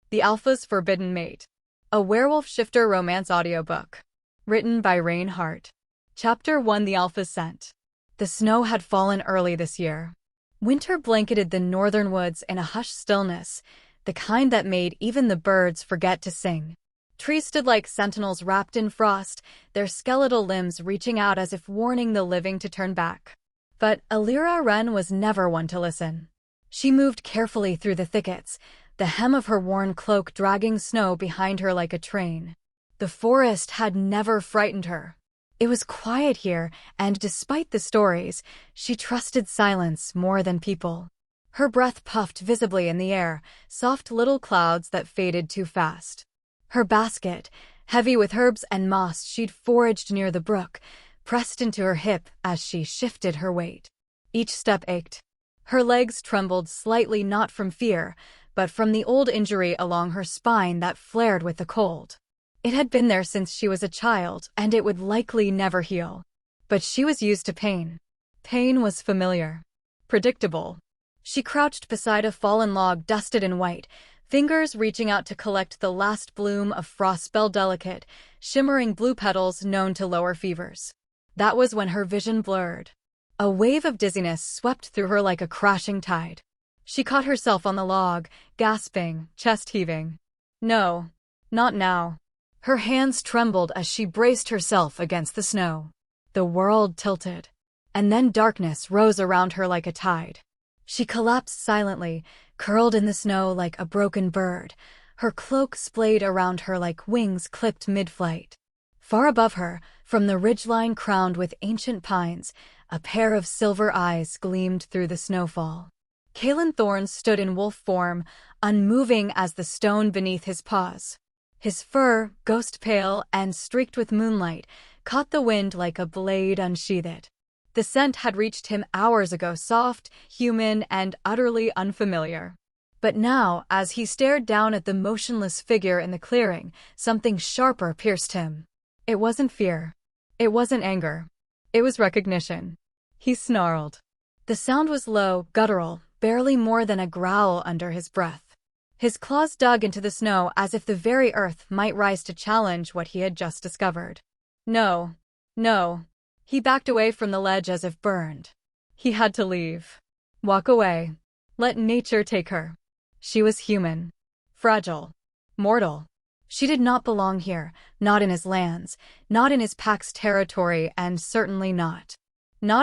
The Alpha's Forbidden Mate. A Werewolf Shifter Romance audiobook. Written by Rain Hart. Chapter 1: The Alpha's Scent. The snow had fallen early this year. Winter blanketed the northern woods in a hushed stillness, the kind that made even the birds forget to sing. Trees stood like sentinels wrapped in frost, their skeletal limbs reaching out as if warning the living to turn back. But Elira Wren was never one to listen. She moved carefully through the thickets, the hem of her worn cloak dragging snow behind her like a train. The forest had never frightened her. It was quiet here, and despite the stories, she trusted silence more than people. Her breath puffed visibly in the air, soft little clouds that faded too fast. Her basket, heavy with herbs and moss she'd foraged near the brook, pressed into her hip as she shifted her weight. Each step ached. Her legs trembled slightly, not from fear, but from the old injury along her spine that flared with the cold. It had been there since she was a child, and it would likely never heal. But she was used to pain. Pain was familiar. Predictable. She crouched beside a fallen log dusted in white, fingers reaching out to collect the last bloom of frost-spell delicate, shimmering blue petals known to lower fevers. That was when her vision blurred. A wave of dizziness swept through her like a crashing tide. She caught herself on the log, gasping, chest heaving. No, not now. Her hands trembled as she braced herself against the snow. The world tilted, and then darkness rose around her like a tide. She collapsed silently, curled in the snow like a broken bird, her cloak splayed around her like wings clipped mid-flight. Far above her, from the ridgeline crowned with ancient pines, a pair of silver eyes gleamed through the snowfall. Kaelen Thorns stood in wolf form, unmoving as the stone beneath his paws. His fur, ghost-pale and streaked with moonlight, caught the wind like a blade unsheathed. The scent had reached him hours ago, soft, human, and utterly unfamiliar. But now, as he stared down at the motionless figure in the clearing, something sharper pierced him. It wasn't fear. It wasn't anger. It was recognition. He snarled. The sound was low, guttural, barely more than a growl under his breath. His claws dug into the snow as if the very earth might rise to challenge what he had just discovered. No. No. He backed away from the ledge as if burned. He had to leave. Walk away. Let nature take her. She was human. Fragile. Mortal. She did not belong here, not in his lands, not in his pack's territory, and certainly not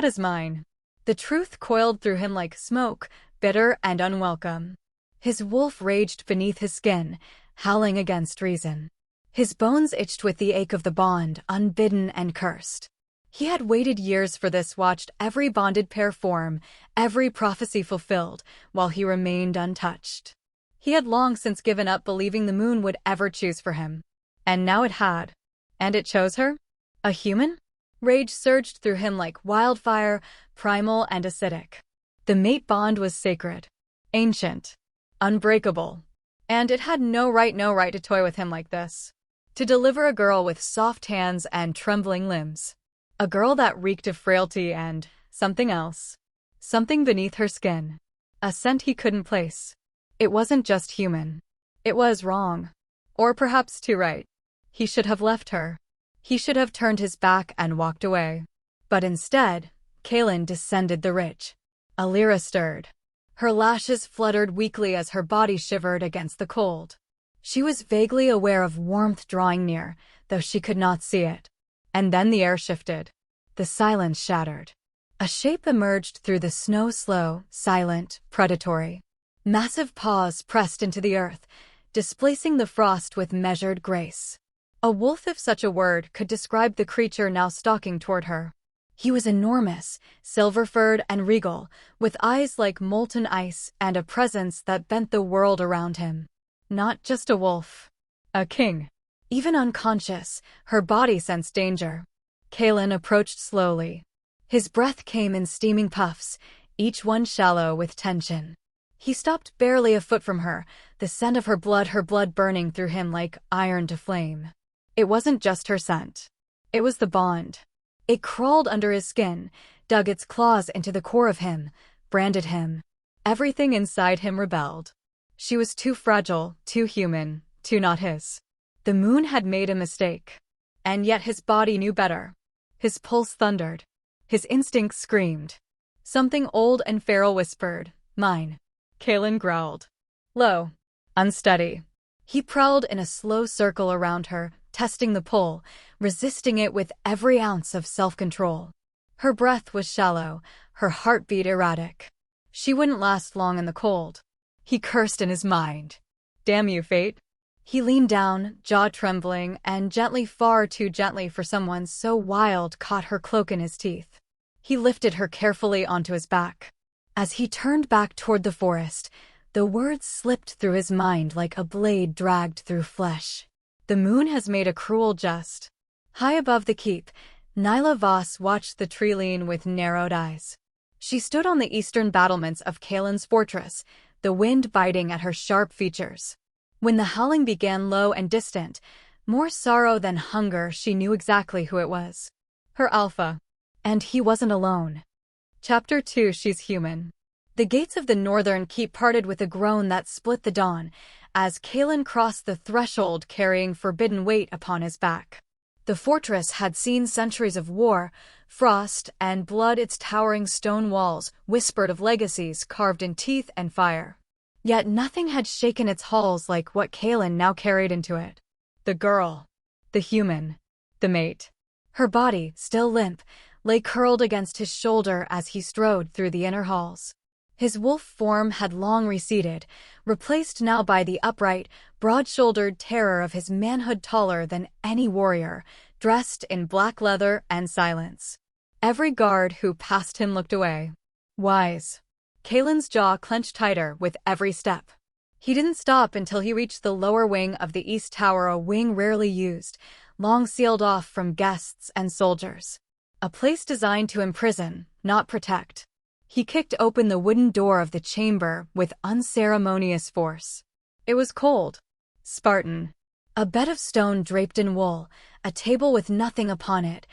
as mine. The truth coiled through him like smoke, bitter and unwelcome. His wolf raged beneath his skin, howling against reason. His bones itched with the ache of the bond, unbidden and cursed. He had waited years for this, watched every bonded pair form, every prophecy fulfilled, while he remained untouched. He had long since given up believing the moon would ever choose for him. And now it had. And it chose her? A human? Rage surged through him like wildfire, primal and acidic. The mate bond was sacred, ancient, unbreakable. And it had no right to toy with him like this. To deliver a girl with soft hands and trembling limbs. A girl that reeked of frailty and something else. Something beneath her skin. A scent he couldn't place. It wasn't just human. It was wrong. Or perhaps too right. He should have left her. He should have turned his back and walked away. But instead, Kaelen descended the ridge. Elira stirred. Her lashes fluttered weakly as her body shivered against the cold. She was vaguely aware of warmth drawing near, though she could not see it. And then the air shifted. The silence shattered. A shape emerged through the snow, slow, silent, predatory. Massive paws pressed into the earth, displacing the frost with measured grace. A wolf, if such a word could describe the creature now stalking toward her. He was enormous, silver-furred and regal, with eyes like molten ice and a presence that bent the world around him. Not just a wolf. A king. Even unconscious, her body sensed danger. Kaelen approached slowly. His breath came in steaming puffs, each one shallow with tension. He stopped barely a foot from her, the scent of her blood burning through him like iron to flame. It wasn't just her scent. It was the bond. It crawled under his skin, dug its claws into the core of him, branded him. Everything inside him rebelled. She was too fragile, too human, too not his. The moon had made a mistake. And yet his body knew better. His pulse thundered. His instincts screamed. Something old and feral whispered, "Mine." Kaelen growled. Low. Unsteady. He prowled in a slow circle around her, testing the pull, resisting it with every ounce of self-control. Her breath was shallow, her heartbeat erratic. She wouldn't last long in the cold. He cursed in his mind. Damn you, fate. He leaned down, jaw trembling, and gently, far too gently for someone so wild, caught her cloak in his teeth. He lifted her carefully onto his back. As he turned back toward the forest, the words slipped through his mind like a blade dragged through flesh. The moon has made a cruel jest. High above the keep, Nyla Voss watched the tree lean with narrowed eyes. She stood on the eastern battlements of Kaelen's fortress, the wind biting at her sharp features. When the howling began low and distant, more sorrow than hunger, she knew exactly who it was. Her Alpha. And he wasn't alone. Chapter 2. She's human. The gates of the northern keep parted with a groan that split the dawn, as Kaelen crossed the threshold carrying forbidden weight upon his back. The fortress had seen centuries of war, frost, and blood. Its towering stone walls whispered of legacies carved in teeth and fire. Yet nothing had shaken its halls like what Kaelen now carried into it. The girl. The human. The mate. Her body, still limp, lay curled against his shoulder as he strode through the inner halls. His wolf form had long receded, replaced now by the upright, broad-shouldered terror of his manhood, taller than any warrior, dressed in black leather and silence. Every guard who passed him looked away. Wise. Kaelen's jaw clenched tighter with every step. He didn't stop until he reached the lower wing of the East Tower, a wing rarely used, long sealed off from guests and soldiers. A place designed to imprison, not protect. He kicked open the wooden door of the chamber with unceremonious force. It was cold. Spartan. A bed of stone draped in wool, a table with nothing upon it,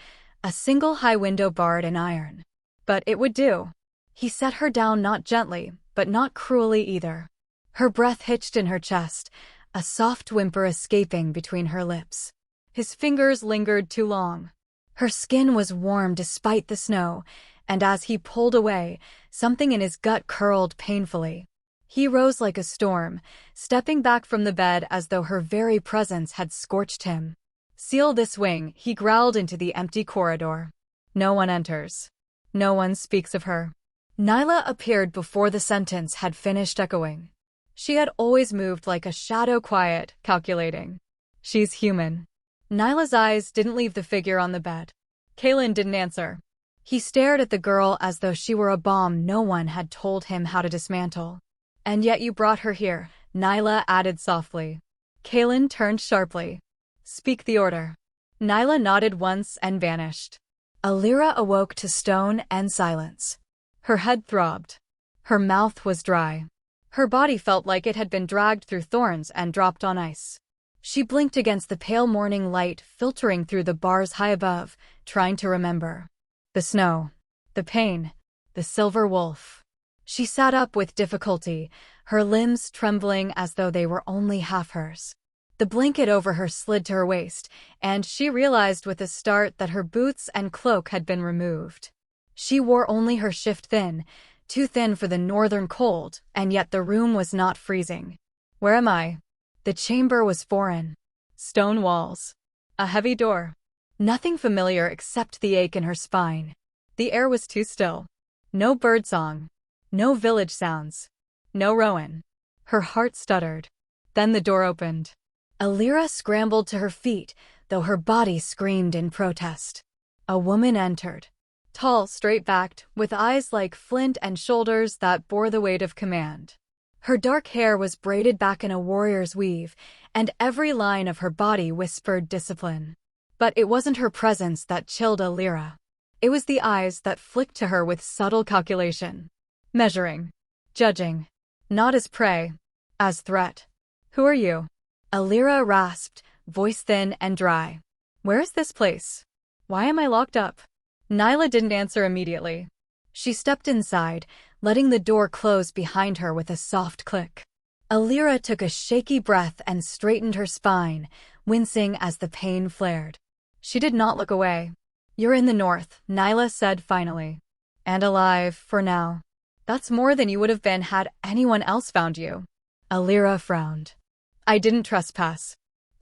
a single high window barred in iron. But it would do. He set her down, not gently, but not cruelly either. Her breath hitched in her chest, a soft whimper escaping between her lips. His fingers lingered too long. Her skin was warm despite the snow, and as he pulled away, something in his gut curled painfully. He rose like a storm, stepping back from the bed as though her very presence had scorched him. Seal this wing, he growled into the empty corridor. No one enters. No one speaks of her. Nyla appeared before the sentence had finished echoing. She had always moved like a shadow, quiet, calculating. She's human. Nyla's eyes didn't leave the figure on the bed. Kaelen didn't answer. He stared at the girl as though she were a bomb no one had told him how to dismantle. And yet you brought her here, Nyla added softly. Kaelen turned sharply. Speak the order. Nyla nodded once and vanished. Elira awoke to stone and silence. Her head throbbed. Her mouth was dry. Her body felt like it had been dragged through thorns and dropped on ice. She blinked against the pale morning light filtering through the bars high above, trying to remember. The snow. The pain. The silver wolf. She sat up with difficulty, her limbs trembling as though they were only half hers. The blanket over her slid to her waist, and she realized with a start that her boots and cloak had been removed. She wore only her shift thin, too thin for the northern cold, and yet the room was not freezing. Where am I? The chamber was foreign. Stone walls. A heavy door. Nothing familiar except the ache in her spine. The air was too still. No birdsong. No village sounds. No Rowan. Her heart stuttered. Then the door opened. Elira scrambled to her feet, though her body screamed in protest. A woman entered. Tall, straight-backed, with eyes like flint and shoulders that bore the weight of command. Her dark hair was braided back in a warrior's weave, and every line of her body whispered discipline. But it wasn't her presence that chilled Elira. It was the eyes that flicked to her with subtle calculation. Measuring. Judging. Not as prey. As threat. Who are you? Elira rasped, voice thin and dry. Where is this place? Why am I locked up? Nyla didn't answer immediately. She stepped inside, letting the door close behind her with a soft click. Elira took a shaky breath and straightened her spine, wincing as the pain flared. She did not look away. "You're in the north," Nyla said finally. "And alive, for now. That's more than you would have been had anyone else found you." Elira frowned. "I didn't trespass.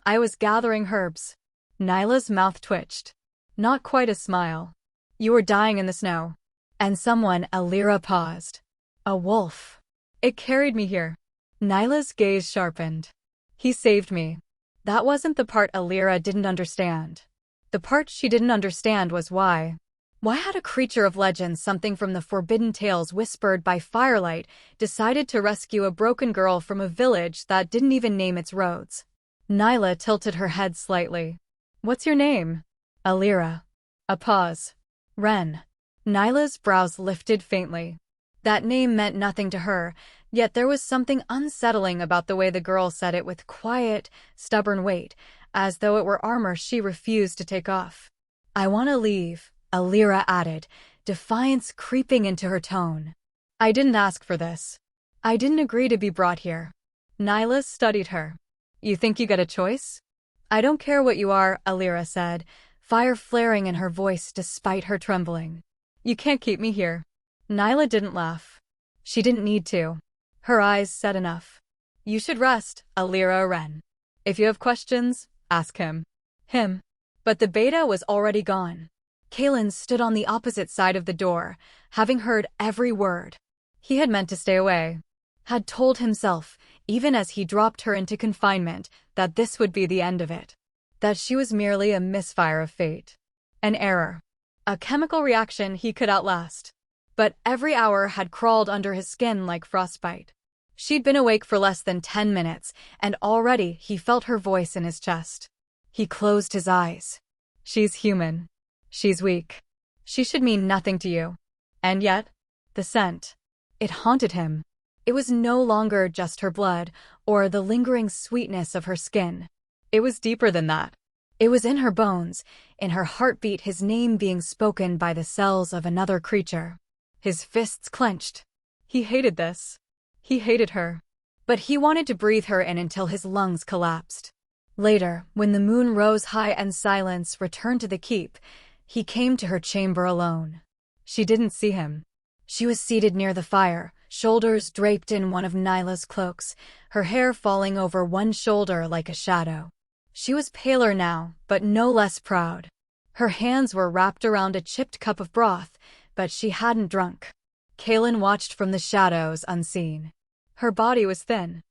I was gathering herbs." Nyla's mouth twitched. Not quite a smile. "You were dying in the snow." And someone, Elira paused. "A wolf. It carried me here." Nyla's gaze sharpened. "He saved me." That wasn't the part Elira didn't understand. The part she didn't understand was why. Why had a creature of legend, something from the forbidden tales whispered by firelight, decided to rescue a broken girl from a village that didn't even name its roads? Nyla tilted her head slightly. "What's your name?" "Elira." A pause. "Ren." Nyla's brows lifted faintly. That name meant nothing to her, yet there was something unsettling about the way the girl said it with quiet, stubborn weight, as though it were armor she refused to take off. "I want to leave," Elira added, defiance creeping into her tone. "I didn't ask for this. I didn't agree to be brought here." Nyla studied her. "You think you get a choice?" "I don't care what you are," Elira said, fire flaring in her voice despite her trembling. "You can't keep me here." Nyla didn't laugh. She didn't need to. Her eyes said enough. "You should rest, Elira Ren. If you have questions, ask him." Him. But the beta was already gone. Kaelen stood on the opposite side of the door, having heard every word. He had meant to stay away. Had told himself, even as he dropped her into confinement, that this would be the end of it. That she was merely a misfire of fate. An error. A chemical reaction he could outlast. But every hour had crawled under his skin like frostbite. She'd been awake for less than 10 minutes, and already he felt her voice in his chest. He closed his eyes. "She's human. She's weak. She should mean nothing to you." And yet, the scent. It haunted him. It was no longer just her blood, or the lingering sweetness of her skin. It was deeper than that. It was in her bones, in her heartbeat, his name being spoken by the cells of another creature. His fists clenched. He hated this. He hated her. But he wanted to breathe her in until his lungs collapsed. Later, when the moon rose high and silence returned to the keep, he came to her chamber alone. She didn't see him. She was seated near the fire, shoulders draped in one of Nyla's cloaks, her hair falling over one shoulder like a shadow. She was paler now, but no less proud. Her hands were wrapped around a chipped cup of broth, but she hadn't drunk. Kaelen watched from the shadows unseen. Her body was thin.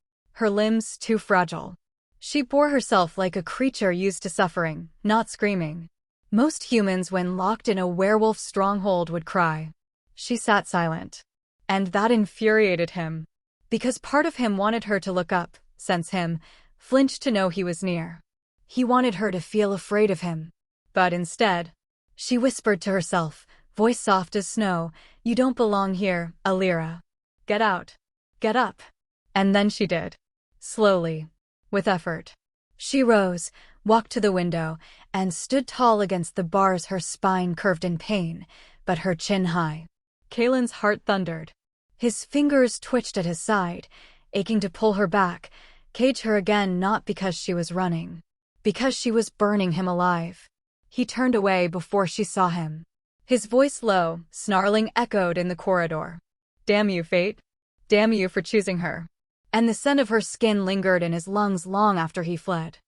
Her limbs too fragile. She bore herself like a creature used to suffering, not screaming. Most humans, when locked in a werewolf stronghold, would cry. She sat silent. And that infuriated him. Because part of him wanted her to look up, sense him, flinch to know he was near. He wanted her to feel afraid of him. But instead, she whispered to herself, voice soft as snow, "You don't belong here, Elira. Get out. Get up." And then she did. Slowly. With effort. She rose, walked to the window, and stood tall against the bars, her spine curved in pain, but her chin high. Kaelen's heart thundered. His fingers twitched at his side, aching to pull her back, cage her again, not because she was running. Because she was burning him alive. He turned away before she saw him. His voice low, snarling, echoed in the corridor. "Damn you, fate. Damn you for choosing her." And the scent of her skin lingered in his lungs long after he fled.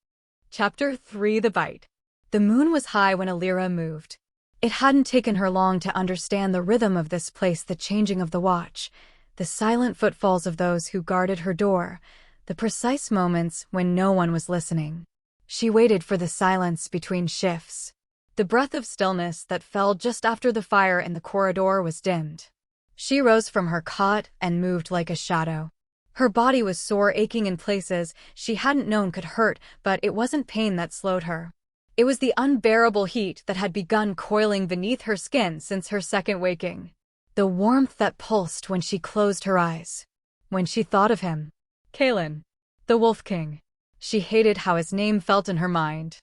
Chapter 3: The Bite. The moon was high when Elira moved. It hadn't taken her long to understand the rhythm of this place, the changing of the watch, the silent footfalls of those who guarded her door, the precise moments when no one was listening. She waited for the silence between shifts. The breath of stillness that fell just after the fire in the corridor was dimmed. She rose from her cot and moved like a shadow. Her body was sore, aching in places she hadn't known could hurt, but it wasn't pain that slowed her. It was the unbearable heat that had begun coiling beneath her skin since her second waking. The warmth that pulsed when she closed her eyes. When she thought of him. Kaelen. The Wolf King. She hated how his name felt in her mind.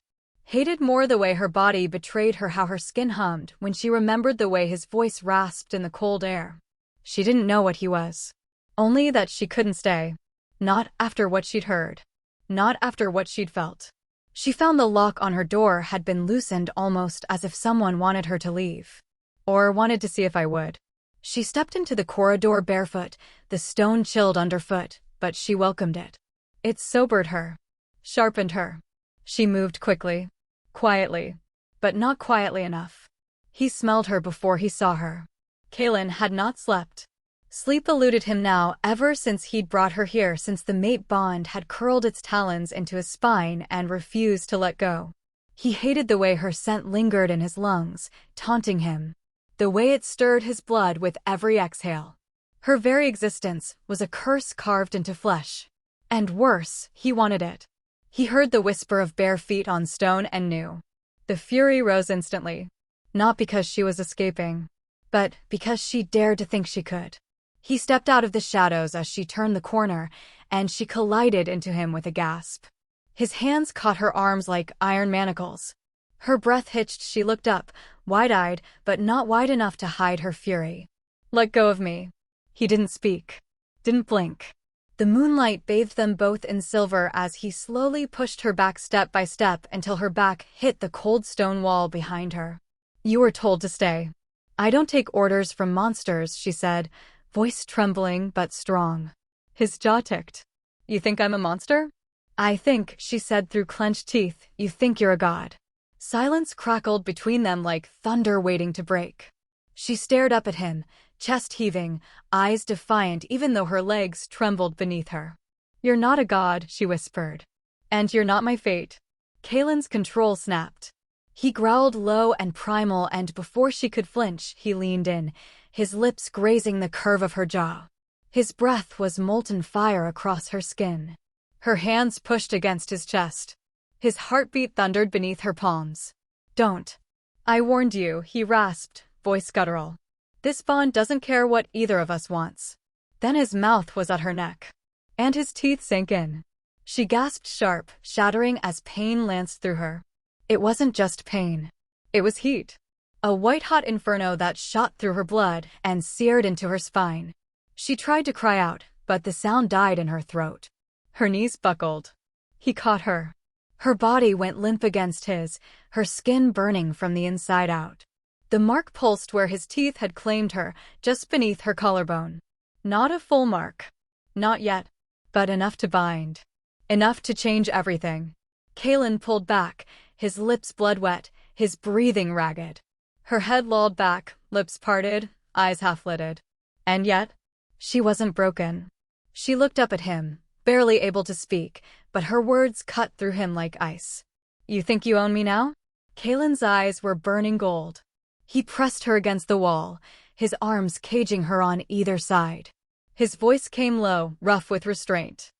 Hated more the way her body betrayed her, how her skin hummed when she remembered the way his voice rasped in the cold air. She didn't know what he was. Only that she couldn't stay. Not after what she'd heard. Not after what she'd felt. She found the lock on her door had been loosened almost as if someone wanted her to leave. Or wanted to see if I would. She stepped into the corridor barefoot, the stone chilled underfoot, but she welcomed it. It sobered her. Sharpened her. She moved quickly. Quietly. But not quietly enough. He smelled her before he saw her. Kaelen had not slept. Sleep eluded him now ever since he'd brought her here, since the mate bond had curled its talons into his spine and refused to let go. He hated the way her scent lingered in his lungs, taunting him. The way it stirred his blood with every exhale. Her very existence was a curse carved into flesh. And worse, he wanted it. He heard the whisper of bare feet on stone and knew. The fury rose instantly. Not because she was escaping, but because she dared to think she could. He stepped out of the shadows as she turned the corner, and she collided into him with a gasp. His hands caught her arms like iron manacles. Her breath hitched. She looked up, wide-eyed, but not wide enough to hide her fury. "Let go of me." He didn't speak. Didn't blink. The moonlight bathed them both in silver as he slowly pushed her back step by step until her back hit the cold stone wall behind her. "You were told to stay." "I don't take orders from monsters," she said, voice trembling but strong. His jaw ticked. "You think I'm a monster?" "I think," she said through clenched teeth, "you think you're a god." Silence crackled between them like thunder waiting to break. She stared up at him, chest heaving, eyes defiant even though her legs trembled beneath her. "You're not a god," she whispered. "And you're not my fate." Kaelen's control snapped. He growled low and primal, and before she could flinch, he leaned in, his lips grazing the curve of her jaw. His breath was molten fire across her skin. Her hands pushed against his chest. His heartbeat thundered beneath her palms. "Don't." "I warned you," he rasped, voice guttural. "This bond doesn't care what either of us wants." Then his mouth was at her neck. And his teeth sank in. She gasped sharp, shattering as pain lanced through her. It wasn't just pain. It was heat. A white-hot inferno that shot through her blood and seared into her spine. She tried to cry out, but the sound died in her throat. Her knees buckled. He caught her. Her body went limp against his, her skin burning from the inside out. The mark pulsed where his teeth had claimed her, just beneath her collarbone. Not a full mark. Not yet. But enough to bind. Enough to change everything. Kaelen pulled back, his lips blood-wet, his breathing ragged. Her head lolled back, lips parted, eyes half-lidded. And yet, she wasn't broken. She looked up at him, barely able to speak, but her words cut through him like ice. "You think you own me now?" Kaelen's eyes were burning gold. He pressed her against the wall, his arms caging her on either side. His voice came low, rough with restraint.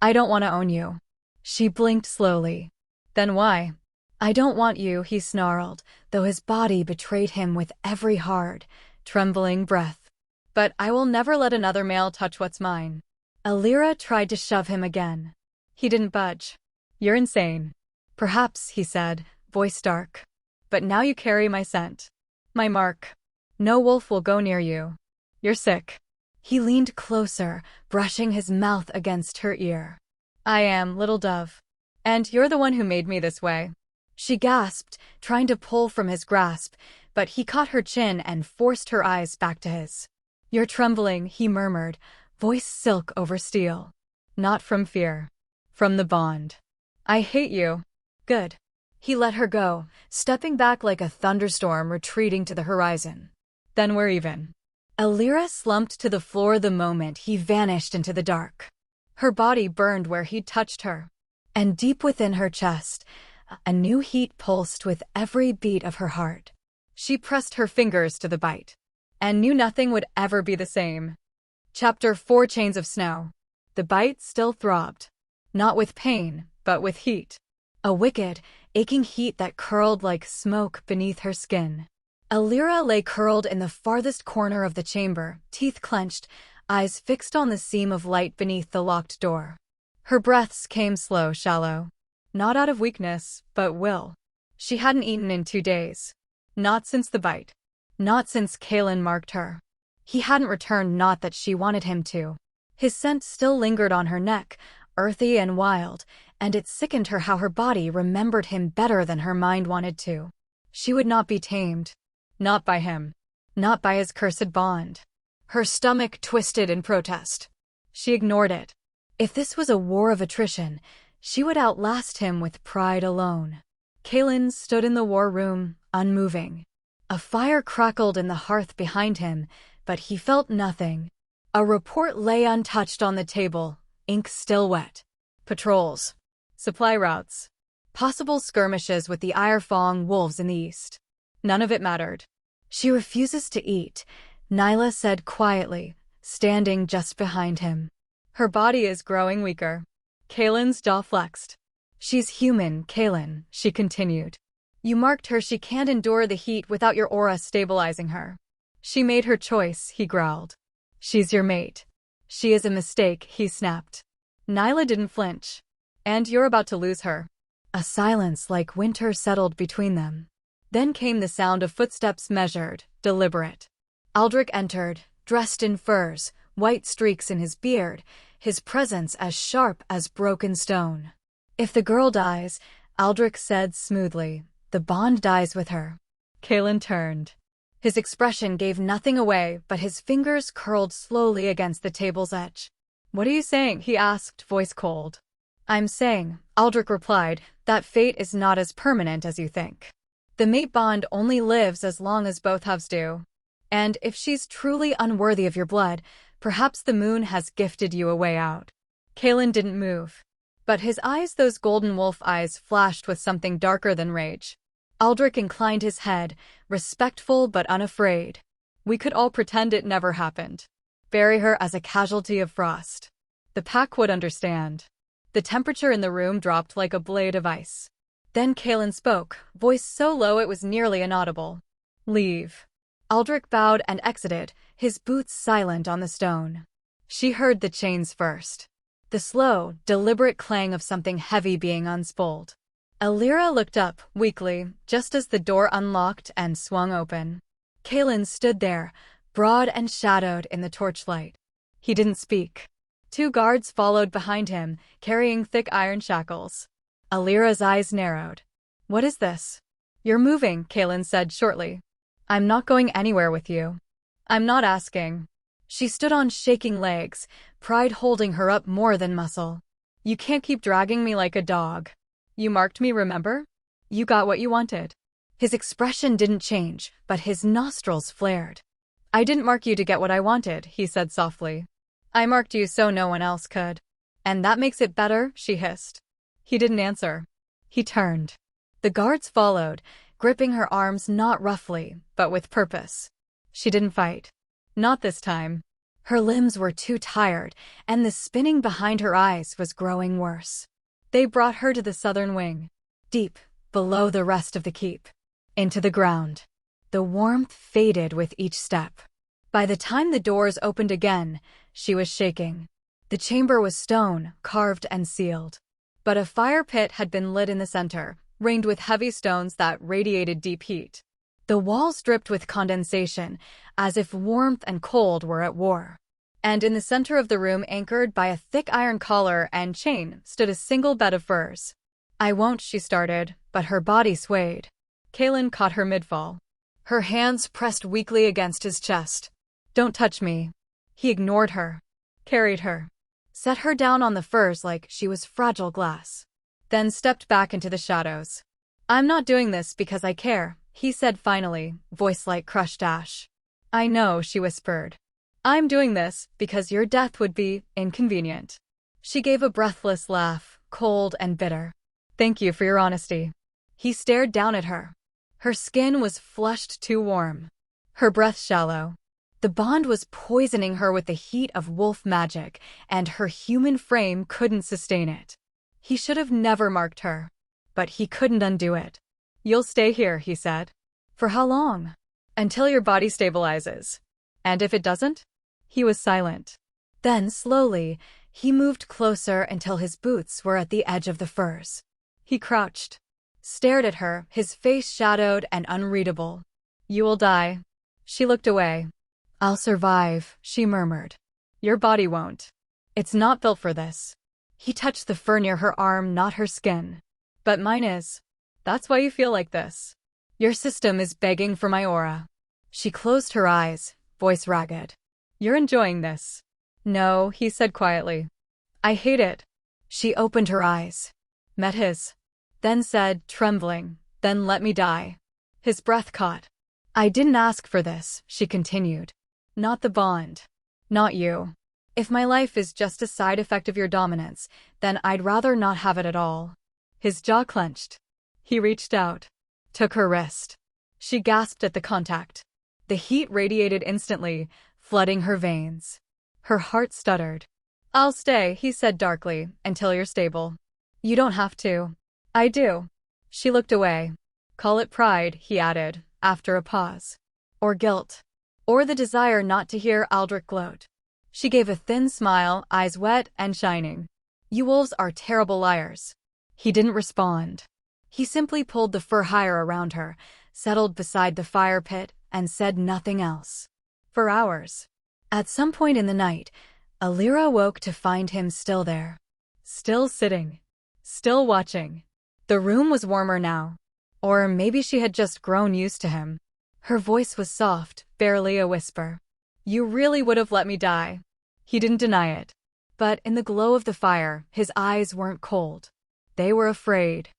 "I don't want to own you." She blinked slowly. "Then why?" "I don't want you," he snarled, though his body betrayed him with every hard, trembling breath. "But I will never let another male touch what's mine." Elira tried to shove him again. He didn't budge. "You're insane." "Perhaps," he said, voice dark. "But now you carry my scent. My mark. No wolf will go near you. You're sick." He leaned closer, brushing his mouth against her ear. "I am, little dove. And you're the one who made me this way." She gasped, trying to pull from his grasp, but he caught her chin and forced her eyes back to his. "You're trembling," he murmured, voice silk over steel. "Not from fear. From the bond. I hate you." "Good." He let her go, stepping back like a thunderstorm retreating to the horizon. "Then we're even." Elira slumped to the floor the moment he vanished into the dark. Her body burned where he'd touched her. And deep within her chest, a new heat pulsed with every beat of her heart. She pressed her fingers to the bite. And knew nothing would ever be the same. Chapter 4: Chains of Snow. The bite still throbbed. Not with pain, but with heat. A wicked, aching heat that curled like smoke beneath her skin. Elira lay curled in the farthest corner of the chamber, teeth clenched, eyes fixed on the seam of light beneath the locked door. Her breaths came slow, shallow. Not out of weakness, but will. She hadn't eaten in 2 days. Not since the bite. Not since Kaelen marked her. He hadn't returned, not that she wanted him to. His scent still lingered on her neck, earthy and wild, and it sickened her how her body remembered him better than her mind wanted to. She would not be tamed. Not by him. Not by his cursed bond. Her stomach twisted in protest. She ignored it. If this was a war of attrition, she would outlast him with pride alone. Kaelen stood in the war room, unmoving. A fire crackled in the hearth behind him, but he felt nothing. A report lay untouched on the table, ink still wet. Patrols. Supply routes. Possible skirmishes with the Irefong wolves in the east. None of it mattered. She refuses to eat, Nyla said quietly, standing just behind him. Her body is growing weaker. Kaelen's jaw flexed. She's human, Kaelen, she continued. You marked her. She can't endure the heat without your aura stabilizing her. She made her choice, he growled. She's your mate. She is a mistake, he snapped. Nyla didn't flinch. And you're about to lose her. A silence like winter settled between them. Then came the sound of footsteps, measured, deliberate. Aldrich entered, dressed in furs, white streaks in his beard, his presence as sharp as broken stone. If the girl dies, Aldrich said smoothly, the bond dies with her. Kaelen turned. His expression gave nothing away, but his fingers curled slowly against the table's edge. What are you saying? He asked, voice cold. I'm saying, Aldrich replied, that fate is not as permanent as you think. The mate bond only lives as long as both halves do. And if she's truly unworthy of your blood, perhaps the moon has gifted you a way out. Kaelen didn't move. But his eyes, those golden wolf eyes, flashed with something darker than rage. Aldrich inclined his head, respectful but unafraid. We could all pretend it never happened. Bury her as a casualty of frost. The pack would understand. The temperature in the room dropped like a blade of ice. Then Kaelen spoke, voice so low it was nearly inaudible. Leave. Aldrich bowed and exited, his boots silent on the stone. She heard the chains first. The slow, deliberate clang of something heavy being unspooled. Elira looked up, weakly, just as the door unlocked and swung open. Kaelen stood there, broad and shadowed in the torchlight. He didn't speak. 2 guards followed behind him, carrying thick iron shackles. Elira's eyes narrowed. What is this? You're moving, Kaelen said shortly. I'm not going anywhere with you. I'm not asking. She stood on shaking legs, pride holding her up more than muscle. You can't keep dragging me like a dog. You marked me, remember? You got what you wanted. His expression didn't change, but his nostrils flared. I didn't mark you to get what I wanted, he said softly. I marked you so no one else could. And that makes it better, she hissed. He didn't answer. He turned. The guards followed, gripping her arms not roughly, but with purpose. She didn't fight. Not this time. Her limbs were too tired, and the spinning behind her eyes was growing worse. They brought her to the southern wing, deep, below the rest of the keep. Into the ground. The warmth faded with each step. By the time the doors opened again, she was shaking. The chamber was stone, carved and sealed. But a fire pit had been lit in the center, ringed with heavy stones that radiated deep heat. The walls dripped with condensation, as if warmth and cold were at war. And in the center of the room, anchored by a thick iron collar and chain, stood a single bed of furs. I won't, she started, but her body swayed. Kaelen caught her midfall. Her hands pressed weakly against his chest. Don't touch me. He ignored her. Carried her. Set her down on the furs like she was fragile glass. Then stepped back into the shadows. I'm not doing this because I care, he said finally, voice like crushed ash. I know, she whispered. I'm doing this because your death would be inconvenient. She gave a breathless laugh, cold and bitter. Thank you for your honesty. He stared down at her. Her skin was flushed too warm. Her breath shallow. The bond was poisoning her with the heat of wolf magic, and her human frame couldn't sustain it. He should have never marked her. But he couldn't undo it. You'll stay here, he said. For how long? Until your body stabilizes. And if it doesn't? He was silent. Then, slowly, he moved closer until his boots were at the edge of the furs. He crouched. Stared at her, his face shadowed and unreadable. You will die. She looked away. I'll survive, she murmured. Your body won't. It's not built for this. He touched the fur near her arm, not her skin. But mine is. That's why you feel like this. Your system is begging for my aura. She closed her eyes, voice ragged. You're enjoying this. No, he said quietly. I hate it. She opened her eyes, met his, then said, trembling, then let me die. His breath caught. I didn't ask for this, she continued. Not the bond. Not you. If my life is just a side effect of your dominance, then I'd rather not have it at all. His jaw clenched. He reached out, took her wrist. She gasped at the contact. The heat radiated instantly, flooding her veins. Her heart stuttered. I'll stay, he said darkly, until you're stable. You don't have to. I do. She looked away. Call it pride, he added, after a pause. Or guilt. Or the desire not to hear Aldrich gloat. She gave a thin smile, eyes wet and shining. You wolves are terrible liars. He didn't respond. He simply pulled the fur higher around her, settled beside the fire pit, and said nothing else. For hours. At some point in the night, Elira woke to find him still there. Still sitting. Still watching. The room was warmer now. Or maybe she had just grown used to him. Her voice was soft, barely a whisper. You really would have let me die. He didn't deny it. But in the glow of the fire, his eyes weren't cold. They were afraid.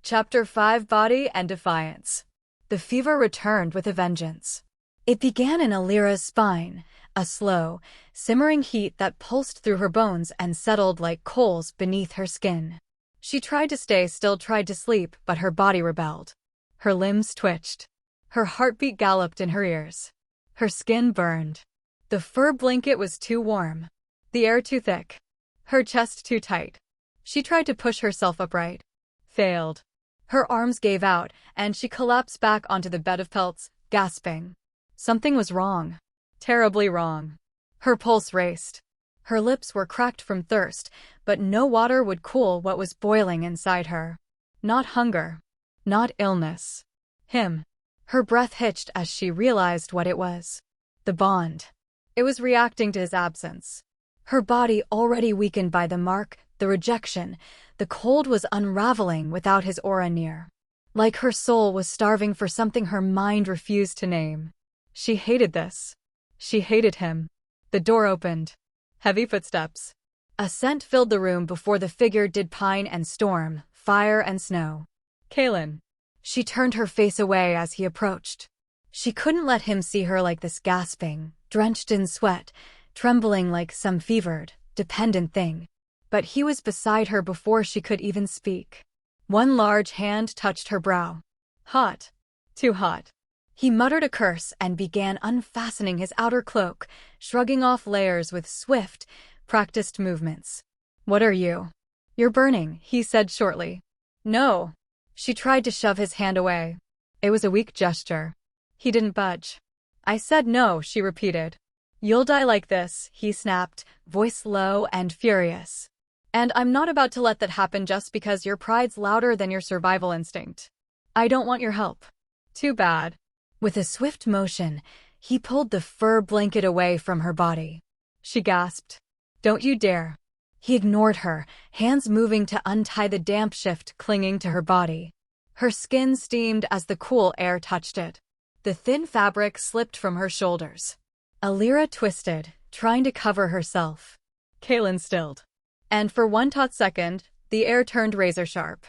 Chapter 5: Body and Defiance. The fever returned with a vengeance. It began in Elira's spine, a slow, simmering heat that pulsed through her bones and settled like coals beneath her skin. She tried to stay still, tried to sleep, but her body rebelled. Her limbs twitched. Her heartbeat galloped in her ears. Her skin burned. The fur blanket was too warm. The air too thick. Her chest too tight. She tried to push herself upright. Failed. Her arms gave out, and she collapsed back onto the bed of pelts, gasping. Something was wrong. Terribly wrong. Her pulse raced. Her lips were cracked from thirst, but no water would cool what was boiling inside her. Not hunger. Not illness. Him. Her breath hitched as she realized what it was. The bond. It was reacting to his absence. Her body, already weakened by the mark, the rejection, the cold, was unraveling without his aura near. Like her soul was starving for something her mind refused to name. She hated this. She hated him. The door opened. Heavy footsteps. A scent filled the room before the figure did. Pine and storm, fire and snow. Kaelen. She turned her face away as he approached. She couldn't let him see her like this, gasping, drenched in sweat, trembling like some fevered, dependent thing. But he was beside her before she could even speak. One large hand touched her brow. Hot. Too hot. He muttered a curse and began unfastening his outer cloak, shrugging off layers with swift, practiced movements. What are you? You're burning, he said shortly. No. She tried to shove his hand away. It was a weak gesture. He didn't budge. I said no, she repeated. You'll die like this, he snapped, voice low and furious. And I'm not about to let that happen just because your pride's louder than your survival instinct. I don't want your help. Too bad. With a swift motion, he pulled the fur blanket away from her body. She gasped. Don't you dare. He ignored her, hands moving to untie the damp shift clinging to her body. Her skin steamed as the cool air touched it. The thin fabric slipped from her shoulders. Elira twisted, trying to cover herself. Kaelen stilled. And for one taut second, the air turned razor-sharp.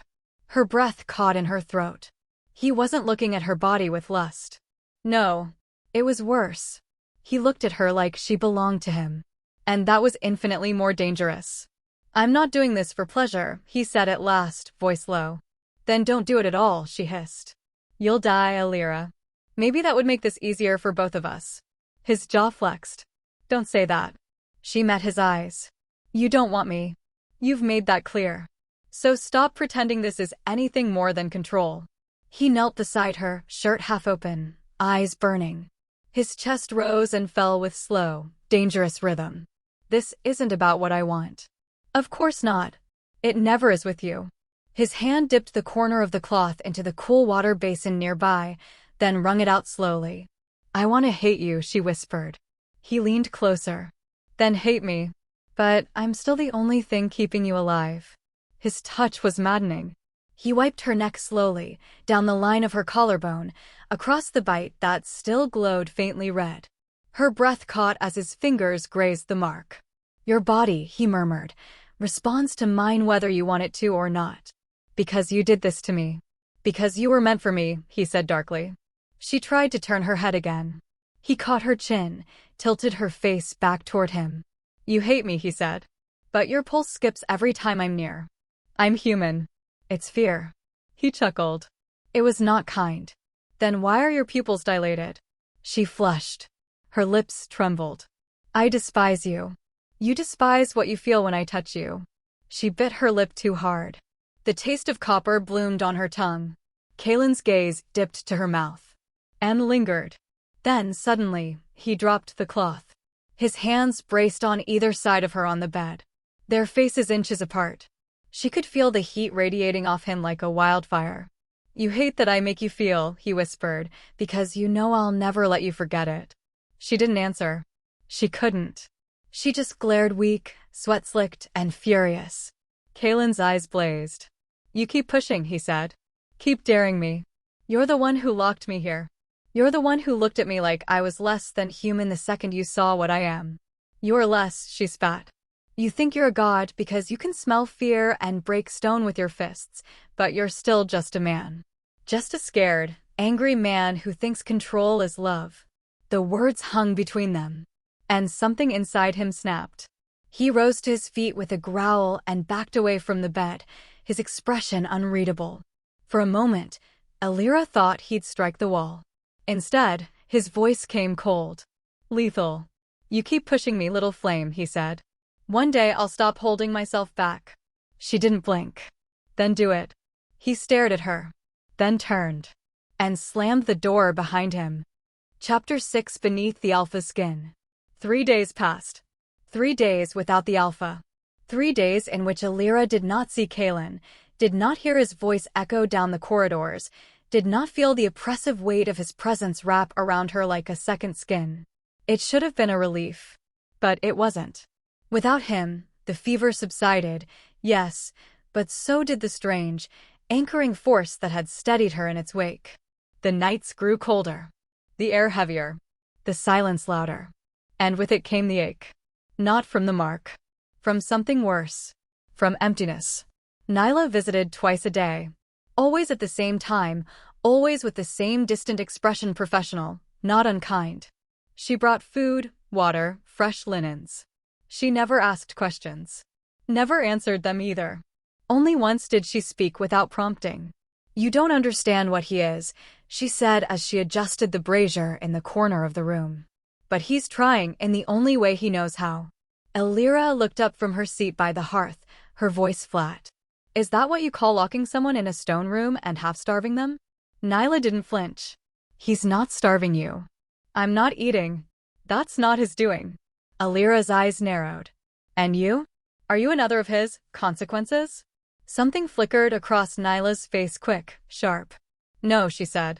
Her breath caught in her throat. He wasn't looking at her body with lust. No. It was worse. He looked at her like she belonged to him. And that was infinitely more dangerous. I'm not doing this for pleasure, he said at last, voice low. Then don't do it at all, she hissed. You'll die, Elira. Maybe that would make this easier for both of us. His jaw flexed. Don't say that. She met his eyes. You don't want me. You've made that clear. So stop pretending this is anything more than control. He knelt beside her, shirt half open, eyes burning. His chest rose and fell with slow, dangerous rhythm. This isn't about what I want. Of course not. It never is with you. His hand dipped the corner of the cloth into the cool water basin nearby, then wrung it out slowly. I want to hate you, she whispered. He leaned closer. Then hate me. But I'm still the only thing keeping you alive. His touch was maddening. He wiped her neck slowly, down the line of her collarbone, across the bite that still glowed faintly red. Her breath caught as his fingers grazed the mark. Your body, he murmured, responds to mine whether you want it to or not. Because you did this to me. Because you were meant for me, he said darkly. She tried to turn her head again. He caught her chin, tilted her face back toward him. You hate me, he said. But your pulse skips every time I'm near. I'm human. It's fear. He chuckled. It was not kind. Then why are your pupils dilated? She flushed. Her lips trembled. I despise you. You despise what you feel when I touch you. She bit her lip too hard. The taste of copper bloomed on her tongue. Kaelen's gaze dipped to her mouth. And lingered. Then, suddenly, he dropped the cloth. His hands braced on either side of her on the bed. Their faces inches apart. She could feel the heat radiating off him like a wildfire. You hate that I make you feel, he whispered, because you know I'll never let you forget it. She didn't answer. She couldn't. She just glared weak, sweat-slicked, and furious. Kaelen's eyes blazed. You keep pushing, he said. Keep daring me. You're the one who locked me here. You're the one who looked at me like I was less than human the second you saw what I am. You're less, she spat. You think you're a god because you can smell fear and break stone with your fists, but you're still just a man. Just a scared, angry man who thinks control is love. The words hung between them. And something inside him snapped. He rose to his feet with a growl and backed away from the bed, his expression unreadable. For a moment, Elira thought he'd strike the wall. Instead, his voice came cold. Lethal. You keep pushing me, little flame, he said. One day I'll stop holding myself back. She didn't blink. Then do it. He stared at her. Then turned. And slammed the door behind him. Chapter 6 Beneath the Alpha Skin. 3 days passed. 3 days without the Alpha. 3 days in which Elira did not see Kaelen, did not hear his voice echo down the corridors, did not feel the oppressive weight of his presence wrap around her like a second skin. It should have been a relief. But it wasn't. Without him, the fever subsided, yes, but so did the strange, anchoring force that had steadied her in its wake. The nights grew colder. The air heavier. The silence louder. And with it came the ache. Not from the mark. From something worse. From emptiness. Nyla visited twice a day. Always at the same time, always with the same distant expression, professional, not unkind. She brought food, water, fresh linens. She never asked questions. Never answered them either. Only once did she speak without prompting. You don't understand what he is, she said as she adjusted the brazier in the corner of the room. But he's trying in the only way he knows how. Elira looked up from her seat by the hearth, her voice flat. Is that what you call locking someone in a stone room and half-starving them? Nyla didn't flinch. He's not starving you. I'm not eating. That's not his doing. Elira's eyes narrowed. And you? Are you another of his consequences? Something flickered across Nyla's face quick, sharp. No, she said.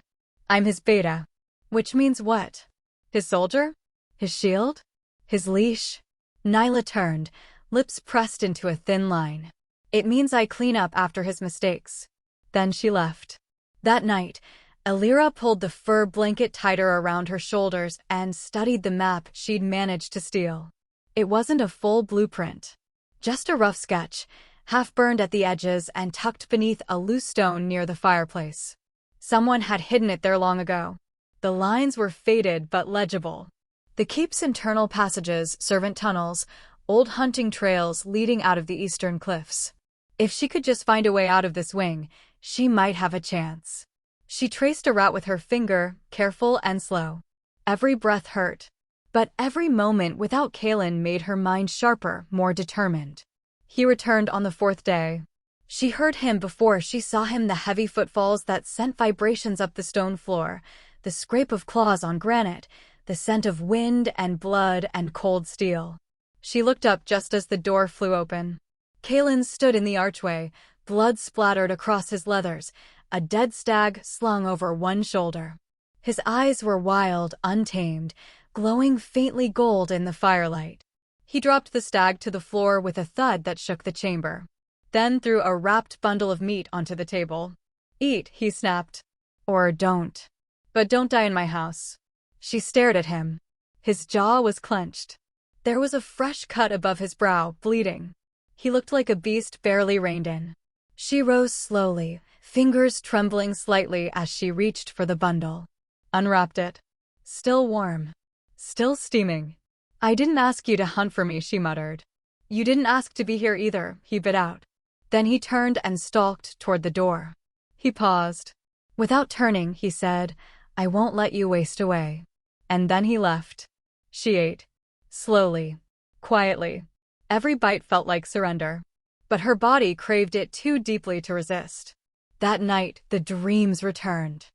I'm his beta. Which means what? His soldier? His shield? His leash? Nyla turned, lips pressed into a thin line. It means I clean up after his mistakes. Then she left. That night, Elira pulled the fur blanket tighter around her shoulders and studied the map she'd managed to steal. It wasn't a full blueprint. Just a rough sketch, half-burned at the edges and tucked beneath a loose stone near the fireplace. Someone had hidden it there long ago. The lines were faded but legible. The keep's internal passages, servant tunnels, old hunting trails leading out of the eastern cliffs. If she could just find a way out of this wing, she might have a chance. She traced a route with her finger, careful and slow. Every breath hurt. But every moment without Kaelen made her mind sharper, more determined. He returned on the 4th day. She heard him before she saw him, the heavy footfalls that sent vibrations up the stone floor, the scrape of claws on granite, the scent of wind and blood and cold steel. She looked up just as the door flew open. Kaelen stood in the archway, blood splattered across his leathers, a dead stag slung over one shoulder. His eyes were wild, untamed, glowing faintly gold in the firelight. He dropped the stag to the floor with a thud that shook the chamber, then threw a wrapped bundle of meat onto the table. "Eat," he snapped. "Or don't. But don't die in my house." She stared at him. His jaw was clenched. There was a fresh cut above his brow, bleeding. He looked like a beast barely reined in. She rose slowly, fingers trembling slightly as she reached for the bundle. Unwrapped it. Still warm. Still steaming. "I didn't ask you to hunt for me," she muttered. "You didn't ask to be here either," he bit out. Then he turned and stalked toward the door. He paused. Without turning, he said, "I won't let you waste away." And then he left. She ate. Slowly. Quietly. Every bite felt like surrender. But her body craved it too deeply to resist. That night, the dreams returned.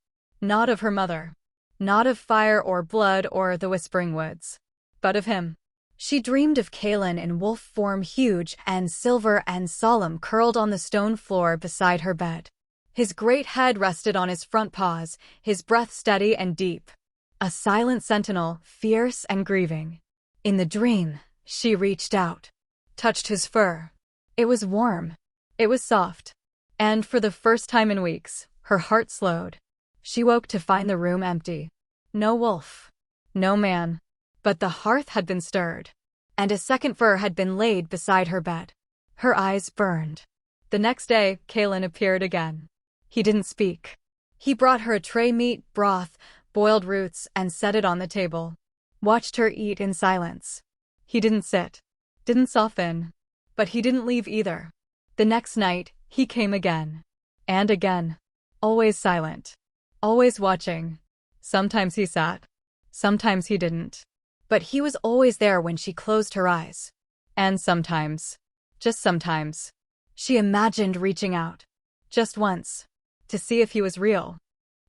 Not of her mother. Not of fire or blood or the whispering woods. But of him. She dreamed of Kaelen in wolf form, huge and silver and solemn, curled on the stone floor beside her bed. His great head rested on his front paws, his breath steady and deep. A silent sentinel, fierce and grieving. In the dream, she reached out. Touched his fur. It was warm. It was soft. And for the first time in weeks, her heart slowed. She woke to find the room empty. No wolf. No man. But the hearth had been stirred. And a second fur had been laid beside her bed. Her eyes burned. The next day, Kaelen appeared again. He didn't speak. He brought her a tray meat, broth, boiled roots, and set it on the table. Watched her eat in silence. He didn't sit. Didn't soften. But he didn't leave either. The next night, he came again. And again. Always silent. Always watching. Sometimes he sat. Sometimes he didn't. But he was always there when she closed her eyes. And sometimes, just sometimes, she imagined reaching out. Just once. To see if he was real.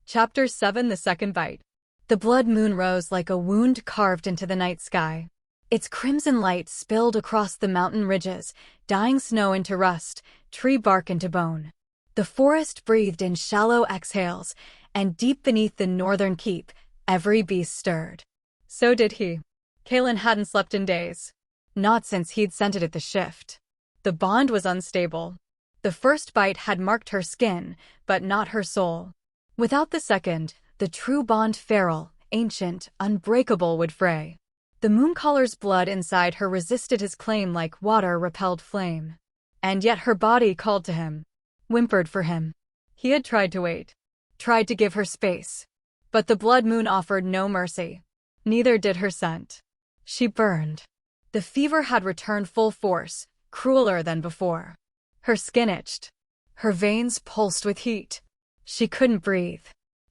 Chapter 7: The Second Bite. The blood moon rose like a wound carved into the night sky. Its crimson light spilled across the mountain ridges, dyeing snow into rust, tree bark into bone. The forest breathed in shallow exhales, and deep beneath the northern keep, every beast stirred. So did he. Kaelen hadn't slept in days. Not since he'd scented at the shift. The bond was unstable. The first bite had marked her skin, but not her soul. Without the second, the true bond feral, ancient, unbreakable would fray. The mooncaller's blood inside her resisted his claim like water repelled flame. And yet her body called to him. Whimpered for him. He had tried to wait. Tried to give her space. But the blood moon offered no mercy. Neither did her scent. She burned. The fever had returned full force, crueler than before. Her skin itched. Her veins pulsed with heat. She couldn't breathe.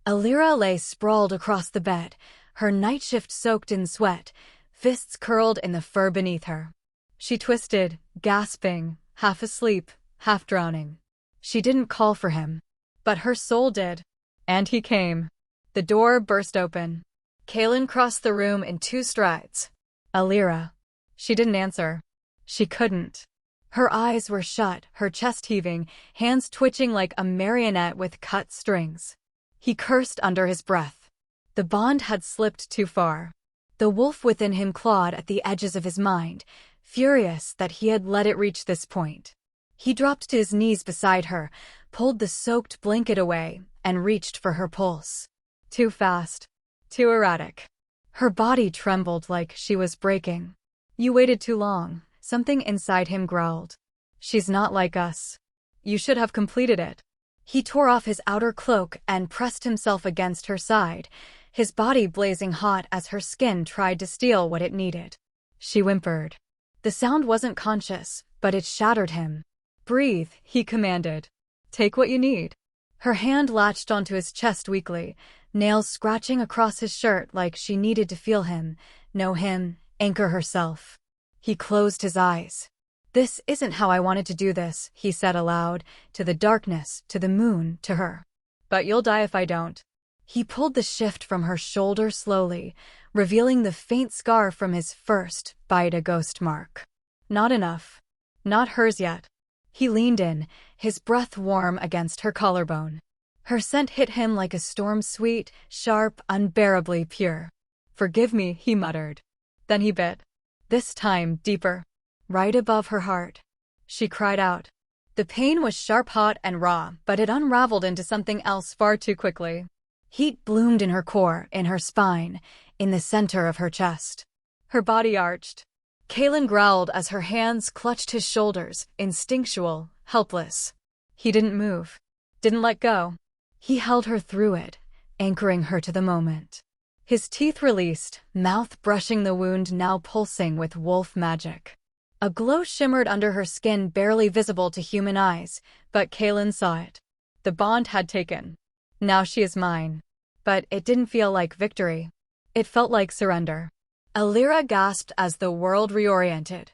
Elira lay sprawled across the bed, her night shift soaked in sweat, fists curled in the fur beneath her. She twisted, gasping, half asleep, half drowning. She didn't call for him. But her soul did. And he came. The door burst open. Kaelen crossed the room in 2 strides. "Elira." She didn't answer. She couldn't. Her eyes were shut, her chest heaving, hands twitching like a marionette with cut strings. He cursed under his breath. The bond had slipped too far. The wolf within him clawed at the edges of his mind, furious that he had let it reach this point. He dropped to his knees beside her, pulled the soaked blanket away, and reached for her pulse. Too fast. Too erratic. Her body trembled like she was breaking. "You waited too long," something inside him growled. "She's not like us. You should have completed it." He tore off his outer cloak and pressed himself against her side, his body blazing hot as her skin tried to steal what it needed. She whimpered. The sound wasn't conscious, but it shattered him. "Breathe," he commanded. "Take what you need." Her hand latched onto his chest weakly, nails scratching across his shirt like she needed to feel him, know him, anchor herself. He closed his eyes. "This isn't how I wanted to do this," he said aloud, to the darkness, to the moon, to her. "But you'll die if I don't." He pulled the shift from her shoulder slowly, revealing the faint scar from his first bite, a ghost mark. Not enough. Not hers yet. He leaned in, his breath warm against her collarbone. Her scent hit him like a storm, sweet, sharp, unbearably pure. "Forgive me," he muttered. Then he bit. this time deeper, right above her heart. She cried out. The pain was sharp, hot, and raw, but it unraveled into something else far too quickly. Heat bloomed in her core, in her spine, in the center of her chest. Her body arched. Kaelen growled as her hands clutched his shoulders, instinctual, helpless. He didn't move, didn't let go. He held her through it, anchoring her to the moment. His teeth released, mouth brushing the wound now pulsing with wolf magic. A glow shimmered under her skin, barely visible to human eyes, but Kaelen saw it. The bond had taken. Now she is mine. But it didn't feel like victory. It felt like surrender. Elira gasped as the world reoriented.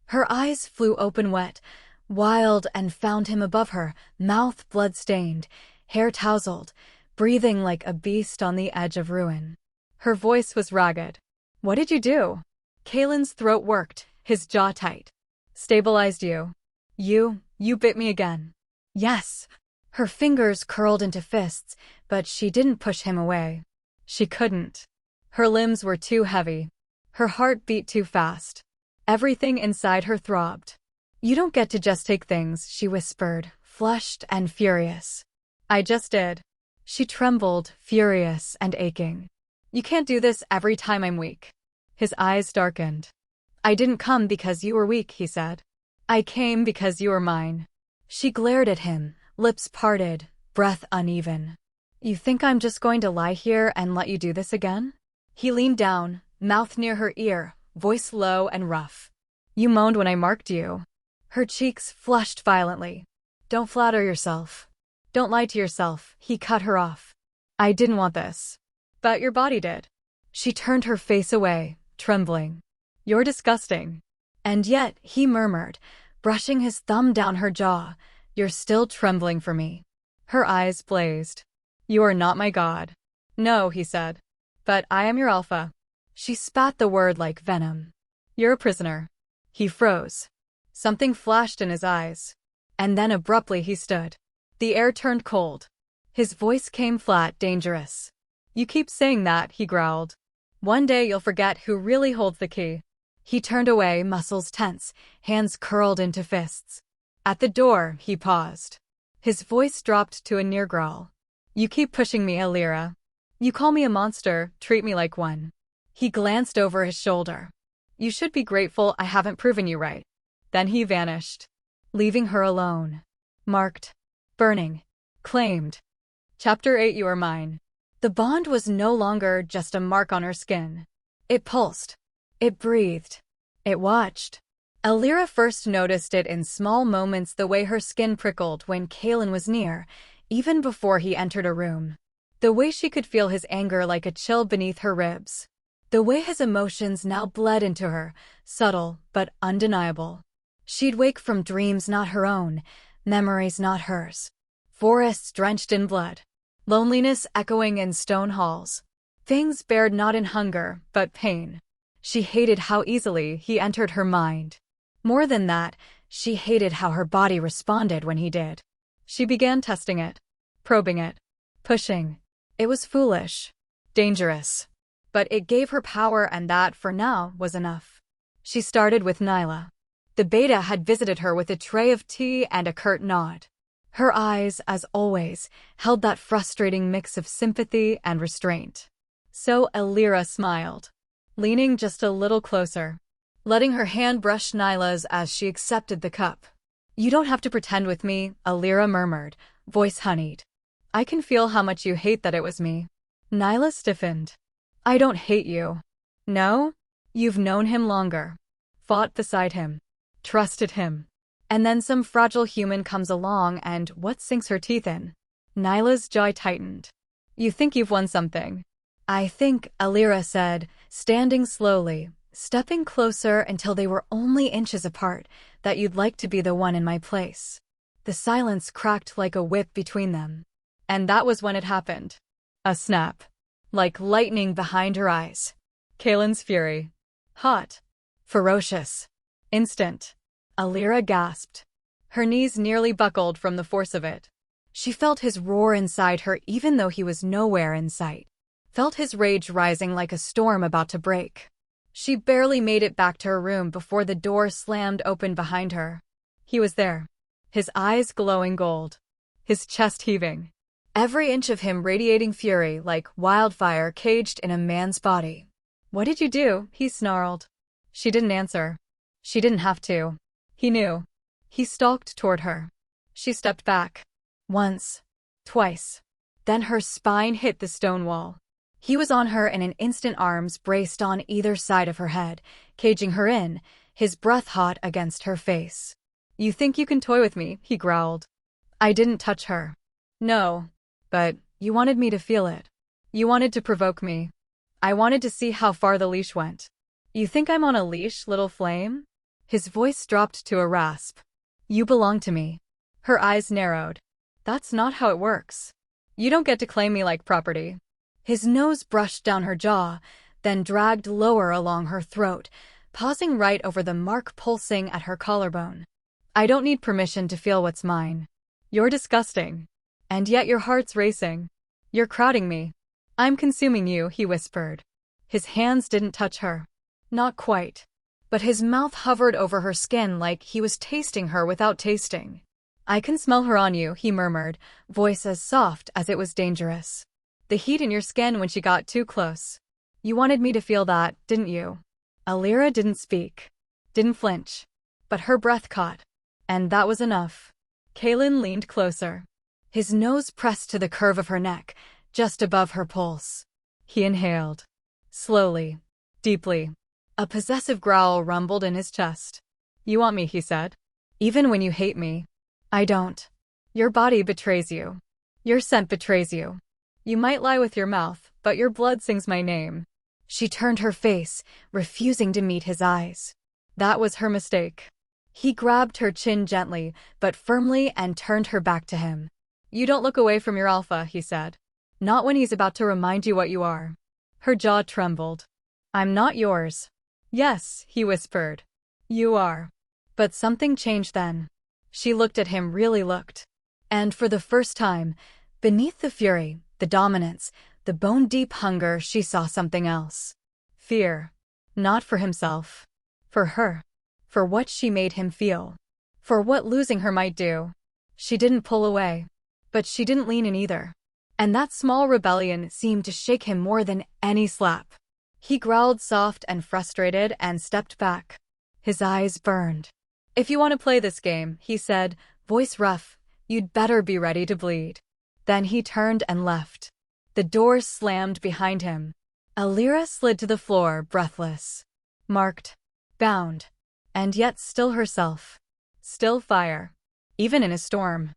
Her eyes flew open wet, wild, and found him above her, mouth blood-stained, hair tousled, breathing like a beast on the edge of ruin. Her voice was ragged. What did you do? Kaelen's throat worked, his jaw tight. Stabilized you. You bit me again. Yes. Her fingers curled into fists, but she didn't push him away. She couldn't. Her limbs were too heavy. Her heart beat too fast. Everything inside her throbbed. You don't get to just take things, she whispered, flushed and furious. I just did. She trembled, furious and aching. You can't do this every time I'm weak. His eyes darkened. I didn't come because you were weak, he said. I came because you were mine. She glared at him, lips parted, breath uneven. You think I'm just going to lie here and let you do this again? He leaned down, mouth near her ear, voice low and rough. You moaned when I marked you. Her cheeks flushed violently. Don't flatter yourself. Don't lie to yourself, he cut her off. I didn't want this. But your body did. She turned her face away, trembling. You're disgusting. And yet, he murmured, brushing his thumb down her jaw, you're still trembling for me. Her eyes blazed. You are not my god. No, he said. But I am your alpha. She spat the word like venom. You're a prisoner. He froze. Something flashed in his eyes. And then abruptly he stood. The air turned cold. His voice came flat, dangerous. You keep saying that, he growled. One day you'll forget who really holds the key. He turned away, muscles tense, hands curled into fists. At the door, he paused. His voice dropped to a near growl. You keep pushing me, Elira. You call me a monster, treat me like one. He glanced over his shoulder. You should be grateful I haven't proven you right. Then he vanished, leaving her alone. Marked. Burning. Claimed. Chapter 8. You are mine. The bond was no longer just a mark on her skin. It pulsed. It breathed. It watched. Elira first noticed it in small moments, the way her skin prickled when Kaelen was near, even before he entered a room. The way she could feel his anger like a chill beneath her ribs. The way his emotions now bled into her, subtle but undeniable. She'd wake from dreams not her own, memories not hers. Forests drenched in blood. Loneliness echoing in stone halls. Things bared not in hunger, but pain. She hated how easily he entered her mind. More than that, she hated how her body responded when he did. She began testing it, probing it, pushing. It was foolish, dangerous. But it gave her power, and that, for now, was enough. She started with Nyla. The beta had visited her with a tray of tea and a curt nod. Her eyes, as always, held that frustrating mix of sympathy and restraint. So Elira smiled, leaning just a little closer, letting her hand brush Nyla's as she accepted the cup. You don't have to pretend with me, Elira murmured, voice honeyed. I can feel how much you hate that it was me. Nyla stiffened. I don't hate you. No? You've known him longer. Fought beside him. Trusted him. And then some fragile human comes along and what sinks her teeth in? Nyla's jaw tightened. You think you've won something. I think, Elira said, standing slowly, stepping closer until they were only inches apart, that you'd like to be the one in my place. The silence cracked like a whip between them. And that was when it happened. A snap. Like lightning behind her eyes. Kaelen's fury. Hot. Ferocious. Instant. Elira gasped. Her knees nearly buckled from the force of it. She felt his roar inside her even though he was nowhere in sight. Felt his rage rising like a storm about to break. She barely made it back to her room before the door slammed open behind her. He was there, his eyes glowing gold, his chest heaving, every inch of him radiating fury like wildfire caged in a man's body. "What did you do?" he snarled. She didn't answer. She didn't have to. He knew. He stalked toward her. She stepped back. Once. Twice. Then her spine hit the stone wall. He was on her in an instant, arms braced on either side of her head, caging her in, his breath hot against her face. "You think you can toy with me?" he growled. "I didn't touch her." "No. But you wanted me to feel it. You wanted to provoke me. I wanted to see how far the leash went." "You think I'm on a leash, little flame?" His voice dropped to a rasp. "You belong to me." Her eyes narrowed. "That's not how it works. You don't get to claim me like property." His nose brushed down her jaw, then dragged lower along her throat, pausing right over the mark pulsing at her collarbone. "I don't need permission to feel what's mine. You're disgusting. And yet your heart's racing. You're crowding me. I'm consuming you," he whispered. His hands didn't touch her. Not quite. But his mouth hovered over her skin like he was tasting her without tasting. "I can smell her on you," he murmured, voice as soft as it was dangerous. "The heat in your skin when she got too close. You wanted me to feel that, didn't you?" Elira didn't speak. Didn't flinch. But her breath caught. And that was enough. Kaelen leaned closer. His nose pressed to the curve of her neck, just above her pulse. He inhaled. Slowly. Deeply. A possessive growl rumbled in his chest. "You want me," he said. "Even when you hate me." "I don't. Your body betrays you. Your scent betrays you. You might lie with your mouth, but your blood sings my name." She turned her face, refusing to meet his eyes. That was her mistake. He grabbed her chin gently, but firmly, and turned her back to him. "You don't look away from your alpha," he said. "Not when he's about to remind you what you are." Her jaw trembled. "I'm not yours." "Yes," he whispered. "You are." But something changed then. She looked at him, really looked. And for the first time, beneath the fury, the dominance, the bone-deep hunger, she saw something else. Fear. Not for himself. For her. For what she made him feel. For what losing her might do. She didn't pull away. But she didn't lean in either. And that small rebellion seemed to shake him more than any slap. He growled, soft and frustrated, and stepped back. His eyes burned. "If you want to play this game," he said, voice rough, "you'd better be ready to bleed." Then he turned and left. The door slammed behind him. Elira slid to the floor, breathless. Marked. Bound. And yet still herself. Still fire. Even in a storm.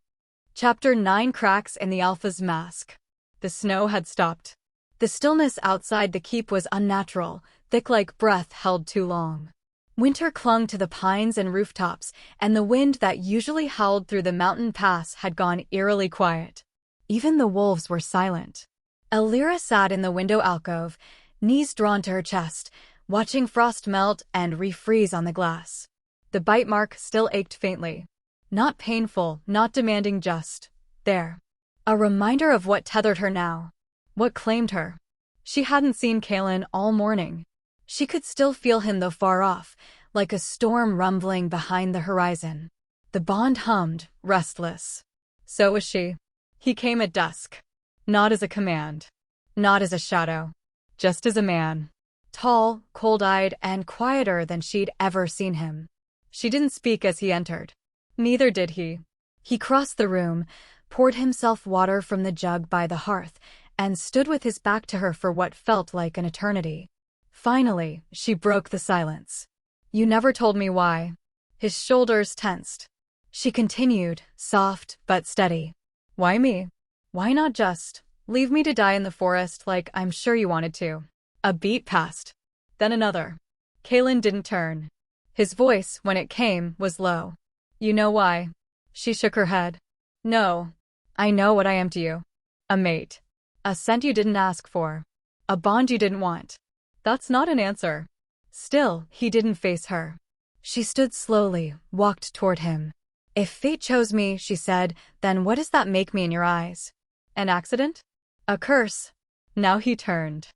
Chapter 9. Cracks in the Alpha's mask. The snow had stopped. The stillness outside the keep was unnatural, thick like breath held too long. Winter clung to the pines and rooftops, and the wind that usually howled through the mountain pass had gone eerily quiet. Even the wolves were silent. Elira sat in the window alcove, knees drawn to her chest, watching frost melt and refreeze on the glass. The bite mark still ached faintly. Not painful, not demanding, just there. A reminder of what tethered her now. What claimed her. She hadn't seen Kaelen all morning. She could still feel him though far off, like a storm rumbling behind the horizon. The bond hummed, restless. So was she. He came at dusk. Not as a command. Not as a shadow. Just as a man. Tall, cold-eyed, and quieter than she'd ever seen him. She didn't speak as he entered. Neither did he. He crossed the room, poured himself water from the jug by the hearth, and stood with his back to her for what felt like an eternity. Finally, she broke the silence. "You never told me why." His shoulders tensed. She continued, soft but steady. "Why me? Why not just leave me to die in the forest like I'm sure you wanted to?" A beat passed. Then another. Kaelen didn't turn. His voice, when it came, was low. "You know why?" She shook her head. "No. I know what I am to you. A mate. A scent you didn't ask for. A bond you didn't want." That's not an answer. Still, he didn't face her. She stood slowly, walked toward him. "If fate chose me," she said, "then what does that make me in your eyes? An accident? A curse?" Now he turned.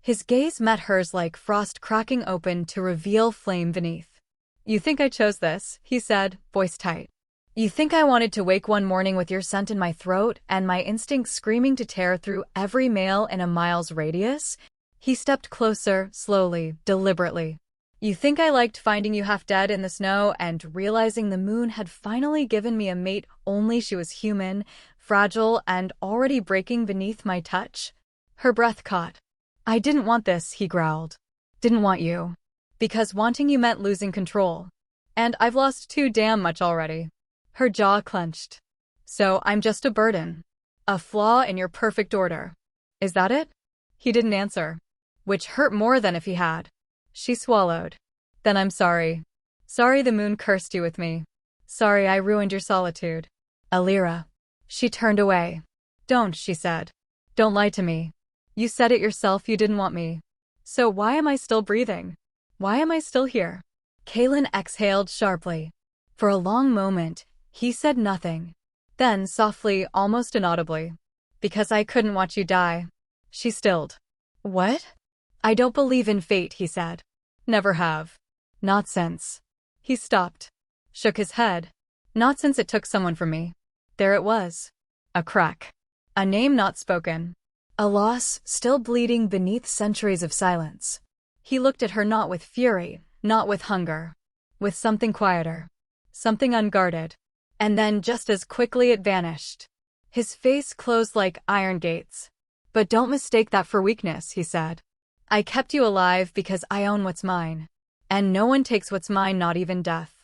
His gaze met hers like frost cracking open to reveal flame beneath. "You think I chose this," he said, voice tight. "You think I wanted to wake one morning with your scent in my throat and my instincts screaming to tear through every male in a mile's radius?" He stepped closer, slowly, deliberately. "You think I liked finding you half dead in the snow and realizing the moon had finally given me a mate, only she was human, fragile, and already breaking beneath my touch?" Her breath caught. "I didn't want this," he growled. "Didn't want you. Because wanting you meant losing control. And I've lost too damn much already." Her jaw clenched. "So I'm just a burden. A flaw in your perfect order. Is that it?" He didn't answer, which hurt more than if he had. She swallowed. "Then I'm sorry. Sorry the moon cursed you with me. Sorry I ruined your solitude." "Elira." She turned away. "Don't," she said. "Don't lie to me. You said it yourself you didn't want me. So why am I still breathing? Why am I still here?" Kaelen exhaled sharply. For a long moment, he said nothing. Then softly, almost inaudibly, "Because I couldn't watch you die." She stilled. "What?" "I don't believe in fate," he said. "Never have. Not since." He stopped. Shook his head. "Not since it took someone from me." There it was. A crack. A name not spoken. A loss still bleeding beneath centuries of silence. He looked at her not with fury, not with hunger. With something quieter. Something unguarded. And then just as quickly it vanished. His face closed like iron gates. "But don't mistake that for weakness," he said. "I kept you alive because I own what's mine. And no one takes what's mine, not even death."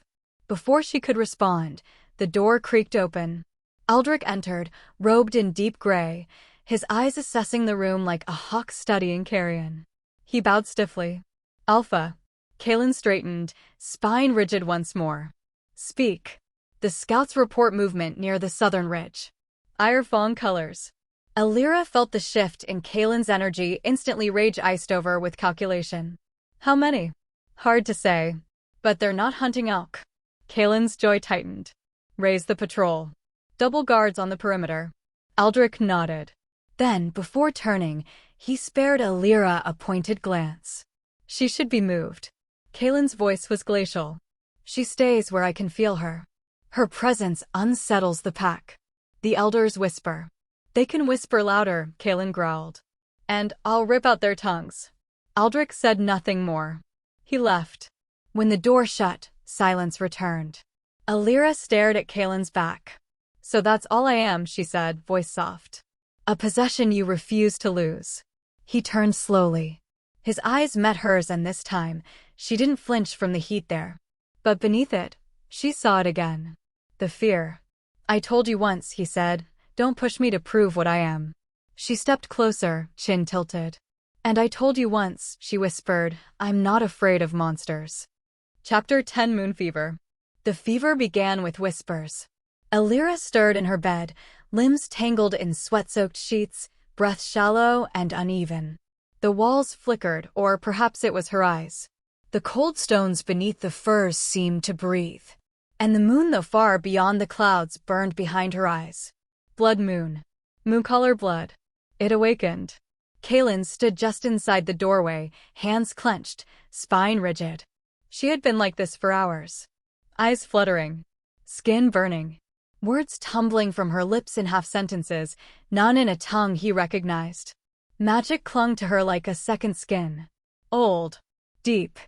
Before she could respond, the door creaked open. Aldrich entered, robed in deep gray, his eyes assessing the room like a hawk studying carrion. He bowed stiffly. "Alpha." Kaelen straightened, spine rigid once more. "Speak." "The scouts report movement near the southern ridge." Irefong colors. Elira felt the shift in Kaelen's energy, instantly rage iced over with calculation. "How many?" "Hard to say. But they're not hunting elk." Kaelen's joy tightened. "Raise the patrol. Double guards on the perimeter." Aldrich nodded. Then, before turning, he spared Elira a pointed glance. "She should be moved." Kaelen's voice was glacial. "She stays where I can feel her. Her presence unsettles the pack." The elders whisper. "They can whisper louder," Kaelen growled. "And I'll rip out their tongues." Aldrich said nothing more. He left. When the door shut, silence returned. Elira stared at Kaelen's back. "So that's all I am," she said, voice soft. "A possession you refuse to lose." He turned slowly. His eyes met hers, and this time, she didn't flinch from the heat there. But beneath it, she saw it again. The fear. "I told you once," he said. "Don't push me to prove what I am." She stepped closer, chin tilted. "And I told you once," she whispered, "I'm not afraid of monsters." Chapter 10 Moon Fever. The fever began with whispers. Elira stirred in her bed, limbs tangled in sweat-soaked sheets, breath shallow and uneven. The walls flickered, or perhaps it was her eyes. The cold stones beneath the furs seemed to breathe. And the moon, though far beyond the clouds, burned behind her eyes. Blood moon. Moon-color blood. It awakened. Kaelen stood just inside the doorway, hands clenched, spine rigid. She had been like this for hours. Eyes fluttering. Skin burning. Words tumbling from her lips in half-sentences, none in a tongue he recognized. Magic clung to her like a second skin. Old. Deep.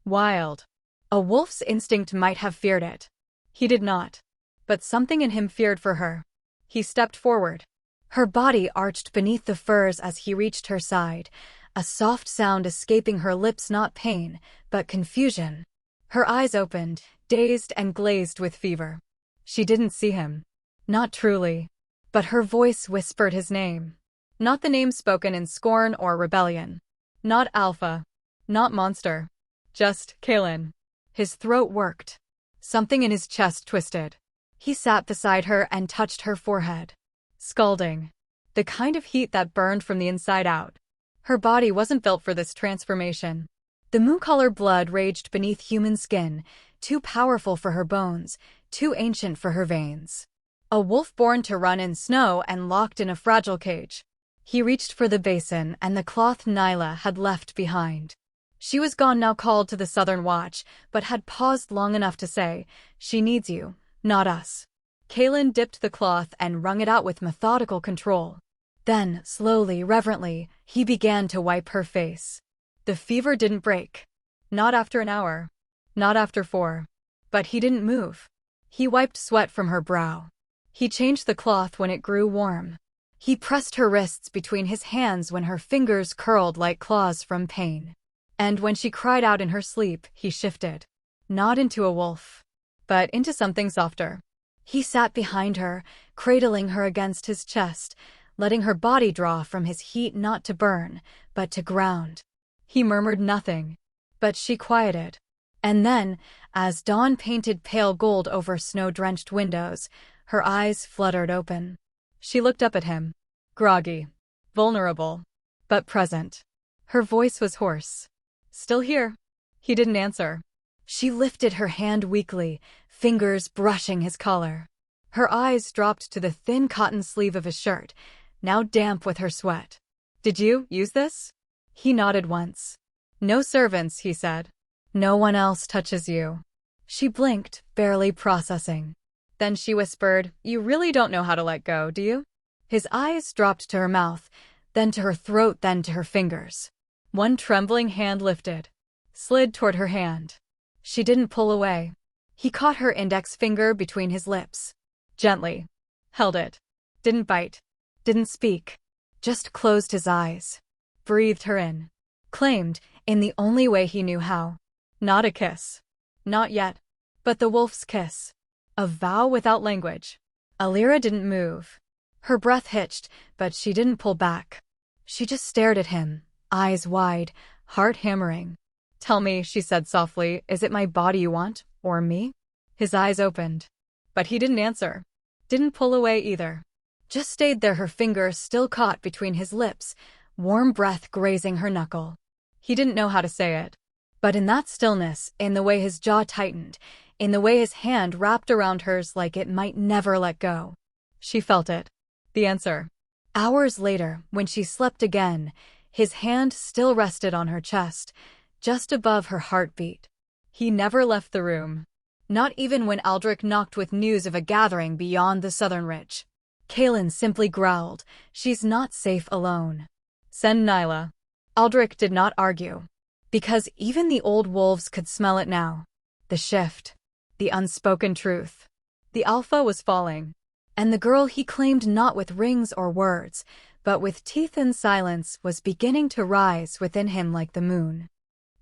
Wild. A wolf's instinct might have feared it. He did not. But something in him feared for her. He stepped forward. Her body arched beneath the furs as he reached her side, a soft sound escaping her lips, not pain, but confusion. Her eyes opened, dazed and glazed with fever. She didn't see him. Not truly. But her voice whispered his name. Not the name spoken in scorn or rebellion. Not Alpha. Not monster. Just Kaelen. His throat worked. Something in his chest twisted. He sat beside her and touched her forehead. Scalding. The kind of heat that burned from the inside out. Her body wasn't built for this transformation. The moon-color blood raged beneath human skin, too powerful for her bones, too ancient for her veins. A wolf born to run in snow and locked in a fragile cage. He reached for the basin and the cloth Nyla had left behind. She was gone now, called to the Southern Watch, but had paused long enough to say, "She needs you, not us." Kaelen dipped the cloth and wrung it out with methodical control. Then, slowly, reverently, he began to wipe her face. The fever didn't break. Not after an hour. Not after 4. But he didn't move. He wiped sweat from her brow. He changed the cloth when it grew warm. He pressed her wrists between his hands when her fingers curled like claws from pain. And when she cried out in her sleep, he shifted. Not into a wolf, but into something softer. He sat behind her, cradling her against his chest, letting her body draw from his heat, not to burn, but to ground. He murmured nothing, but she quieted. And then, as dawn painted pale gold over snow-drenched windows, her eyes fluttered open. She looked up at him, groggy, vulnerable, but present. Her voice was hoarse. "Still here?" He didn't answer. She lifted her hand weakly, fingers brushing his collar. Her eyes dropped to the thin cotton sleeve of his shirt, now damp with her sweat. "Did you use this?" He nodded once. "No servants," he said. "No one else touches you." She blinked, barely processing. Then she whispered, "You really don't know how to let go, do you?" His eyes dropped to her mouth, then to her throat, then to her fingers. One trembling hand lifted, slid toward her hand. She didn't pull away. He caught her index finger between his lips. Gently. Held it. Didn't bite. Didn't speak. Just closed his eyes. Breathed her in. Claimed, in the only way he knew how. Not a kiss. Not yet. But the wolf's kiss. A vow without language. Elira didn't move. Her breath hitched, but she didn't pull back. She just stared at him, eyes wide, heart hammering. "Tell me," she said softly, "is it my body you want, or me?" His eyes opened. But he didn't answer. Didn't pull away either. Just stayed there, her fingers still caught between his lips, warm breath grazing her knuckle. He didn't know how to say it. But in that stillness, in the way his jaw tightened, in the way his hand wrapped around hers like it might never let go, she felt it. The answer. Hours later, when she slept again, his hand still rested on her chest, just above her heartbeat. He never left the room. Not even when Aldrich knocked with news of a gathering beyond the southern ridge. Kaelen simply growled, "She's not safe alone. Send Nyla." Aldrich did not argue. Because even the old wolves could smell it now. The shift. The unspoken truth. The Alpha was falling. And the girl he claimed not with rings or words, but with teeth and silence, was beginning to rise within him like the moon.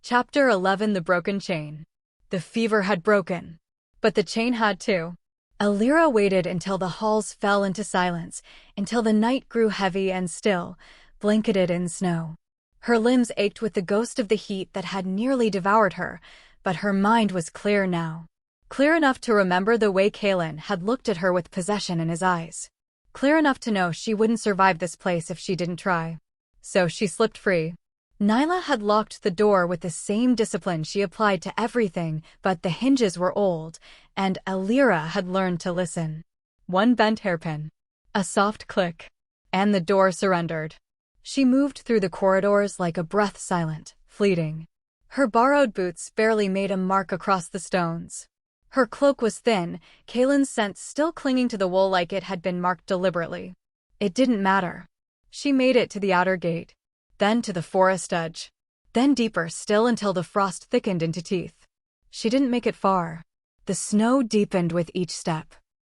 Chapter 11. The Broken Chain. The fever had broken. But the chain had too. Elira waited until the halls fell into silence, until the night grew heavy and still, blanketed in snow. Her limbs ached with the ghost of the heat that had nearly devoured her, but her mind was clear now. Clear enough to remember the way Kaelen had looked at her with possession in his eyes. Clear enough to know she wouldn't survive this place if she didn't try. So she slipped free. Nyla had locked the door with the same discipline she applied to everything, but the hinges were old, and Elira had learned to listen. One bent hairpin. A soft click. And the door surrendered. She moved through the corridors like a breath, silent, fleeting. Her borrowed boots barely made a mark across the stones. Her cloak was thin, Kaelen's scent still clinging to the wool like it had been marked deliberately. It didn't matter. She made it to the outer gate. Then to the forest edge. Then deeper still until the frost thickened into teeth. She didn't make it far. The snow deepened with each step.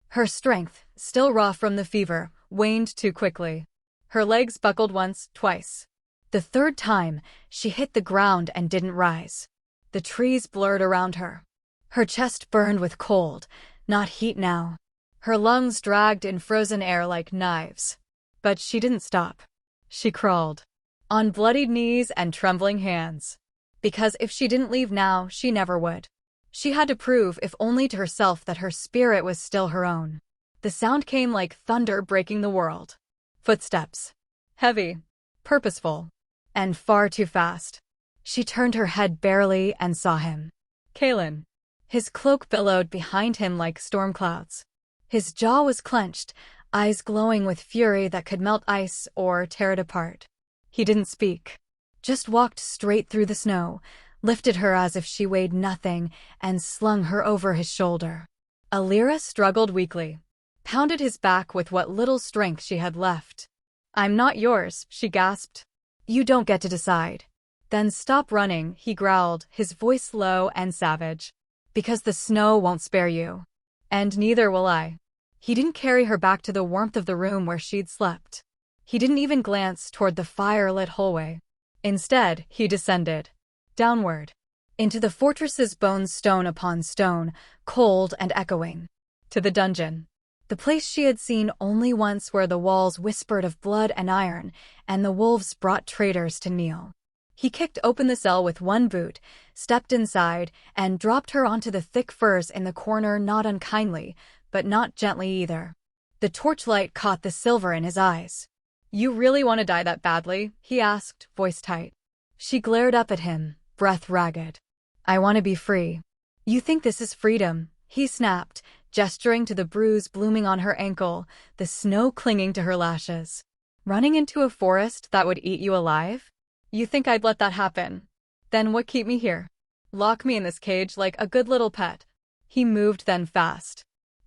Her strength, still raw from the fever, waned too quickly. Her legs buckled once, twice. The third time, she hit the ground and didn't rise. The trees blurred around her. Her chest burned with cold, not heat now. Her lungs dragged in frozen air like knives. But she didn't stop. She crawled. On bloodied knees and trembling hands. Because if she didn't leave now, she never would. She had to prove, if only to herself, that her spirit was still her own. The sound came like thunder breaking the world. Footsteps. Heavy. Purposeful. And far too fast. She turned her head barely and saw him. Kaelen. His cloak billowed behind him like storm clouds. His jaw was clenched, eyes glowing with fury that could melt ice or tear it apart. He didn't speak, just walked straight through the snow, lifted her as if she weighed nothing, and slung her over his shoulder. Elira struggled weakly, pounded his back with what little strength she had left. "I'm not yours," she gasped. "You don't get to decide." "Then stop running," he growled, his voice low and savage. "Because the snow won't spare you. And neither will I." He didn't carry her back to the warmth of the room where she'd slept. He didn't even glance toward the fire-lit hallway. Instead, he descended, downward, into the fortress's bones, stone upon stone, cold and echoing, to the dungeon. The place she had seen only once, where the walls whispered of blood and iron, and the wolves brought traitors to kneel. He kicked open the cell with one boot, stepped inside, and dropped her onto the thick furs in the corner, not unkindly, but not gently either. The torchlight caught the silver in his eyes. "You really want to die that badly?" he asked, voice tight. She glared up at him, breath ragged. "I want to be free." "You think this is freedom?" he snapped, gesturing to the bruise blooming on her ankle, the snow clinging to her lashes. "Running into a forest that would eat you alive? You think I'd let that happen? Then what keep me here? Lock me in this cage like a good little pet." He moved, then fast.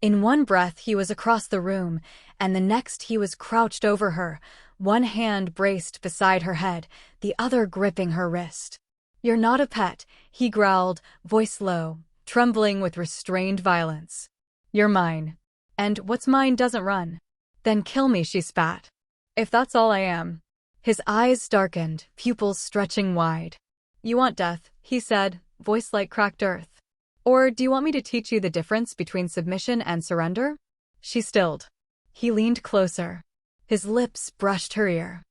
In one breath he was across the room, and the next he was crouched over her, one hand braced beside her head, the other gripping her wrist. "You're not a pet," he growled, voice low, trembling with restrained violence. "You're mine. And what's mine doesn't run." "Then kill me," she spat. "If that's all I am." His eyes darkened, pupils stretching wide. "You want death," he said, voice like cracked earth. "Or do you want me to teach you the difference between submission and surrender?" She stilled. He leaned closer. His lips brushed her ear.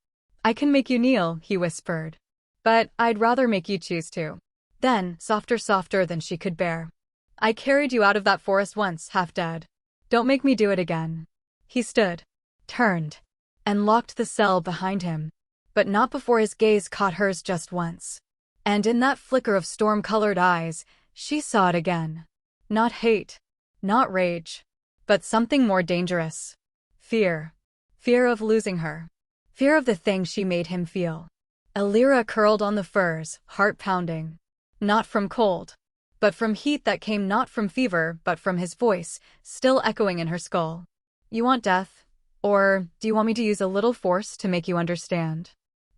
"I can make you kneel," he whispered. "But I'd rather make you choose to." Then, softer than she could bear. "I carried you out of that forest once, half dead. Don't make me do it again." He stood, turned, and locked the cell behind him. But not before his gaze caught hers just once. And in that flicker of storm-colored eyes, she saw it again. Not hate, not rage, but something more dangerous. Fear. Fear of losing her. Fear of the thing she made him feel. Elira curled on the furs, heart pounding. Not from cold, but from heat that came not from fever but from his voice, still echoing in her skull. "You want death? Or do you want me to use a little force to make you understand?"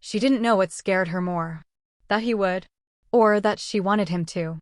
She didn't know what scared her more. That he would, or that she wanted him to.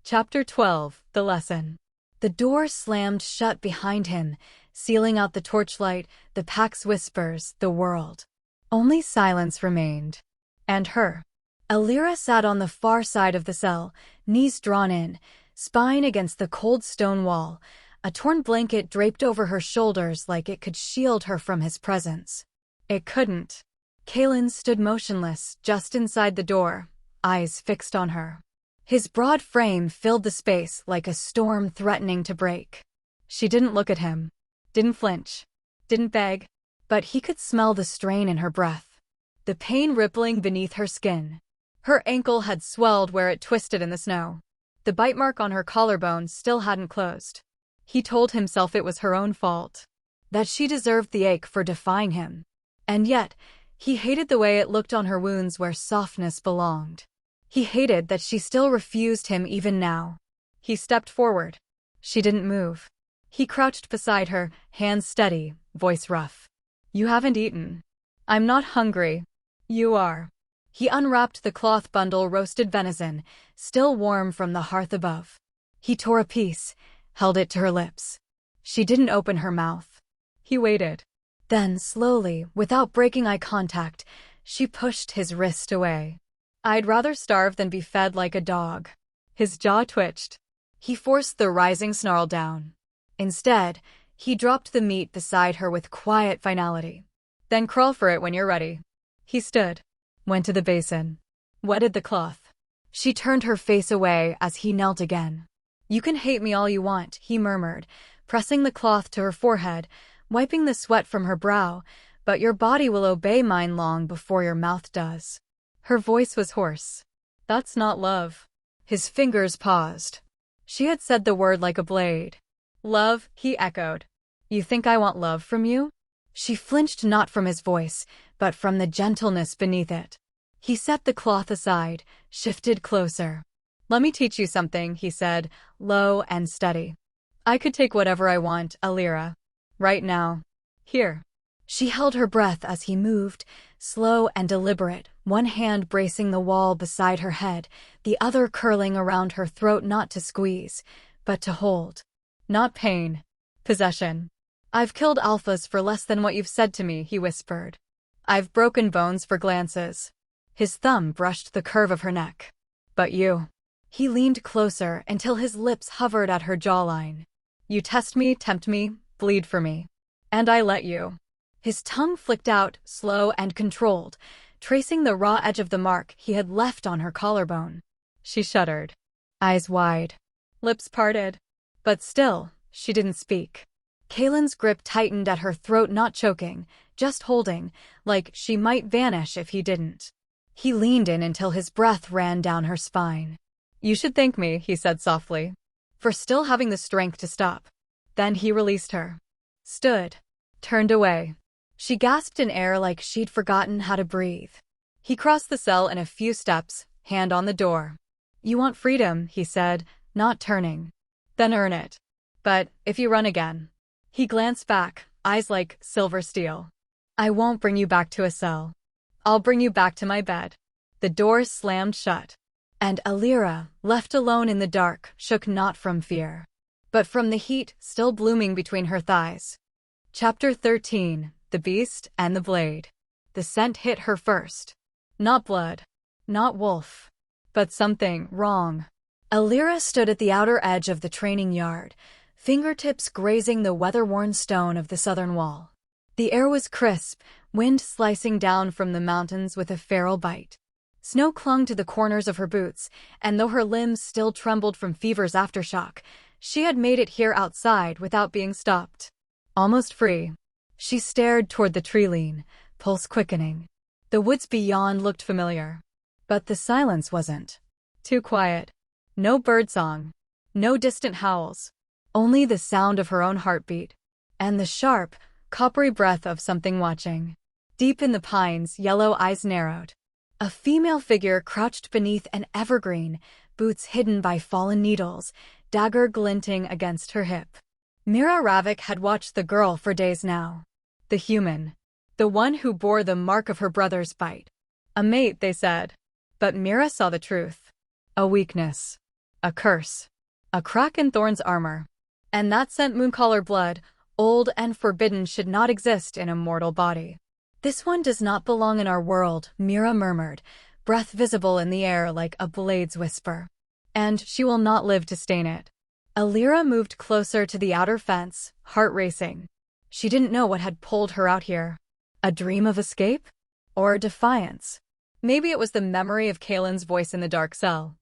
Chapter 12, The Lesson. The door slammed shut behind him, sealing out the torchlight, the pack's whispers, the world. Only silence remained. And her. Elira sat on the far side of the cell, knees drawn in, spine against the cold stone wall, a torn blanket draped over her shoulders like it could shield her from his presence. It couldn't. Kaelen stood motionless, just inside the door, eyes fixed on her. His broad frame filled the space like a storm threatening to break. She didn't look at him, didn't flinch, didn't beg, but he could smell the strain in her breath, the pain rippling beneath her skin. Her ankle had swelled where it twisted in the snow. The bite mark on her collarbone still hadn't closed. He told himself it was her own fault, that she deserved the ache for defying him. And yet, he hated the way it looked on her wounds where softness belonged. He hated that she still refused him even now. He stepped forward. She didn't move. He crouched beside her, hands steady, voice rough. "You haven't eaten." "I'm not hungry." "You are." He unwrapped the cloth bundle, roasted venison, still warm from the hearth above. He tore a piece, held it to her lips. She didn't open her mouth. He waited. Then, slowly, without breaking eye contact, she pushed his wrist away. "I'd rather starve than be fed like a dog." His jaw twitched. He forced the rising snarl down. Instead, he dropped the meat beside her with quiet finality. "Then crawl for it when you're ready." He stood, went to the basin, wetted the cloth. She turned her face away as he knelt again. "You can hate me all you want," he murmured, pressing the cloth to her forehead, wiping the sweat from her brow, "but your body will obey mine long before your mouth does." Her voice was hoarse. "That's not love." His fingers paused. She had said the word like a blade. "Love," he echoed. "You think I want love from you?" She flinched not from his voice, but from the gentleness beneath it. He set the cloth aside, shifted closer. "Let me teach you something," he said, low and steady. "I could take whatever I want, Elira. Right now. Here." She held her breath as he moved, slow and deliberate, one hand bracing the wall beside her head, the other curling around her throat, not to squeeze, but to hold. "Not pain. Possession. I've killed alphas for less than what you've said to me," he whispered. "I've broken bones for glances." His thumb brushed the curve of her neck. "But you." He leaned closer until his lips hovered at her jawline. "You test me, tempt me, bleed for me. And I let you." His tongue flicked out, slow and controlled, tracing the raw edge of the mark he had left on her collarbone. She shuddered, eyes wide, lips parted. But still, she didn't speak. Kaelen's grip tightened at her throat, not choking, just holding, like she might vanish if he didn't. He leaned in until his breath ran down her spine. "You should thank me," he said softly, "for still having the strength to stop." Then he released her. Stood. Turned away. She gasped in air like she'd forgotten how to breathe. He crossed the cell in a few steps, hand on the door. "You want freedom," he said, not turning. "Then earn it. But if you run again." He glanced back, eyes like silver steel. "I won't bring you back to a cell. I'll bring you back to my bed." The door slammed shut. And Elira, left alone in the dark, shook not from fear, but from the heat still blooming between her thighs. Chapter 13. The Beast and the Blade. The scent hit her first. Not blood. Not wolf. But something wrong. Elira stood at the outer edge of the training yard, fingertips grazing the weather-worn stone of the southern wall. The air was crisp, wind slicing down from the mountains with a feral bite. Snow clung to the corners of her boots, and though her limbs still trembled from fever's aftershock, she had made it here outside without being stopped. Almost free. She stared toward the tree-line, pulse quickening. The woods beyond looked familiar. But the silence wasn't. Too quiet. No birdsong. No distant howls. Only the sound of her own heartbeat. And the sharp, coppery breath of something watching. Deep in the pines, yellow eyes narrowed. A female figure crouched beneath an evergreen, boots hidden by fallen needles, dagger glinting against her hip. Mira Ravik had watched the girl for days now. The human. The one who bore the mark of her brother's bite. A mate, they said. But Mira saw the truth. A weakness. A curse. A crack in Thorn's armor. And that sent mooncaller blood, old and forbidden, should not exist in a mortal body. "This one does not belong in our world," Mira murmured, breath visible in the air like a blade's whisper. "And she will not live to stain it." Elira moved closer to the outer fence, heart racing. She didn't know what had pulled her out here. A dream of escape? Or defiance? Maybe it was the memory of Kaelen's voice in the dark cell.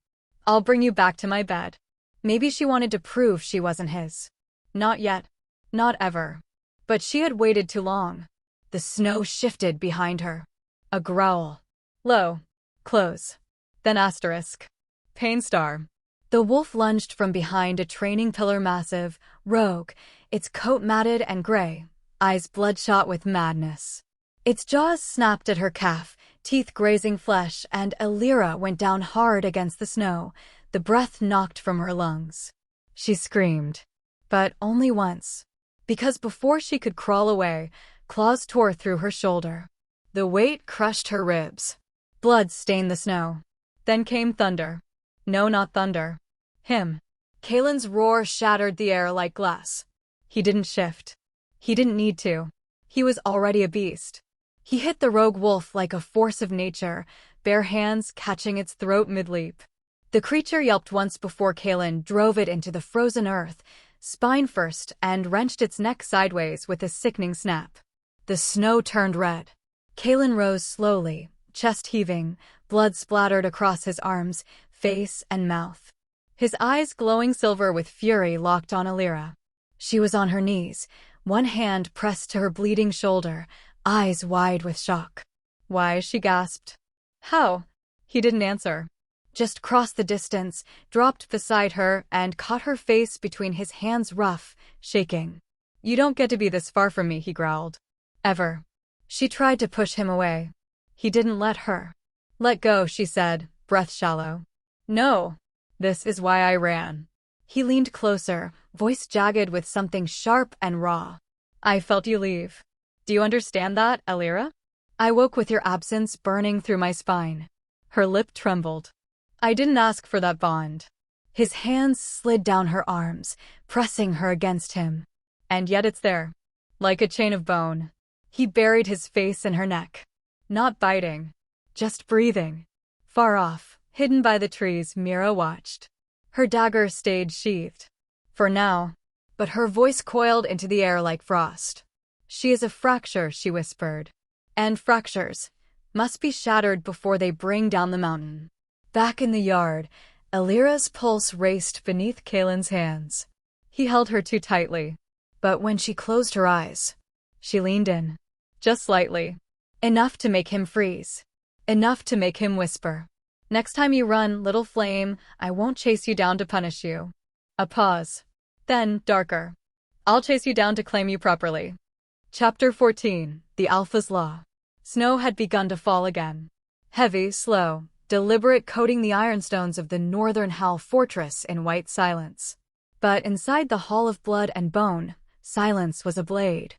"I'll bring you back to my bed." Maybe she wanted to prove she wasn't his. Not yet. Not ever. But she had waited too long. The snow shifted behind her. A growl. Low. Close. Then asterisk. Pain star. The wolf lunged from behind a training pillar, massive, rogue, its coat matted and gray, eyes bloodshot with madness. Its jaws snapped at her calf, teeth grazing flesh, and Elira went down hard against the snow, the breath knocked from her lungs. She screamed. But only once. Because before she could crawl away, claws tore through her shoulder. The weight crushed her ribs. Blood stained the snow. Then came thunder. No, not thunder. Him. Kaelen's roar shattered the air like glass. He didn't shift. He didn't need to. He was already a beast. He hit the rogue wolf like a force of nature, bare hands catching its throat mid-leap. The creature yelped once before Kaelen drove it into the frozen earth, spine first, and wrenched its neck sideways with a sickening snap. The snow turned red. Kaelen rose slowly, chest heaving, blood splattered across his arms, face, and mouth. His eyes glowing silver with fury locked on Elira. She was on her knees, one hand pressed to her bleeding shoulder, eyes wide with shock. "Why?" she gasped. "How?" He didn't answer. Just crossed the distance, dropped beside her, and caught her face between his hands, rough, shaking. "You don't get to be this far from me," he growled. Ever. She tried to push him away. He didn't let her. Let go, she said, breath shallow. No. This is why I ran. He leaned closer, voice jagged with something sharp and raw. I felt you leave. Do you understand that, Elira? I woke with your absence burning through my spine. Her lip trembled. I didn't ask for that bond. His hands slid down her arms, pressing her against him. And yet it's there. Like a chain of bone. He buried his face in her neck. Not biting. Just breathing. Far off, hidden by the trees, Mira watched. Her dagger stayed sheathed. For now. But her voice coiled into the air like frost. She is a fracture, she whispered. And fractures must be shattered before they bring down the mountain. Back in the yard, Elira's pulse raced beneath Kaelen's hands. He held her too tightly. But when she closed her eyes, she leaned in. Just slightly. Enough to make him freeze. Enough to make him whisper. Next time you run, little flame, I won't chase you down to punish you. A pause. Then, darker. I'll chase you down to claim you properly. Chapter 14. The Alpha's Law. Snow had begun to fall again. Heavy, slow, deliberate, coating the ironstones of the northern Hal fortress in white silence. But inside the Hall of Blood and Bone, silence was ablaze.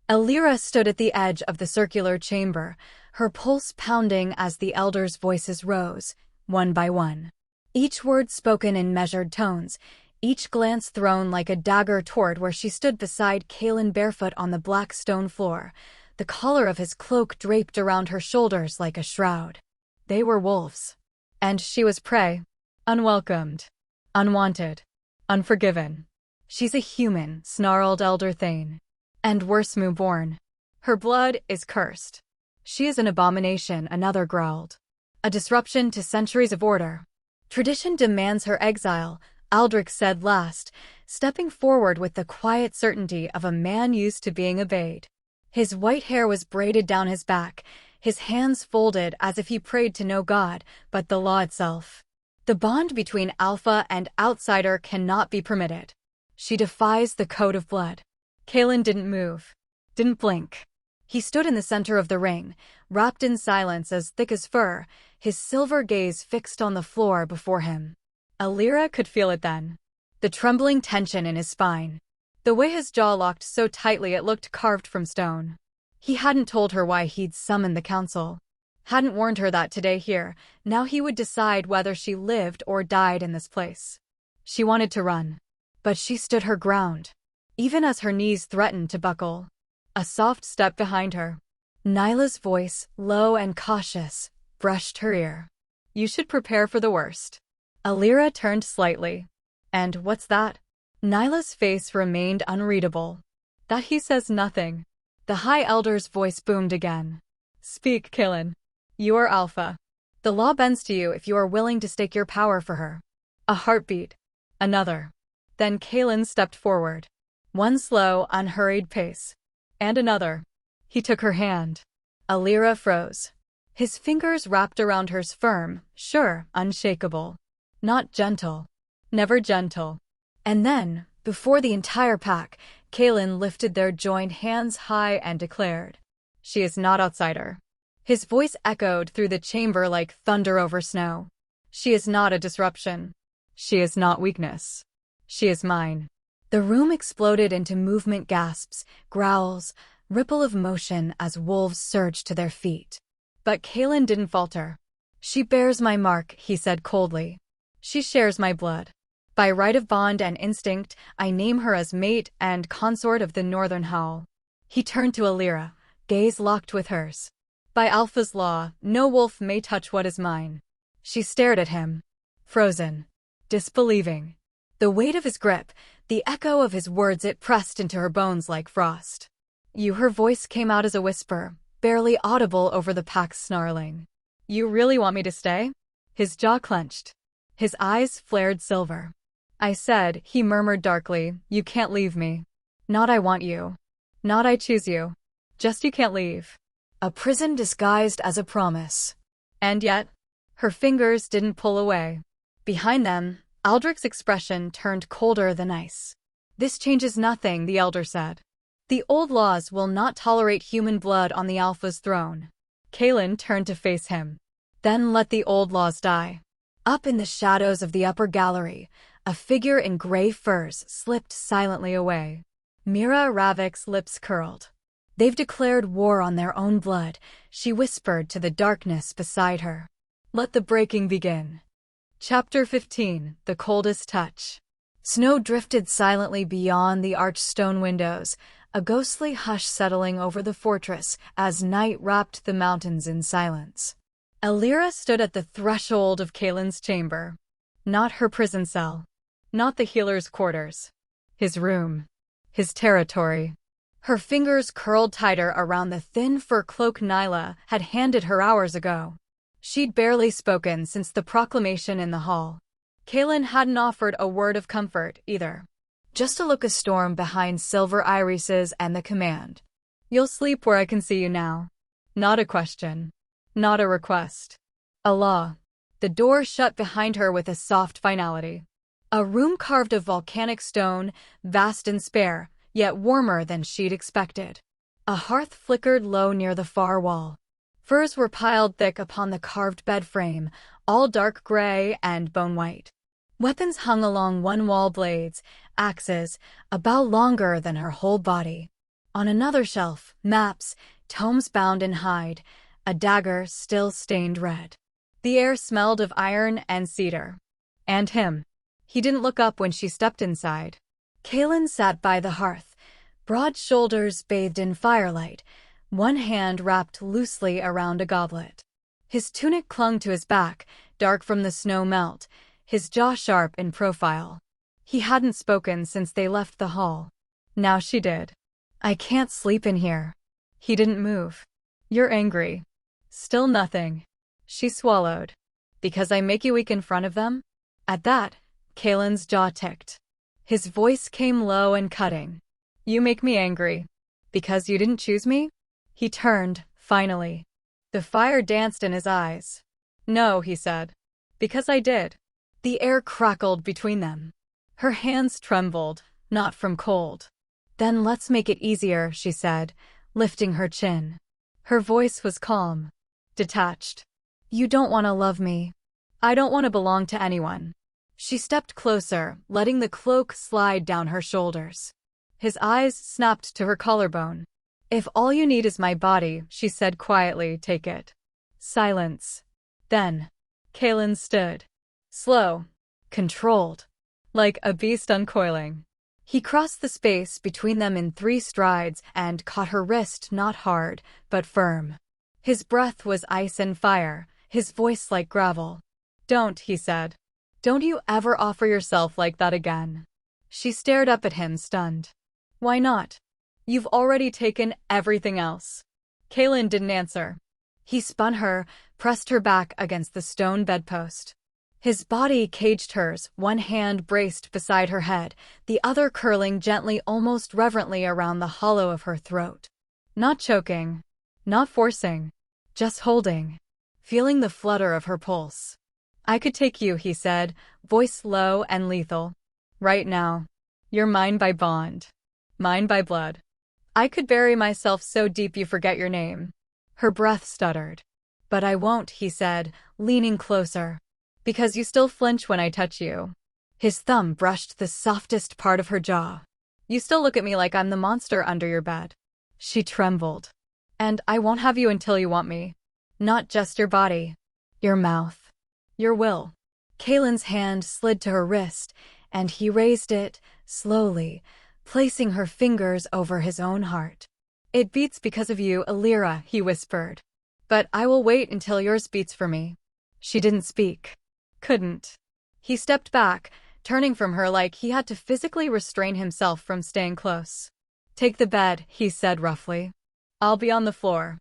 Elira stood at the edge of the circular chamber, her pulse pounding as the elders' voices rose, one by one. Each word spoken in measured tones, each glance thrown like a dagger toward where she stood beside Kaelen, barefoot on the black stone floor, the collar of his cloak draped around her shoulders like a shroud. They were wolves. And she was prey. Unwelcomed. Unwanted. Unforgiven. She's a human, snarled Elder Thane. And worse, born. Her blood is cursed. She is an abomination, another growled. A disruption to centuries of order. Tradition demands her exile, Aldrich said last, stepping forward with the quiet certainty of a man used to being obeyed. His white hair was braided down his back, his hands folded as if he prayed to no god, but the law itself. The bond between Alpha and outsider cannot be permitted. She defies the code of blood. Kaelen didn't move. Didn't blink. He stood in the center of the ring, wrapped in silence as thick as fur, his silver gaze fixed on the floor before him. Elira could feel it then. The trembling tension in his spine. The way his jaw locked so tightly it looked carved from stone. He hadn't told her why he'd summoned the council. Hadn't warned her that today here, now he would decide whether she lived or died in this place. She wanted to run. But she stood her ground. Even as her knees threatened to buckle. A soft step behind her. Nyla's voice, low and cautious, brushed her ear. You should prepare for the worst. Elira turned slightly. And what's that? Nyla's face remained unreadable. That he says nothing. The High Elder's voice boomed again. Speak, Kaelen. You are Alpha. The law bends to you if you are willing to stake your power for her. A heartbeat. Another. Then Kaelen stepped forward. One slow, unhurried pace. And another. He took her hand. Elira froze. His fingers wrapped around hers firm, sure, unshakable. Not gentle. Never gentle. And then, before the entire pack, Kaelen lifted their joined hands high and declared, She is not outsider. His voice echoed through the chamber like thunder over snow. She is not a disruption. She is not weakness. She is mine. The room exploded into movement, gasps, growls, ripple of motion as wolves surged to their feet. But Kaelen didn't falter. She bears my mark, he said coldly. She shares my blood. By right of bond and instinct, I name her as mate and consort of the Northern Howl. He turned to Elira, gaze locked with hers. By Alpha's law, no wolf may touch what is mine. She stared at him. Frozen. Disbelieving. The weight of his grip, the echo of his words, it pressed into her bones like frost. You, her voice came out as a whisper, barely audible over the pack's snarling. You really want me to stay? His jaw clenched. His eyes flared silver. I said, he murmured darkly, you can't leave me. Not I want you. Not I choose you. Just you can't leave. A prison disguised as a promise. And yet, her fingers didn't pull away. Behind them, Aldrich's expression turned colder than ice. This changes nothing, the elder said. The old laws will not tolerate human blood on the Alpha's throne. Kaelen turned to face him. Then let the old laws die. Up in the shadows of the upper gallery, a figure in gray furs slipped silently away. Mira Ravik's lips curled. They've declared war on their own blood, she whispered to the darkness beside her. Let the breaking begin. Chapter 15, The Coldest Touch. Snow drifted silently beyond the arched stone windows, a ghostly hush settling over the fortress as night wrapped the mountains in silence. Elira stood at the threshold of Kaelen's chamber. Not her prison cell. Not the healer's quarters. His room. His territory. Her fingers curled tighter around the thin fur cloak Nyla had handed her hours ago. She'd barely spoken since the proclamation in the hall. Kaelen hadn't offered a word of comfort, either. Just a look of storm behind silver irises and the command. You'll sleep where I can see you now. Not a question. Not a request. A law. The door shut behind her with a soft finality. A room carved of volcanic stone, vast and spare, yet warmer than she'd expected. A hearth flickered low near the far wall. Furs were piled thick upon the carved bed frame, all dark gray and bone-white. Weapons hung along one wall, blades, axes, about longer than her whole body. On another shelf, maps, tomes bound in hide, a dagger still stained red. The air smelled of iron and cedar. And him. He didn't look up when she stepped inside. Kaelen sat by the hearth, broad shoulders bathed in firelight, one hand wrapped loosely around a goblet. His tunic clung to his back, dark from the snow melt, his jaw sharp in profile. He hadn't spoken since they left the hall. Now she did. I can't sleep in here. He didn't move. You're angry. Still nothing. She swallowed. Because I make you weak in front of them? At that, Kaelen's jaw ticked. His voice came low and cutting. You make me angry. Because you didn't choose me? He turned, finally. The fire danced in his eyes. No, he said. Because I did. The air crackled between them. Her hands trembled, not from cold. Then let's make it easier, she said, lifting her chin. Her voice was calm, detached. You don't want to love me. I don't want to belong to anyone. She stepped closer, letting the cloak slide down her shoulders. His eyes snapped to her collarbone. If all you need is my body, she said quietly, take it. Silence. Then, Kaelen stood. Slow. Controlled. Like a beast uncoiling. He crossed the space between them in 3 strides and caught her wrist not hard, but firm. His breath was ice and fire, his voice like gravel. Don't, he said. Don't you ever offer yourself like that again. She stared up at him, stunned. Why not? You've already taken everything else. Kaelen didn't answer. He spun her, pressed her back against the stone bedpost. His body caged hers, one hand braced beside her head, the other curling gently, almost reverently around the hollow of her throat. Not choking. Not forcing. Just holding. Feeling the flutter of her pulse. I could take you, he said, voice low and lethal. Right now. You're mine by bond. Mine by blood. I could bury myself so deep you forget your name. Her breath stuttered. But I won't, he said, leaning closer. Because you still flinch when I touch you. His thumb brushed the softest part of her jaw. You still look at me like I'm the monster under your bed. She trembled. And I won't have you until you want me. Not just your body. Your mouth. Your will. Kaelen's hand slid to her wrist, and he raised it, slowly, placing her fingers over his own heart. It beats because of you, Elira, he whispered. But I will wait until yours beats for me. She didn't speak. Couldn't. He stepped back, turning from her like he had to physically restrain himself from staying close. Take the bed, he said roughly. I'll be on the floor.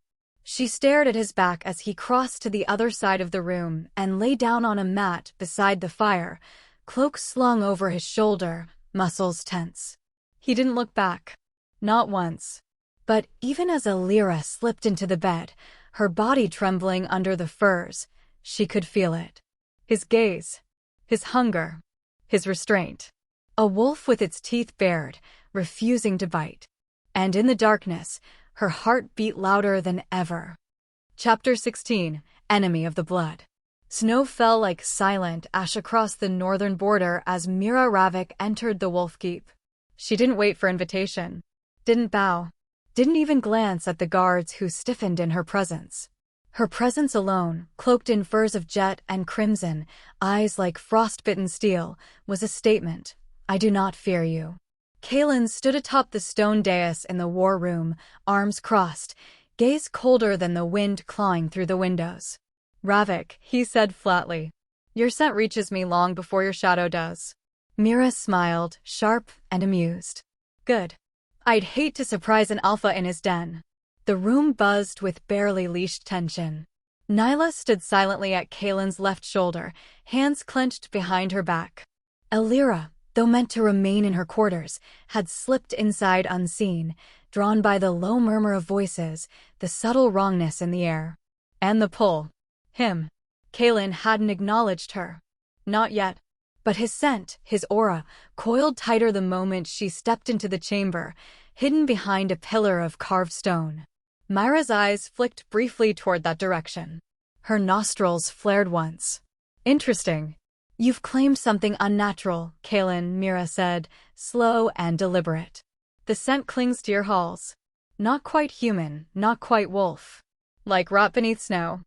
She stared at his back as he crossed to the other side of the room and lay down on a mat beside the fire, cloak slung over his shoulder, muscles tense. He didn't look back. Not once. But even as Elira slipped into the bed, her body trembling under the furs, she could feel it. His gaze. His hunger. His restraint. A wolf with its teeth bared, refusing to bite. And in the darkness, her heart beat louder than ever. Chapter 16, Enemy of the Blood. Snow fell like silent ash across the northern border as Mira Ravik entered the Wolf Keep. She didn't wait for invitation. Didn't bow. Didn't even glance at the guards who stiffened in her presence. Her presence alone, cloaked in furs of jet and crimson, eyes like frostbitten steel, was a statement. I do not fear you. Kaelen stood atop the stone dais in the war room, arms crossed, gaze colder than the wind clawing through the windows. Ravik, he said flatly. Your scent reaches me long before your shadow does. Mira smiled, sharp and amused. Good. I'd hate to surprise an alpha in his den. The room buzzed with barely leashed tension. Nyla stood silently at Kaelen's left shoulder, hands clenched behind her back. Elira, though meant to remain in her quarters, had slipped inside unseen, drawn by the low murmur of voices, the subtle wrongness in the air. And the pull. Him. Kaelen hadn't acknowledged her. Not yet. But his scent, his aura, coiled tighter the moment she stepped into the chamber, hidden behind a pillar of carved stone. Myra's eyes flicked briefly toward that direction. Her nostrils flared once. Interesting. You've claimed something unnatural, Kaelen, Mira said, slow and deliberate. The scent clings to your halls. Not quite human, not quite wolf. Like rot beneath snow.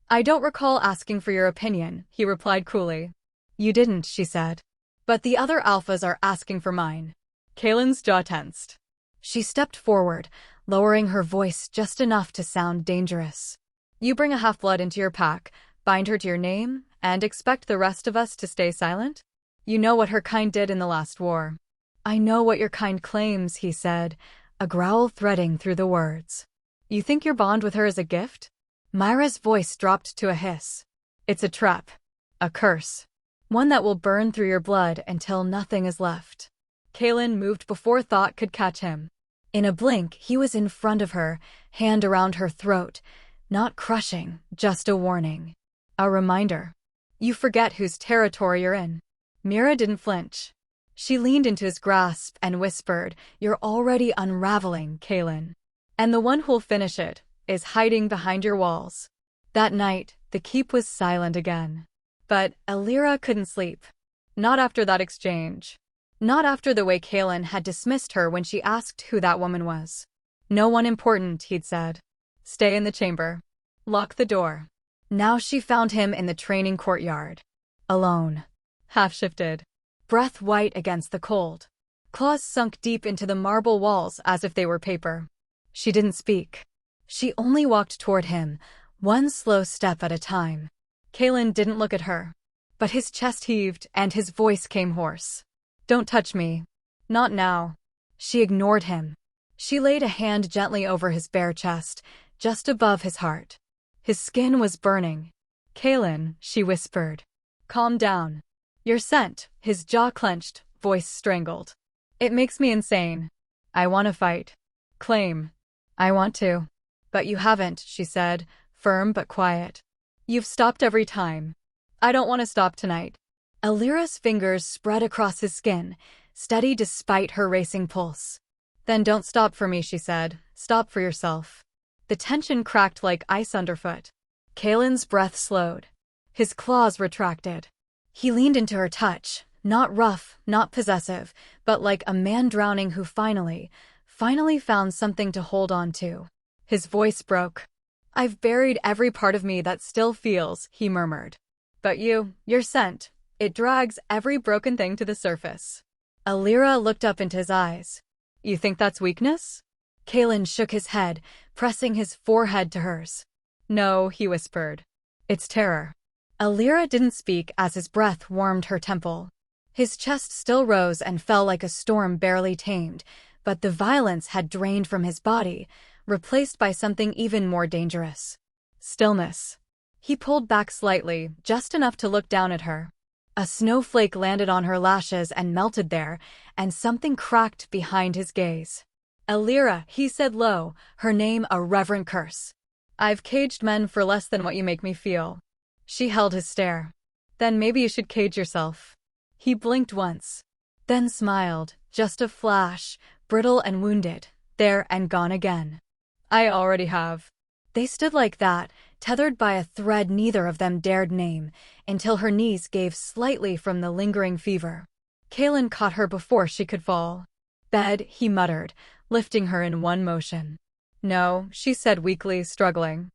I don't recall asking for your opinion, he replied coolly. You didn't, she said. But the other alphas are asking for mine. Kaelen's jaw tensed. She stepped forward, lowering her voice just enough to sound dangerous. You bring a half-blood into your pack, bind her to your name, and expect the rest of us to stay silent? You know what her kind did in the last war. I know what your kind claims, he said, a growl threading through the words. You think your bond with her is a gift? Myra's voice dropped to a hiss. It's a trap. A curse. One that will burn through your blood until nothing is left. Kaelen moved before thought could catch him. In a blink, he was in front of her, hand around her throat. Not crushing, just a warning. A reminder. You forget whose territory you're in. Mira didn't flinch. She leaned into his grasp and whispered, You're already unraveling, Kaelen. And the one who'll finish it is hiding behind your walls. That night, the keep was silent again. But Elira couldn't sleep. Not after that exchange. Not after the way Kaelen had dismissed her when she asked who that woman was. No one important, he'd said. Stay in the chamber. Lock the door. Now she found him in the training courtyard. Alone. Half-shifted. Breath white against the cold. Claws sunk deep into the marble walls as if they were paper. She didn't speak. She only walked toward him, one slow step at a time. Kaelen didn't look at her. But his chest heaved and his voice came hoarse. Don't touch me. Not now. She ignored him. She laid a hand gently over his bare chest, just above his heart. His skin was burning. Kaelen, she whispered. Calm down. Your scent, his jaw clenched, voice strangled. It makes me insane. I want to fight. Claim. I want to. But you haven't, she said, firm but quiet. You've stopped every time. I don't want to stop tonight. Elira's fingers spread across his skin, steady despite her racing pulse. Then don't stop for me, she said. Stop for yourself. The tension cracked like ice underfoot. Kaelen's breath slowed. His claws retracted. He leaned into her touch, not rough, not possessive, but like a man drowning who finally found something to hold on to. His voice broke. I've buried every part of me that still feels, he murmured. But your scent, it drags every broken thing to the surface. Elira looked up into his eyes. You think that's weakness? Kaelen shook his head, pressing his forehead to hers. No, he whispered. It's terror. Elira didn't speak as his breath warmed her temple. His chest still rose and fell like a storm barely tamed, but the violence had drained from his body, replaced by something even more dangerous. Stillness. He pulled back slightly, just enough to look down at her. A snowflake landed on her lashes and melted there, and something cracked behind his gaze. Elira, he said low, her name a reverent curse. I've caged men for less than what you make me feel. She held his stare. Then maybe you should cage yourself. He blinked once. Then smiled, just a flash, brittle and wounded, There and gone again. I already have. They stood like that, tethered by a thread neither of them dared name, until her knees gave slightly from the lingering fever. Kaelen caught her before she could fall. Bed, he muttered, lifting her in one motion. No, she said weakly, struggling.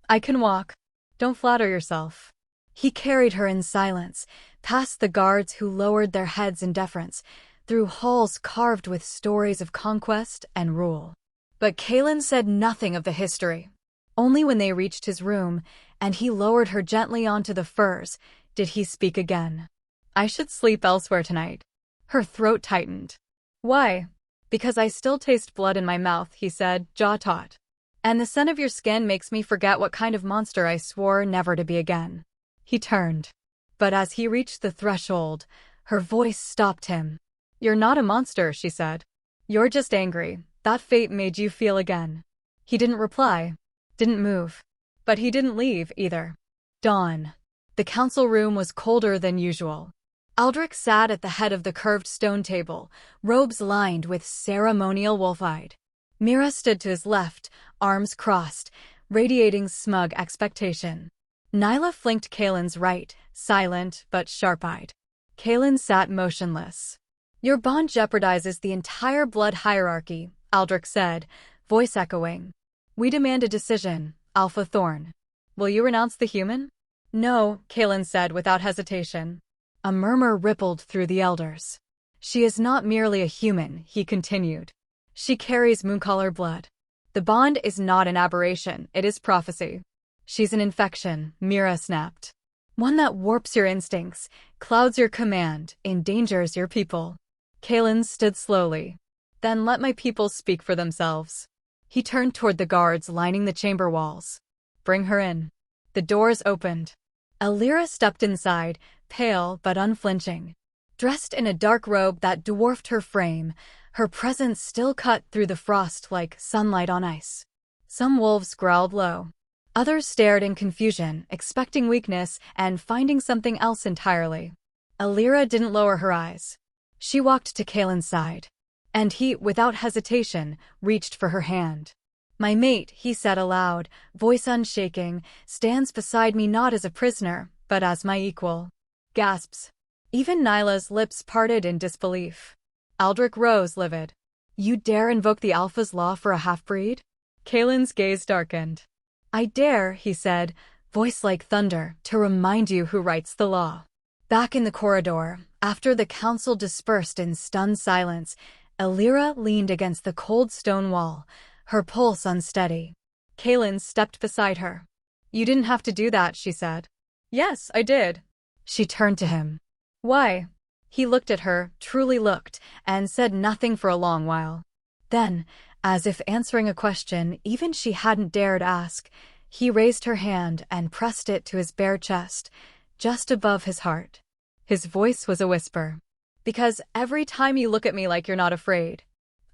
I can walk. Don't flatter yourself. He carried her in silence, past the guards who lowered their heads in deference, through halls carved with stories of conquest and rule. But Kaelen said nothing of the history. Only when they reached his room, and he lowered her gently onto the furs, did he speak again. I should sleep elsewhere tonight. Her throat tightened. Why? Because I still taste blood in my mouth, he said, jaw taut. And the scent of your skin makes me forget what kind of monster I swore never to be again. He turned. But as he reached the threshold, her voice stopped him. You're not a monster, she said. You're just angry. That fate made you feel again. He didn't reply. Didn't move. But he didn't leave, either. Dawn. The council room was colder than usual. Aldrich sat at the head of the curved stone table, robes lined with ceremonial wolf-eyed. Mira stood to his left, arms crossed, radiating smug expectation. Nyla flanked Kaelen's right, silent but sharp-eyed. Kaelen sat motionless. Your bond jeopardizes the entire blood hierarchy, Aldrich said, voice echoing. We demand a decision, Alpha Thorn. Will you renounce the human? No, Kaelen said without hesitation. A murmur rippled through the elders. She is not merely a human, he continued. She carries Mooncaller blood. The bond is not an aberration, it is prophecy. She's an infection, Mira snapped. One that warps your instincts, clouds your command, endangers your people. Kaelen stood slowly. Then let my people speak for themselves. He turned toward the guards lining the chamber walls. Bring her in. The doors opened. Elira stepped inside, pale but unflinching. Dressed in a dark robe that dwarfed her frame, her presence still cut through the frost like sunlight on ice. Some wolves growled low. Others stared in confusion, expecting weakness and finding something else entirely. Elira didn't lower her eyes. She walked to Kaelen's side. And he, without hesitation, reached for her hand. My mate, he said aloud, voice unshaking, stands beside me not as a prisoner, but as my equal. Gasps. Even Nyla's lips parted in disbelief. Aldrich rose livid. You dare invoke the Alpha's law for a half-breed? Kaelen's gaze darkened. I dare, he said, voice like thunder, to remind you who writes the law. Back in the corridor, after the council dispersed in stunned silence, Elira leaned against the cold stone wall, her pulse unsteady. Kaelen stepped beside her. You didn't have to do that, she said. Yes, I did. She turned to him. Why? He looked at her, truly looked, and said nothing for a long while. Then, as if answering a question even she hadn't dared ask, he raised her hand and pressed it to his bare chest, just above his heart. His voice was a whisper. Because every time you look at me like you're not afraid,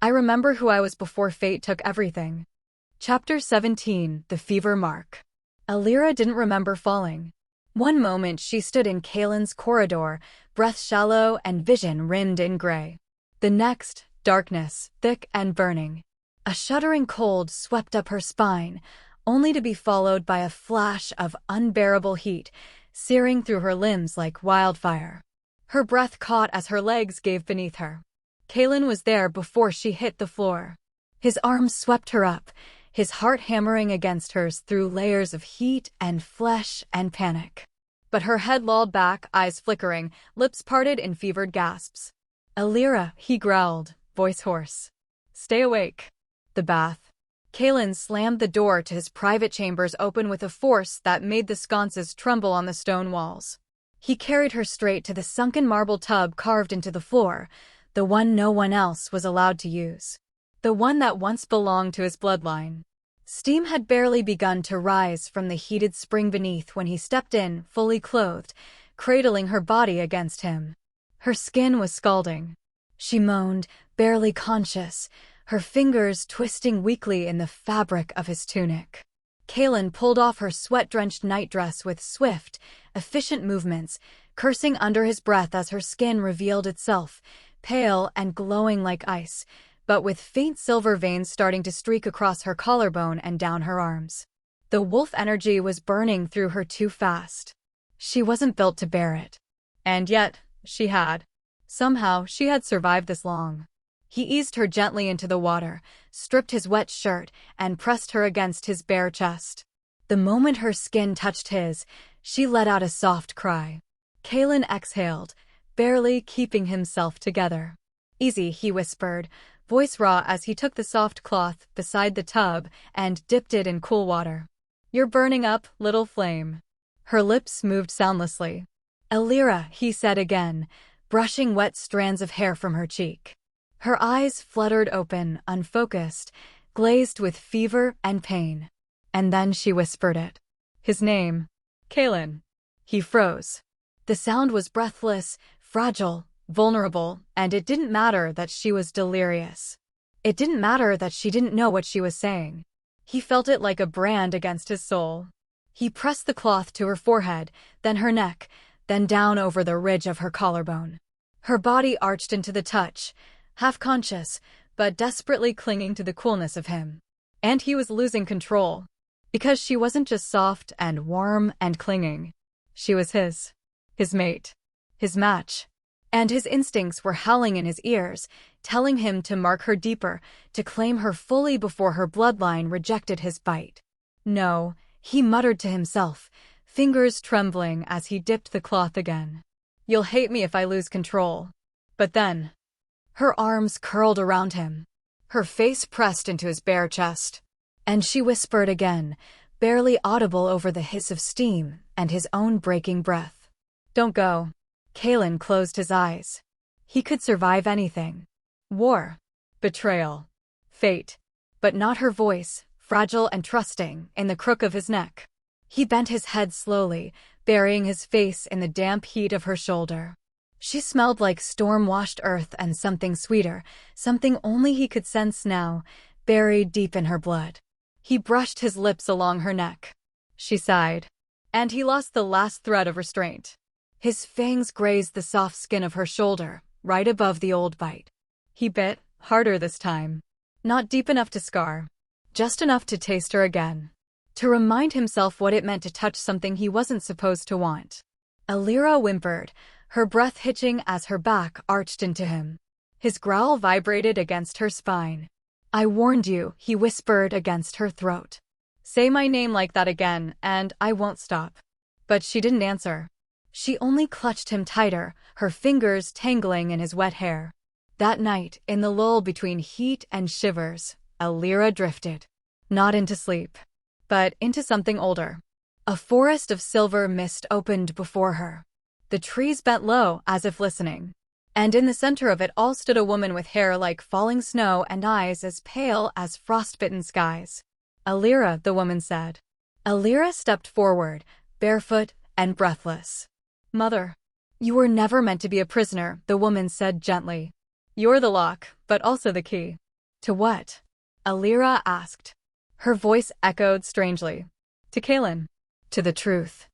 I remember who I was before fate took everything. Chapter 17, The Fever Mark. Elira didn't remember falling. One moment she stood in Kaelen's corridor, breath shallow and vision rimmed in gray. The next, darkness, thick and burning. A shuddering cold swept up her spine, only to be followed by a flash of unbearable heat, searing through her limbs like wildfire. Her breath caught as her legs gave beneath her. Kaelen was there before she hit the floor. His arms swept her up, his heart hammering against hers through layers of heat and flesh and panic. But her head lolled back, eyes flickering, lips parted in fevered gasps. Elira, he growled, voice hoarse. Stay awake. The bath. Kaelen slammed the door to his private chambers open with a force that made the sconces tremble on the stone walls. He carried her straight to the sunken marble tub carved into the floor, the one no one else was allowed to use. The one that once belonged to his bloodline. Steam had barely begun to rise from the heated spring beneath when he stepped in, fully clothed, cradling her body against him. Her skin was scalding. She moaned, barely conscious, her fingers twisting weakly in the fabric of his tunic. Kaelen pulled off her sweat-drenched nightdress with swift, efficient movements, cursing under his breath as her skin revealed itself, pale and glowing like ice, but with faint silver veins starting to streak across her collarbone and down her arms. The wolf energy was burning through her too fast. She wasn't built to bear it. And yet, she had. Somehow, she had survived this long. He eased her gently into the water, stripped his wet shirt, and pressed her against his bare chest. The moment her skin touched his, she let out a soft cry. Kaelen exhaled, barely keeping himself together. "Easy," he whispered, voice raw as he took the soft cloth beside the tub and dipped it in cool water. "You're burning up, little flame." Her lips moved soundlessly. "Elira," he said again, brushing wet strands of hair from her cheek. Her eyes fluttered open, unfocused, glazed with fever and pain. And then she whispered it. His name. Kaelen. He froze. The sound was breathless, fragile, vulnerable, and it didn't matter that she was delirious. It didn't matter that she didn't know what she was saying. He felt it like a brand against his soul. He pressed the cloth to her forehead, then her neck, then down over the ridge of her collarbone. Her body arched into the touch, half-conscious, but desperately clinging to the coolness of him. And he was losing control. Because she wasn't just soft and warm and clinging. She was his mate, his match. And his instincts were howling in his ears, telling him to mark her deeper, to claim her fully before her bloodline rejected his bite. "No," he muttered to himself, fingers trembling as he dipped the cloth again. "You'll hate me if I lose control." But then, her arms curled around him, her face pressed into his bare chest. And she whispered again, barely audible over the hiss of steam and his own breaking breath. "Don't go." Kaelen closed his eyes. He could survive anything. War, betrayal, fate. But not her voice, fragile and trusting, in the crook of his neck. He bent his head slowly, burying his face in the damp heat of her shoulder. She smelled like storm-washed earth and something sweeter, something only he could sense now, buried deep in her blood. He brushed his lips along her neck. She sighed. And he lost the last thread of restraint. His fangs grazed the soft skin of her shoulder, right above the old bite. He bit, harder this time. Not deep enough to scar. Just enough to taste her again. To remind himself what it meant to touch something he wasn't supposed to want. Elira whimpered, her breath hitching as her back arched into him. His growl vibrated against her spine. "I warned you," he whispered against her throat. "Say my name like that again, and I won't stop." But she didn't answer. She only clutched him tighter, her fingers tangling in his wet hair. That night, in the lull between heat and shivers, Elira drifted. Not into sleep, but into something older. A forest of silver mist opened before her. The trees bent low, as if listening. And in the center of it all stood a woman with hair like falling snow and eyes as pale as frostbitten skies. "Elira," the woman said. Elira stepped forward, barefoot and breathless. "Mother." "You were never meant to be a prisoner," the woman said gently. "You're the lock, but also the key." "To what?" Elira asked. Her voice echoed strangely. "To Kaelen." "To the truth."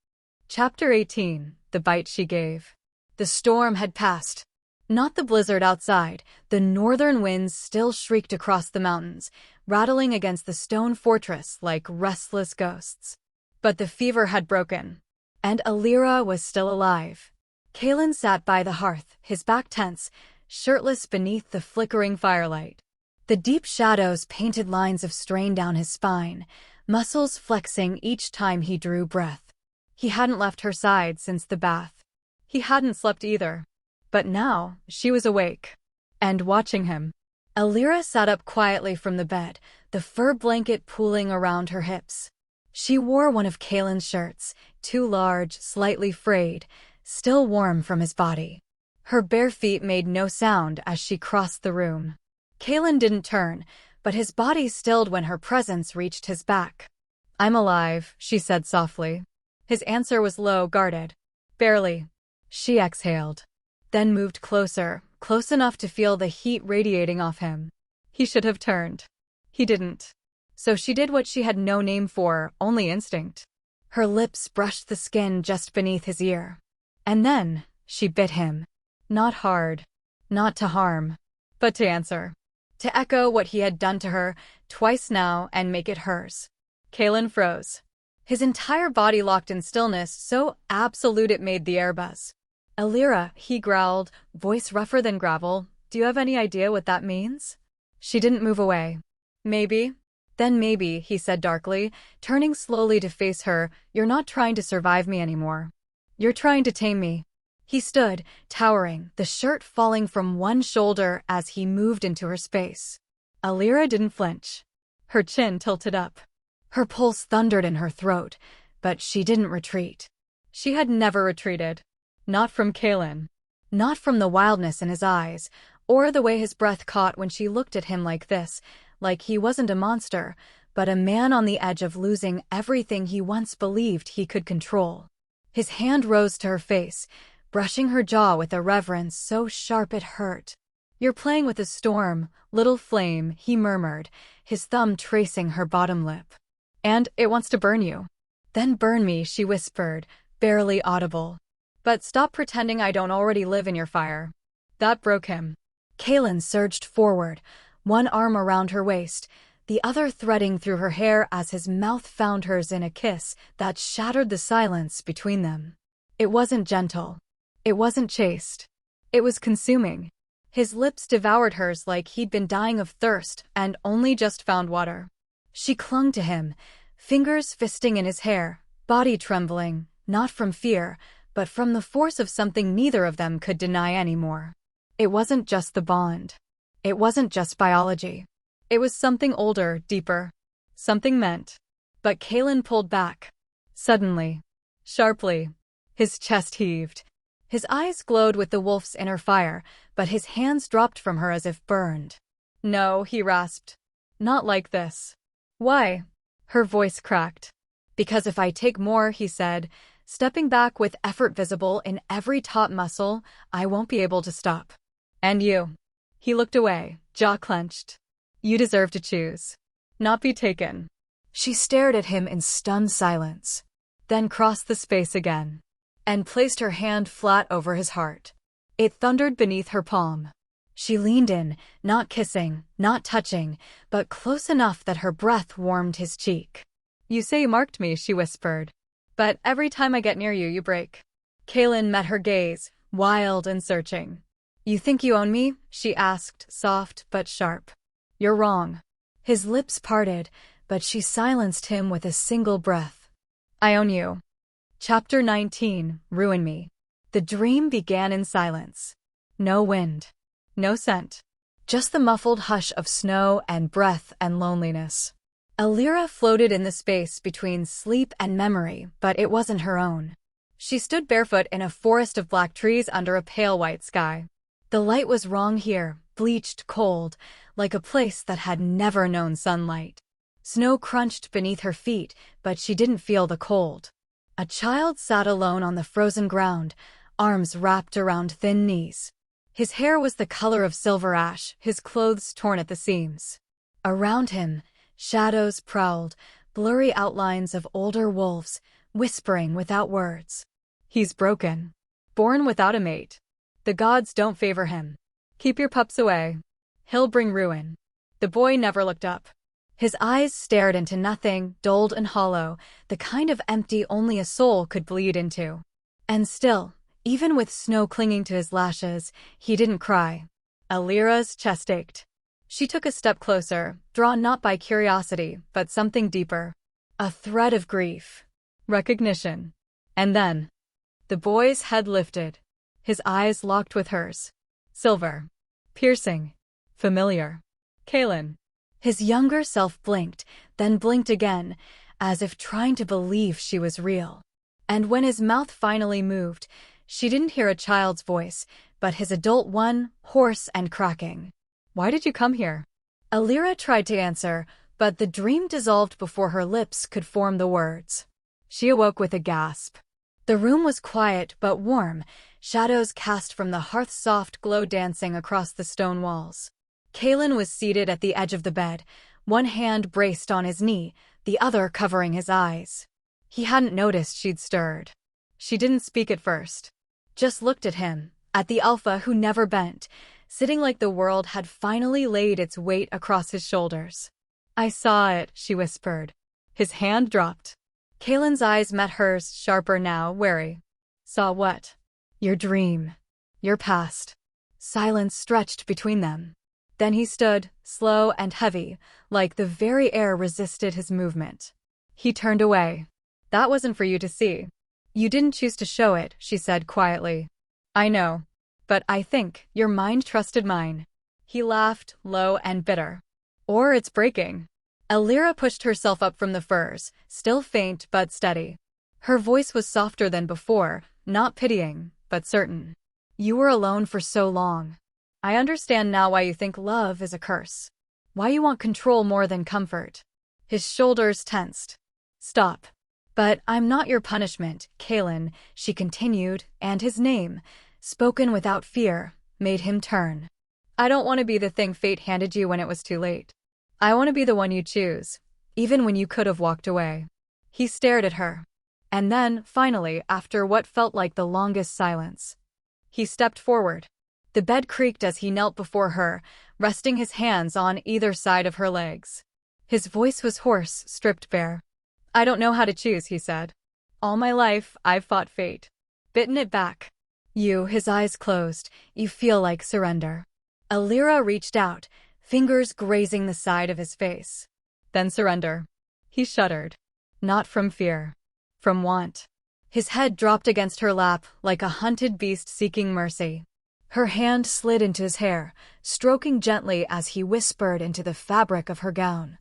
Chapter 18, The Bite She Gave. The storm had passed. Not the blizzard outside, the northern winds still shrieked across the mountains, rattling against the stone fortress like restless ghosts. But the fever had broken. And Elira was still alive. Kaelen sat by the hearth, his back tense, shirtless beneath the flickering firelight. The deep shadows painted lines of strain down his spine, muscles flexing each time he drew breath. He hadn't left her side since the bath. He hadn't slept either. But now, she was awake. And watching him. Elira sat up quietly from the bed, the fur blanket pooling around her hips. She wore one of Kaelen's shirts, too large, slightly frayed, still warm from his body. Her bare feet made no sound as she crossed the room. Kaelen didn't turn, but his body stilled when her presence reached his back. "I'm alive," she said softly. His answer was low, guarded. "Barely." She exhaled. Then moved closer, close enough to feel the heat radiating off him. He should have turned. He didn't. So she did what she had no name for, only instinct. Her lips brushed the skin just beneath his ear. And then, she bit him. Not hard. Not to harm. But to answer. to echo what he had done to her twice now and make it hers. Kaelen froze. His entire body locked in stillness, so absolute it made the air buzz. "Elira," he growled, voice rougher than gravel, "do you have any idea what that means?" She didn't move away. "Maybe." "Then maybe," he said darkly, turning slowly to face her, "you're not trying to survive me anymore. You're trying to tame me." He stood, towering, the shirt falling from one shoulder as he moved into her space. Elira didn't flinch. Her chin tilted up. Her pulse thundered in her throat, but she didn't retreat. She had never retreated. Not from Kaelen. Not from the wildness in his eyes, or the way his breath caught when she looked at him like this, like he wasn't a monster, but a man on the edge of losing everything he once believed he could control. His hand rose to her face, brushing her jaw with a reverence so sharp it hurt. "You're playing with a storm, little flame," he murmured, his thumb tracing her bottom lip. "And it wants to burn you." "Then burn me," she whispered, barely audible. "But stop pretending I don't already live in your fire." That broke him. Kaelen surged forward, one arm around her waist, the other threading through her hair as his mouth found hers in a kiss that shattered the silence between them. It wasn't gentle. It wasn't chaste. It was consuming. His lips devoured hers like he'd been dying of thirst and only just found water. She clung to him, fingers fisting in his hair, body trembling, not from fear, but from the force of something neither of them could deny anymore. It wasn't just the bond. It wasn't just biology. It was something older, deeper. Something meant. But Kaelen pulled back. Suddenly. Sharply. His chest heaved. His eyes glowed with the wolf's inner fire, but his hands dropped from her as if burned. "No," he rasped. "Not like this." "Why?" Her voice cracked. "Because if I take more," he said, stepping back with effort visible in every taut muscle, "I won't be able to stop. And you." He looked away, jaw clenched. "You deserve to choose. Not be taken." She stared at him in stunned silence, then crossed the space again, and placed her hand flat over his heart. It thundered beneath her palm. She leaned in, not kissing, not touching, but close enough that her breath warmed his cheek. "You say you marked me," she whispered. "But every time I get near you, you break." Kaelen met her gaze, wild and searching. "You think you own me?" she asked, soft but sharp. "You're wrong." His lips parted, but she silenced him with a single breath. "I own you." Chapter 19, Ruin Me. The dream began in silence. No wind. No scent. Just the muffled hush of snow and breath and loneliness. Elira floated in the space between sleep and memory, but it wasn't her own. She stood barefoot in a forest of black trees under a pale white sky. The light was wrong here, bleached cold, like a place that had never known sunlight. Snow crunched beneath her feet, but she didn't feel the cold. A child sat alone on the frozen ground, arms wrapped around thin knees. His hair was the color of silver ash, his clothes torn at the seams. Around him, shadows prowled, blurry outlines of older wolves, whispering without words. "He's broken. Born without a mate. The gods don't favor him. Keep your pups away. He'll bring ruin." The boy never looked up. His eyes stared into nothing, dulled and hollow, the kind of empty only a soul could bleed into. And still, even with snow clinging to his lashes, he didn't cry. Elira's chest ached. She took a step closer, drawn not by curiosity, but something deeper. A thread of grief. Recognition. And then, the boy's head lifted. His eyes locked with hers. Silver. Piercing. Familiar. Kaelen. His younger self blinked, then blinked again, as if trying to believe she was real. And when his mouth finally moved, she didn't hear a child's voice, but his adult one, hoarse and cracking. "Why did you come here?" Elira tried to answer, but the dream dissolved before her lips could form the words. She awoke with a gasp. The room was quiet but warm, shadows cast from the hearth's soft glow dancing across the stone walls. Kaelen was seated at the edge of the bed, one hand braced on his knee, the other covering his eyes. He hadn't noticed she'd stirred. She didn't speak at first. Just looked at him, at the Alpha who never bent, sitting like the world had finally laid its weight across his shoulders. "I saw it," she whispered. His hand dropped. Kaelen's eyes met hers, sharper now, wary. "Saw what?" "Your dream. Your past." Silence stretched between them. Then he stood, slow and heavy, like the very air resisted his movement. He turned away. "That wasn't for you to see. You didn't choose to show it," she said quietly. "I know. But I think your mind trusted mine." He laughed, low and bitter. "Or it's breaking." Elira pushed herself up from the furs, still faint but steady. Her voice was softer than before, not pitying, but certain. "You were alone for so long. I understand now why you think love is a curse. Why you want control more than comfort." His shoulders tensed. "Stop." "But I'm not your punishment, Kaelen," she continued, and his name, spoken without fear, made him turn. "I don't want to be the thing fate handed you when it was too late. I want to be the one you choose, even when you could have walked away." He stared at her. And then, finally, after what felt like the longest silence, he stepped forward. The bed creaked as he knelt before her, resting his hands on either side of her legs. His voice was hoarse, stripped bare. "I don't know how to choose," he said. "All my life, I've fought fate. Bitten it back. His eyes closed, "you feel like surrender." Elira reached out, fingers grazing the side of his face. "Then surrender." He shuddered. Not from fear. From want. His head dropped against her lap like a hunted beast seeking mercy. Her hand slid into his hair, stroking gently as he whispered into the fabric of her gown.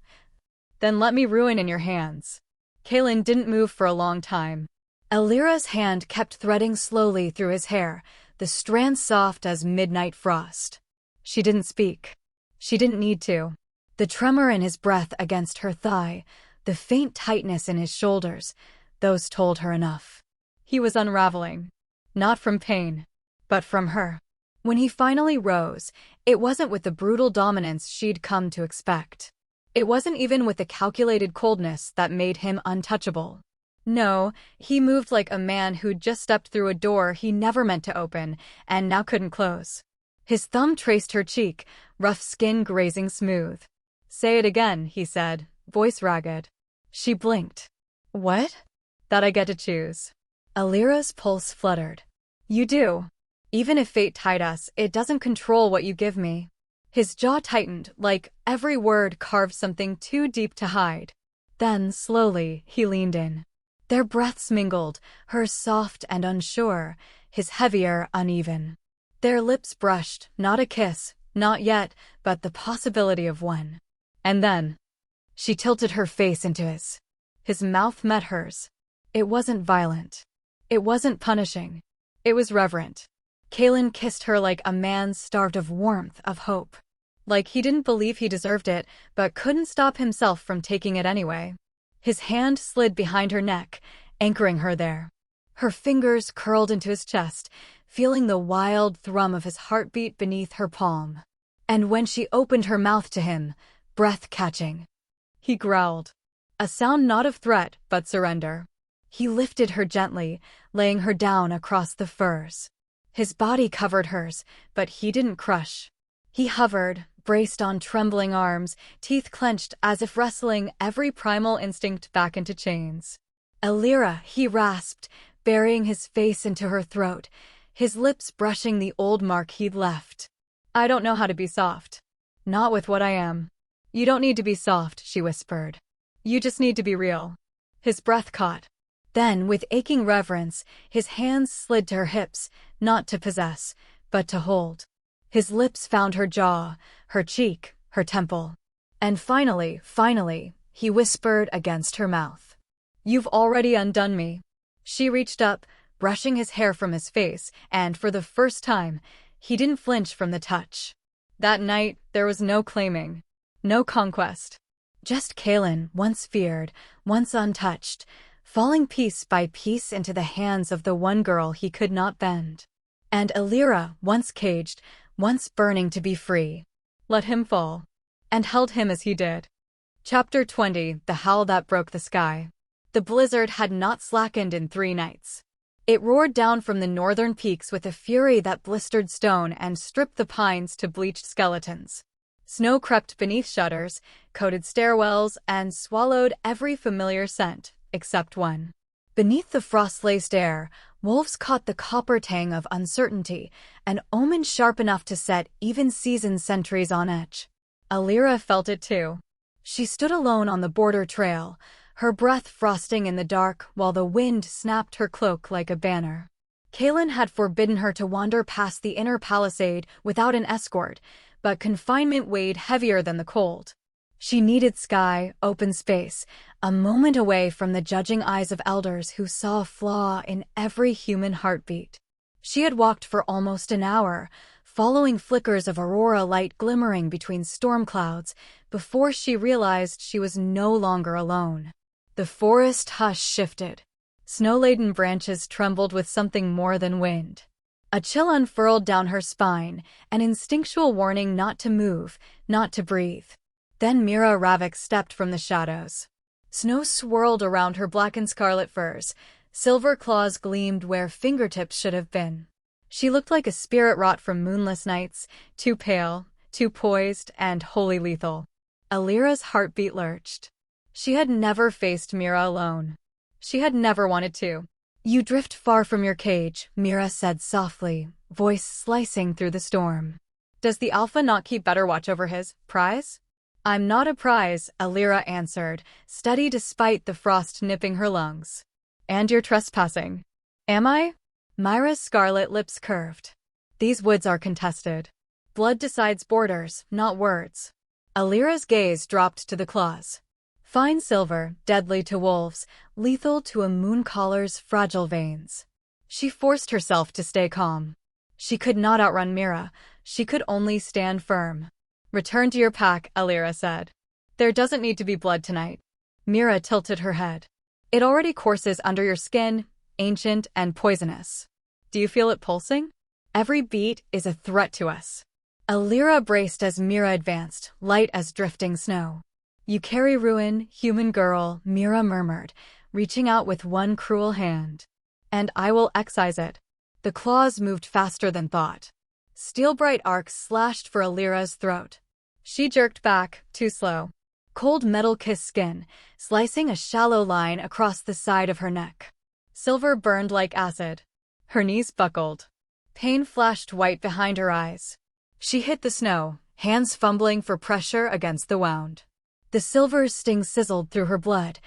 "Then let me ruin in your hands." Kaelen didn't move for a long time. Elira's hand kept threading slowly through his hair, the strands soft as midnight frost. She didn't speak. She didn't need to. The tremor in his breath against her thigh, the faint tightness in his shoulders, those told her enough. He was unraveling. Not from pain, but from her. When he finally rose, it wasn't with the brutal dominance she'd come to expect. It wasn't even with the calculated coldness that made him untouchable. No, he moved like a man who'd just stepped through a door he never meant to open and now couldn't close. His thumb traced her cheek, rough skin grazing smooth. "Say it again," he said, voice ragged. She blinked. "What?" "That I get to choose." Elira's pulse fluttered. "You do. Even if fate tied us, it doesn't control what you give me." His jaw tightened, like every word carved something too deep to hide. Then, slowly, he leaned in. Their breaths mingled, hers soft and unsure, his heavier, uneven. Their lips brushed, not a kiss, not yet, but the possibility of one. And then, she tilted her face into his. His mouth met hers. It wasn't violent. It wasn't punishing. It was reverent. Kaelen kissed her like a man starved of warmth, of hope. Like he didn't believe he deserved it, but couldn't stop himself from taking it anyway. His hand slid behind her neck, anchoring her there. Her fingers curled into his chest, feeling the wild thrum of his heartbeat beneath her palm. And when she opened her mouth to him, breath catching, he growled. A sound not of threat, but surrender. He lifted her gently, laying her down across the furs. His body covered hers, but he didn't crush. He hovered, braced on trembling arms, teeth clenched as if wrestling every primal instinct back into chains. "Elira," he rasped, burying his face into her throat, his lips brushing the old mark he'd left. "I don't know how to be soft. Not with what I am." "You don't need to be soft," she whispered. "You just need to be real." His breath caught. Then, with aching reverence, his hands slid to her hips, not to possess, but to hold. His lips found her jaw, her cheek, her temple. And finally, he whispered against her mouth. "You've already undone me." She reached up, brushing his hair from his face, and for the first time, he didn't flinch from the touch. That night, there was no claiming, no conquest. Just Kaelen, once feared, once untouched, falling piece by piece into the hands of the one girl he could not bend. And Elira, once caged, once burning to be free, let him fall, and held him as he did. Chapter 20: The Howl That Broke the Sky. The blizzard had not slackened in 3 nights. It roared down from the northern peaks with a fury that blistered stone and stripped the pines to bleached skeletons. Snow crept beneath shutters, coated stairwells, and swallowed every familiar scent, except one. Beneath the frost-laced air, wolves caught the copper tang of uncertainty, an omen sharp enough to set even seasoned sentries on edge. Elira felt it too. She stood alone on the border trail, her breath frosting in the dark while the wind snapped her cloak like a banner. Kaelen had forbidden her to wander past the inner palisade without an escort, but confinement weighed heavier than the cold. She needed sky, open space, a moment away from the judging eyes of elders who saw a flaw in every human heartbeat. She had walked for almost an hour, following flickers of aurora light glimmering between storm clouds, before she realized she was no longer alone. The forest hush shifted. Snow-laden branches trembled with something more than wind. A chill unfurled down her spine, an instinctual warning not to move, not to breathe. Then Mira Ravik stepped from the shadows. Snow swirled around her black and scarlet furs. Silver claws gleamed where fingertips should have been. She looked like a spirit wrought from moonless nights, too pale, too poised, and wholly lethal. Elira's heartbeat lurched. She had never faced Mira alone. She had never wanted to. "You drift far from your cage," Mira said softly, voice slicing through the storm. "Does the Alpha not keep better watch over his prize?" "I'm not a prize," Elira answered, steady despite the frost nipping her lungs. "And you're trespassing." "Am I?" Myra's scarlet lips curved. "These woods are contested. Blood decides borders, not words." Elira's gaze dropped to the claws. Fine silver, deadly to wolves, lethal to a mooncaller's fragile veins. She forced herself to stay calm. She could not outrun Mira. She could only stand firm. "Return to your pack," Elira said. "There doesn't need to be blood tonight." Mira tilted her head. "It already courses under your skin, ancient and poisonous. Do you feel it pulsing? Every beat is a threat to us." Elira braced as Mira advanced, light as drifting snow. "You carry ruin, human girl," Mira murmured, reaching out with one cruel hand. "And I will excise it." The claws moved faster than thought. Steel-bright arcs slashed for Elira's throat. She jerked back, too slow. Cold metal kissed skin, slicing a shallow line across the side of her neck. Silver burned like acid. Her knees buckled. Pain flashed white behind her eyes. She hit the snow, hands fumbling for pressure against the wound. The silver sting sizzled through her blood,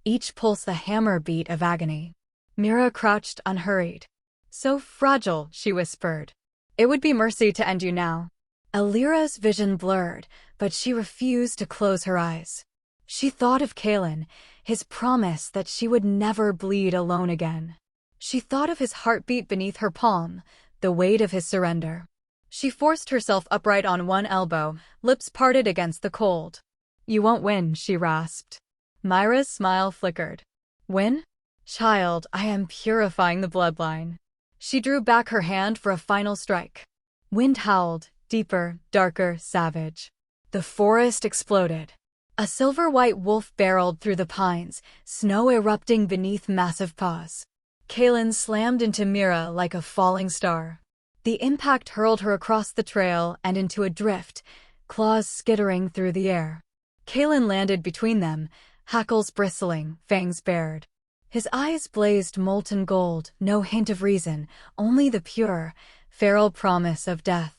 each pulse the hammer beat of agony. Mira crouched unhurried. "So fragile," she whispered. "It would be mercy to end you now." Elira's vision blurred, but she refused to close her eyes. She thought of Kaelen, his promise that she would never bleed alone again. She thought of his heartbeat beneath her palm, the weight of his surrender. She forced herself upright on one elbow, lips parted against the cold. "You won't win," she rasped. Myra's smile flickered. "Win? Child, I am purifying the bloodline." She drew back her hand for a final strike. Wind howled, deeper, darker, savage. The forest exploded. A silver-white wolf barreled through the pines, snow erupting beneath massive paws. Kaelen slammed into Mira like a falling star. The impact hurled her across the trail and into a drift, claws skittering through the air. Kaelen landed between them, hackles bristling, fangs bared. His eyes blazed molten gold, no hint of reason, only the pure, feral promise of death.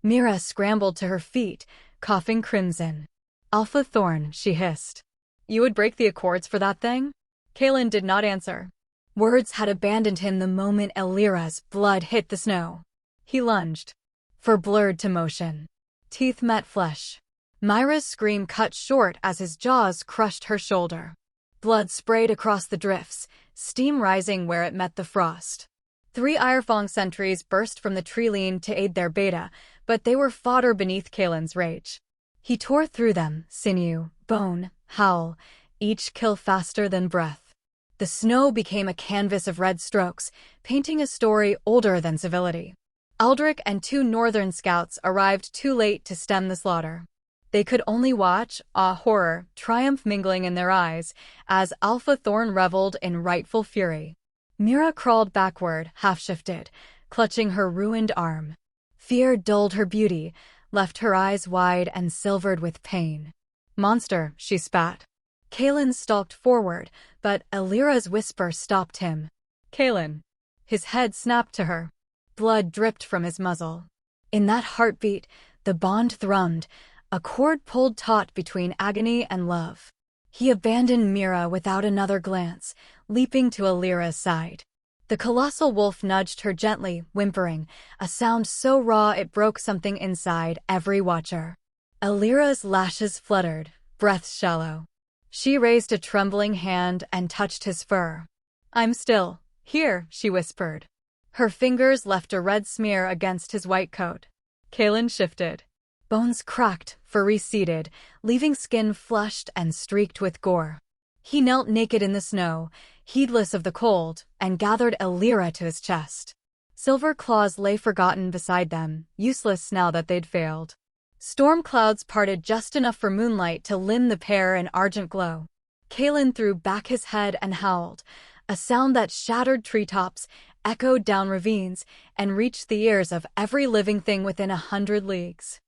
Mira scrambled to her feet, coughing crimson. "Alpha Thorn," she hissed. "You would break the accords for that thing?" Kaelen did not answer. Words had abandoned him the moment Elira's blood hit the snow. He lunged. For blurred to motion. Teeth met flesh. Myra's scream cut short as his jaws crushed her shoulder. Blood sprayed across the drifts, steam rising where it met the frost. 3 Irefang sentries burst from the tree-line to aid their beta, but they were fodder beneath Kaelen's rage. He tore through them, sinew, bone, howl, each kill faster than breath. The snow became a canvas of red strokes, painting a story older than civility. Aldrich and 2 northern scouts arrived too late to stem the slaughter. They could only watch, awe, horror, triumph mingling in their eyes, as Alpha Thorn reveled in rightful fury. Mira crawled backward, half-shifted, clutching her ruined arm. Fear dulled her beauty, left her eyes wide and silvered with pain. "Monster," she spat. Kaelen stalked forward, but Elira's whisper stopped him. "Kaelen." His head snapped to her. Blood dripped from his muzzle. In that heartbeat, the bond thrummed, a cord pulled taut between agony and love. He abandoned Mira without another glance, leaping to Elira's side. The colossal wolf nudged her gently, whimpering, a sound so raw it broke something inside every watcher. Elira's lashes fluttered, breaths shallow. She raised a trembling hand and touched his fur. "I'm still here," she whispered. Her fingers left a red smear against his white coat. Kaelen shifted. Bones cracked, fur receded, leaving skin flushed and streaked with gore. He knelt naked in the snow, heedless of the cold, and gathered Elira to his chest. Silver claws lay forgotten beside them, useless now that they'd failed. Storm clouds parted just enough for moonlight to limn the pair in argent glow. Kaelen threw back his head and howled, a sound that shattered treetops, echoed down ravines, and reached the ears of every living thing within 100 leagues.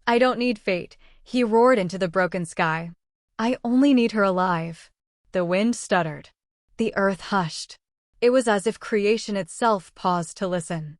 "I don't need fate," he roared into the broken sky. "I only need her alive." The wind stuttered. The earth hushed. It was as if creation itself paused to listen.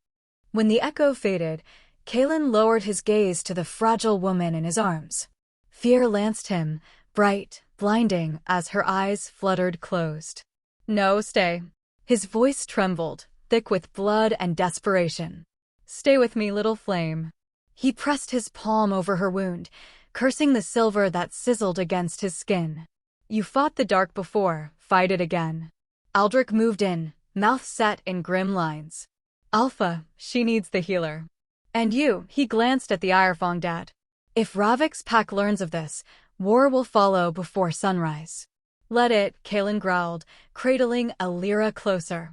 When the echo faded, Kaelen lowered his gaze to the fragile woman in his arms. Fear lanced him, bright, blinding, as her eyes fluttered closed. "No, stay." His voice trembled, thick with blood and desperation. "Stay with me, little flame." He pressed his palm over her wound, cursing the silver that sizzled against his skin. "You fought the dark before, fight it again." Aldrich moved in, mouth set in grim lines. "Alpha, she needs the healer. And you," he glanced at the Irefong dad. "If Ravik's pack learns of this, war will follow before sunrise." "Let it," Kaelen growled, cradling Elira closer.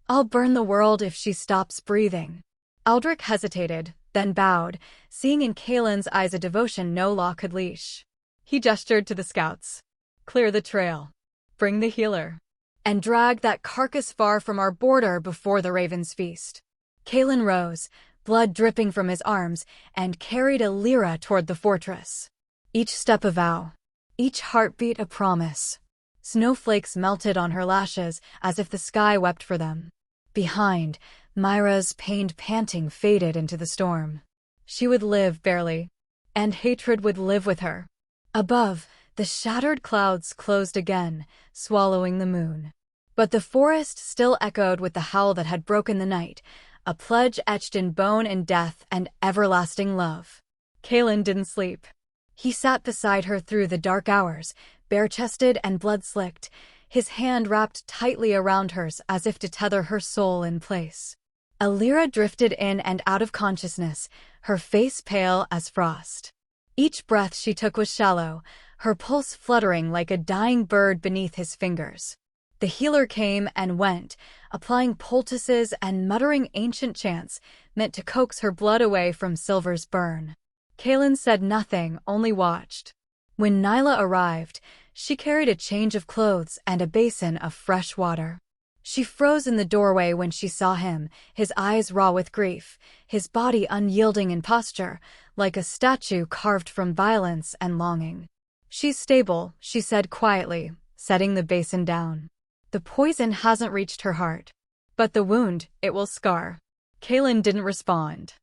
"I'll burn the world if she stops breathing." Aldrich hesitated, then bowed, seeing in Kaelen's eyes a devotion no law could leash. He gestured to the scouts. "Clear the trail. Bring the healer. And drag that carcass far from our border before the ravens feast." Kaelen rose, blood dripping from his arms, and carried Elira toward the fortress. Each step a vow, each heartbeat a promise. Snowflakes melted on her lashes as if the sky wept for them. Behind, Myra's pained panting faded into the storm. She would live, barely, and hatred would live with her. Above, the shattered clouds closed again, swallowing the moon. But the forest still echoed with the howl that had broken the night, a pledge etched in bone and death and everlasting love. Kaelen didn't sleep. He sat beside her through the dark hours, bare-chested and blood-slicked, his hand wrapped tightly around hers as if to tether her soul in place. Elira drifted in and out of consciousness, her face pale as frost. Each breath she took was shallow, her pulse fluttering like a dying bird beneath his fingers. The healer came and went, applying poultices and muttering ancient chants meant to coax her blood away from Silver's burn. Kaelen said nothing, only watched. When Nyla arrived, she carried a change of clothes and a basin of fresh water. She froze in the doorway when she saw him, his eyes raw with grief, his body unyielding in posture, like a statue carved from violence and longing. "She's stable," she said quietly, setting the basin down. "The poison hasn't reached her heart. But the wound, it will scar." Kaelen didn't respond.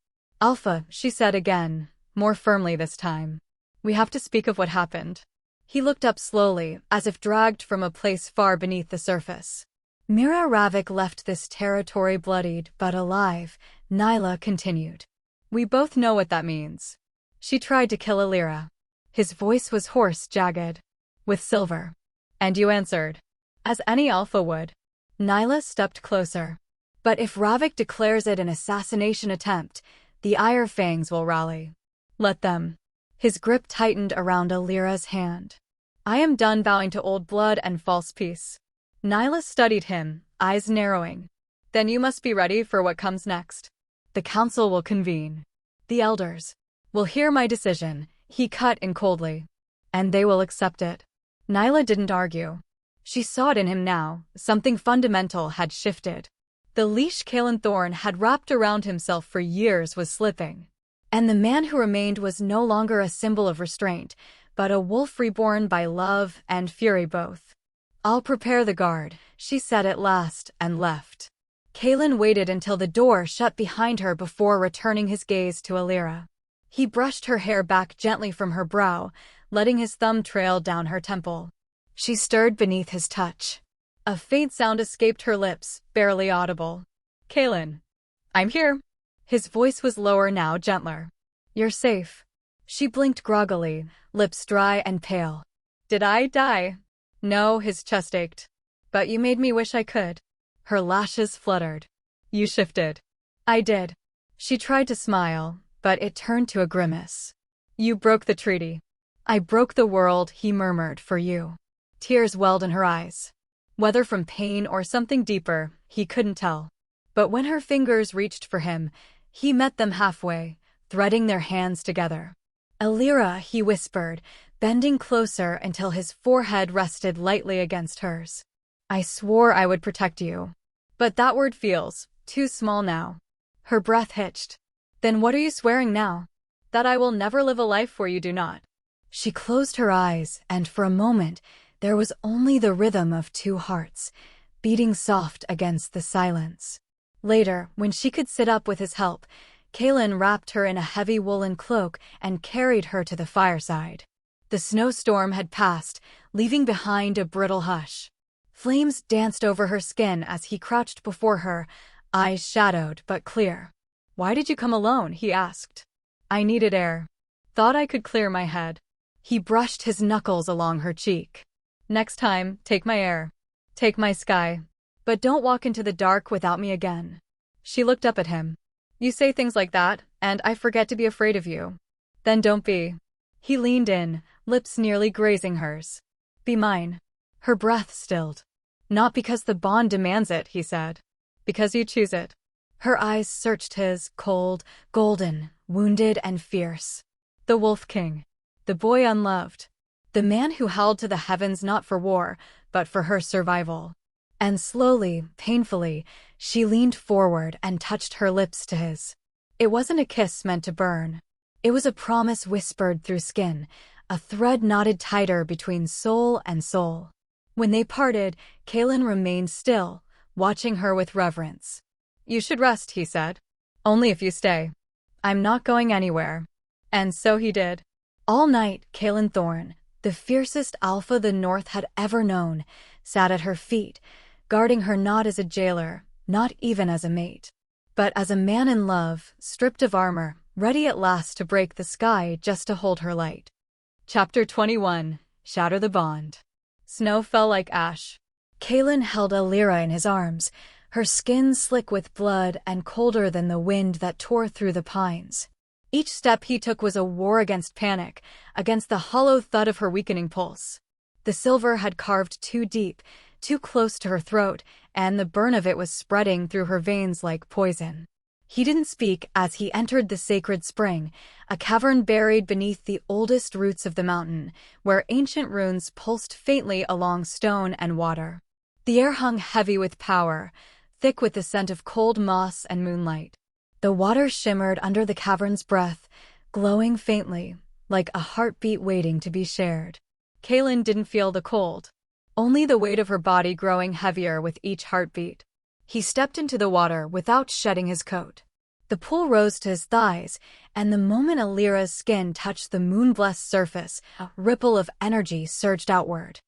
"Alpha," she said again, more firmly this time. "We have to speak of what happened." He looked up slowly, as if dragged from a place far beneath the surface. "Mira Ravik left this territory bloodied but alive," Nyla continued. "We both know what that means. She tried to kill Elira." His voice was hoarse, jagged. "With silver. And you answered. As any alpha would." Nyla stepped closer. "But if Ravik declares it an assassination attempt, the Irefangs will rally. Let them." His grip tightened around Elira's hand. "I am done bowing to old blood and false peace." Nyla studied him, eyes narrowing. "Then you must be ready for what comes next. The council will convene. The elders will hear my decision," he cut in coldly. "And they will accept it." Nyla didn't argue. She saw it in him now. Something fundamental had shifted. The leash Kaelen Thorne had wrapped around himself for years was slipping. And the man who remained was no longer a symbol of restraint, but a wolf reborn by love and fury both. "I'll prepare the guard," she said at last, and left. Kaelen waited until the door shut behind her before returning his gaze to Elira. He brushed her hair back gently from her brow, letting his thumb trail down her temple. She stirred beneath his touch. A faint sound escaped her lips, barely audible. "Kaelen." "I'm here." His voice was lower now, gentler. "You're safe." She blinked groggily, lips dry and pale. "Did I die?" "No," his chest ached. "But you made me wish I could." Her lashes fluttered. "You shifted." "I did." She tried to smile, but it turned to a grimace. "You broke the treaty." "I broke the world," he murmured, "for you." Tears welled in her eyes. Whether from pain or something deeper, he couldn't tell. But when her fingers reached for him, he met them halfway, threading their hands together. "Elira," he whispered, bending closer until his forehead rested lightly against hers. "I swore I would protect you. But that word feels too small now." Her breath hitched. "Then what are you swearing now?" "That I will never live a life where you do not." She closed her eyes, and for a moment, there was only the rhythm of two hearts, beating soft against the silence. Later, when she could sit up with his help, Kaelen wrapped her in a heavy woolen cloak and carried her to the fireside. The snowstorm had passed, leaving behind a brittle hush. Flames danced over her skin as he crouched before her, eyes shadowed but clear. "Why did you come alone?" he asked. "I needed air. Thought I could clear my head." He brushed his knuckles along her cheek. "Next time, take my air. Take my sky. But don't walk into the dark without me again." She looked up at him. "You say things like that, and I forget to be afraid of you." "Then don't be." He leaned in, lips nearly grazing hers. "Be mine." Her breath stilled. "Not because the bond demands it," he said. "Because you choose it." Her eyes searched his, cold, golden, wounded and fierce. The Wolf King. The boy unloved. The man who howled to the heavens not for war, but for her survival. And slowly, painfully, she leaned forward and touched her lips to his. It wasn't a kiss meant to burn. It was a promise whispered through skin, a thread knotted tighter between soul and soul. When they parted, Kaelen remained still, watching her with reverence. "You should rest," he said. "Only if you stay." "I'm not going anywhere." And so he did. All night, Kaelen Thorne, the fiercest alpha the North had ever known, sat at her feet, guarding her not as a jailer, not even as a mate, but as a man in love, stripped of armor, ready at last to break the sky just to hold her light. Chapter 21. Shatter the Bond. Snow fell like ash. Kaelen held Elira in his arms, her skin slick with blood and colder than the wind that tore through the pines. Each step he took was a war against panic, against the hollow thud of her weakening pulse. The silver had carved too deep, too close to her throat, and the burn of it was spreading through her veins like poison. He didn't speak as he entered the sacred spring, a cavern buried beneath the oldest roots of the mountain, where ancient runes pulsed faintly along stone and water. The air hung heavy with power, thick with the scent of cold moss and moonlight. The water shimmered under the cavern's breath, glowing faintly, like a heartbeat waiting to be shared. Kaelen didn't feel the cold, only the weight of her body growing heavier with each heartbeat. He stepped into the water without shedding his coat. The pool rose to his thighs, and the moment Elira's skin touched the moon-blessed surface, a ripple of energy surged outward.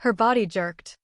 Her body jerked.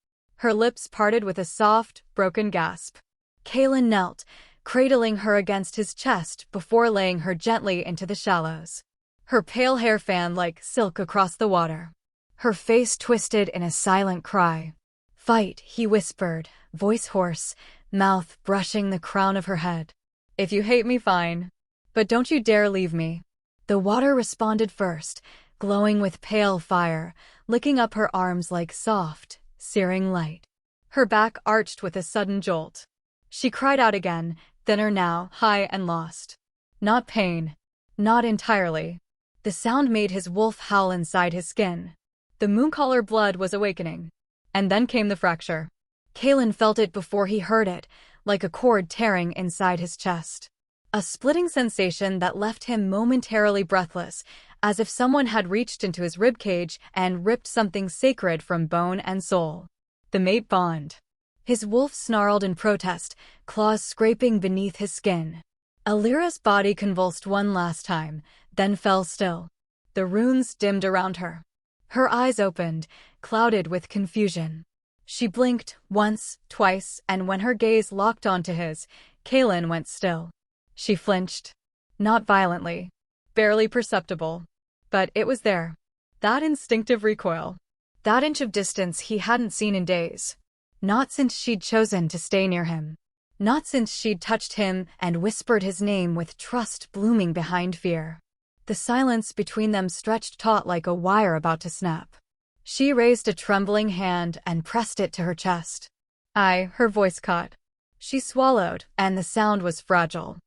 Her lips parted with a soft, broken gasp. Kaelen knelt, cradling her against his chest before laying her gently into the shallows. Her pale hair fanned like silk across the water. Her face twisted in a silent cry. "Fight," he whispered, voice hoarse, mouth brushing the crown of her head. "If you hate me, fine. But don't you dare leave me." The water responded first, glowing with pale fire, licking up her arms like soft, searing light. Her back arched with a sudden jolt. She cried out again, thinner now, high and lost. Not pain. Not entirely. The sound made his wolf howl inside his skin. The mooncaller blood was awakening. And then came the fracture. Kaelen felt it before he heard it, like a cord tearing inside his chest. A splitting sensation that left him momentarily breathless, as if someone had reached into his ribcage and ripped something sacred from bone and soul. The mate bond. His wolf snarled in protest, claws scraping beneath his skin. Elira's body convulsed one last time, then fell still. The runes dimmed around her. Her eyes opened, clouded with confusion. She blinked once, twice, and when her gaze locked onto his, Kaelen went still. She flinched. Not violently. Barely perceptible. But it was there. That instinctive recoil. That inch of distance he hadn't seen in days. Not since she'd chosen to stay near him. Not since she'd touched him and whispered his name with trust blooming behind fear. The silence between them stretched taut like a wire about to snap. She raised a trembling hand and pressed it to her chest. Her voice caught. She swallowed, and the sound was fragile.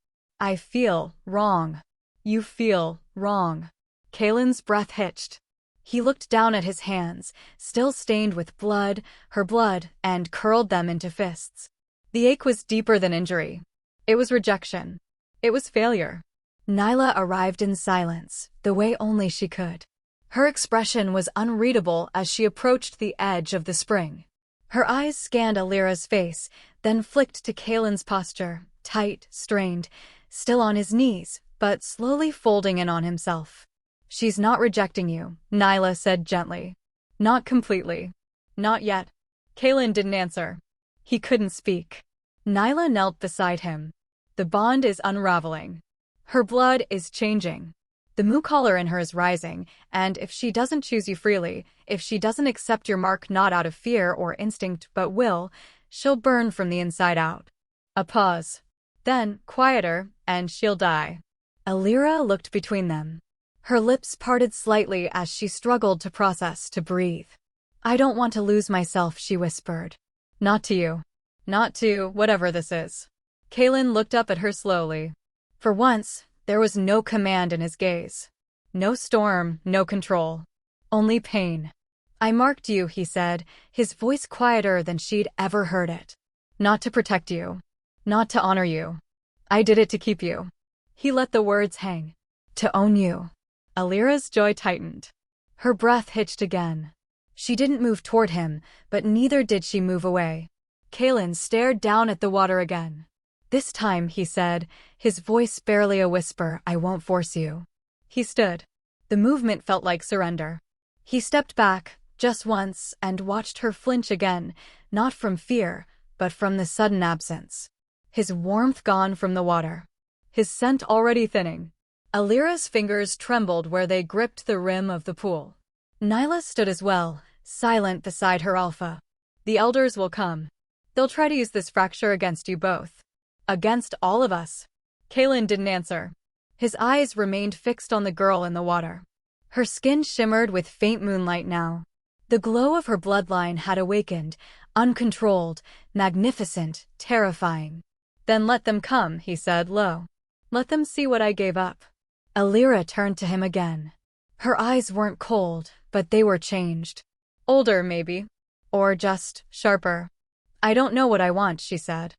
I feel wrong. You feel wrong. Kaelen's breath hitched. He looked down at his hands, still stained with blood, her blood, and curled them into fists. The ache was deeper than injury. It was rejection. It was failure. Nyla arrived in silence, the way only she could. Her expression was unreadable as she approached the edge of the spring. Her eyes scanned Elira's face, then flicked to Kaelen's posture, tight, strained, still on his knees, but slowly folding in on himself. She's not rejecting you, Nyla said gently. Not completely. Not yet. Kaelen didn't answer. He couldn't speak. Nyla knelt beside him. The bond is unraveling. Her blood is changing. The Mu-collar in her is rising, and if she doesn't choose you freely, if she doesn't accept your mark not out of fear or instinct but will, she'll burn from the inside out. A pause. Then, quieter, and she'll die. Elira looked between them. Her lips parted slightly as she struggled to process, to breathe. I don't want to lose myself, she whispered. Not to you. Not to whatever this is. Kaelen looked up at her slowly. For once, there was no command in his gaze. No storm, no control. Only pain. I marked you, he said, his voice quieter than she'd ever heard it. Not to protect you. Not to honor you. I did it to keep you. He let the words hang. To own you. Elira's joy tightened. Her breath hitched again. She didn't move toward him, but neither did she move away. Kaelen stared down at the water again. This time, he said, his voice barely a whisper, I won't force you. He stood. The movement felt like surrender. He stepped back, just once, and watched her flinch again, not from fear, but from the sudden absence. His warmth gone from the water. His scent already thinning. Elira's fingers trembled where they gripped the rim of the pool. Nyla stood as well, silent beside her alpha. The elders will come. They'll try to use this fracture against you both. Against all of us. Kaelen didn't answer. His eyes remained fixed on the girl in the water. Her skin shimmered with faint moonlight now. The glow of her bloodline had awakened, uncontrolled, magnificent, terrifying. Then let them come, he said low. Let them see what I gave up. Elira turned to him again. Her eyes weren't cold, but they were changed. Older, maybe. Or just sharper. I don't know what I want, she said.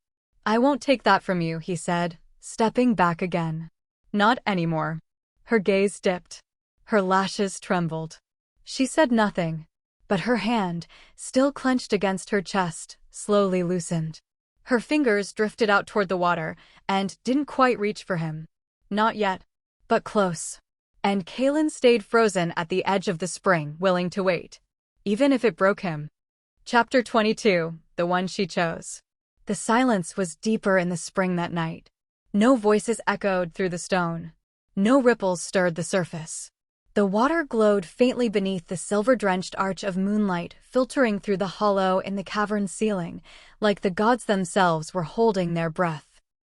I won't take that from you, he said, stepping back again. Not anymore. Her gaze dipped. Her lashes trembled. She said nothing, but her hand, still clenched against her chest, slowly loosened. Her fingers drifted out toward the water and didn't quite reach for him. Not yet, but close. And Kaelen stayed frozen at the edge of the spring, willing to wait, even if it broke him. Chapter 22, the one she chose. The silence was deeper in the spring that night. No voices echoed through the stone. No ripples stirred the surface. The water glowed faintly beneath the silver-drenched arch of moonlight filtering through the hollow in the cavern's ceiling, like the gods themselves were holding their breath.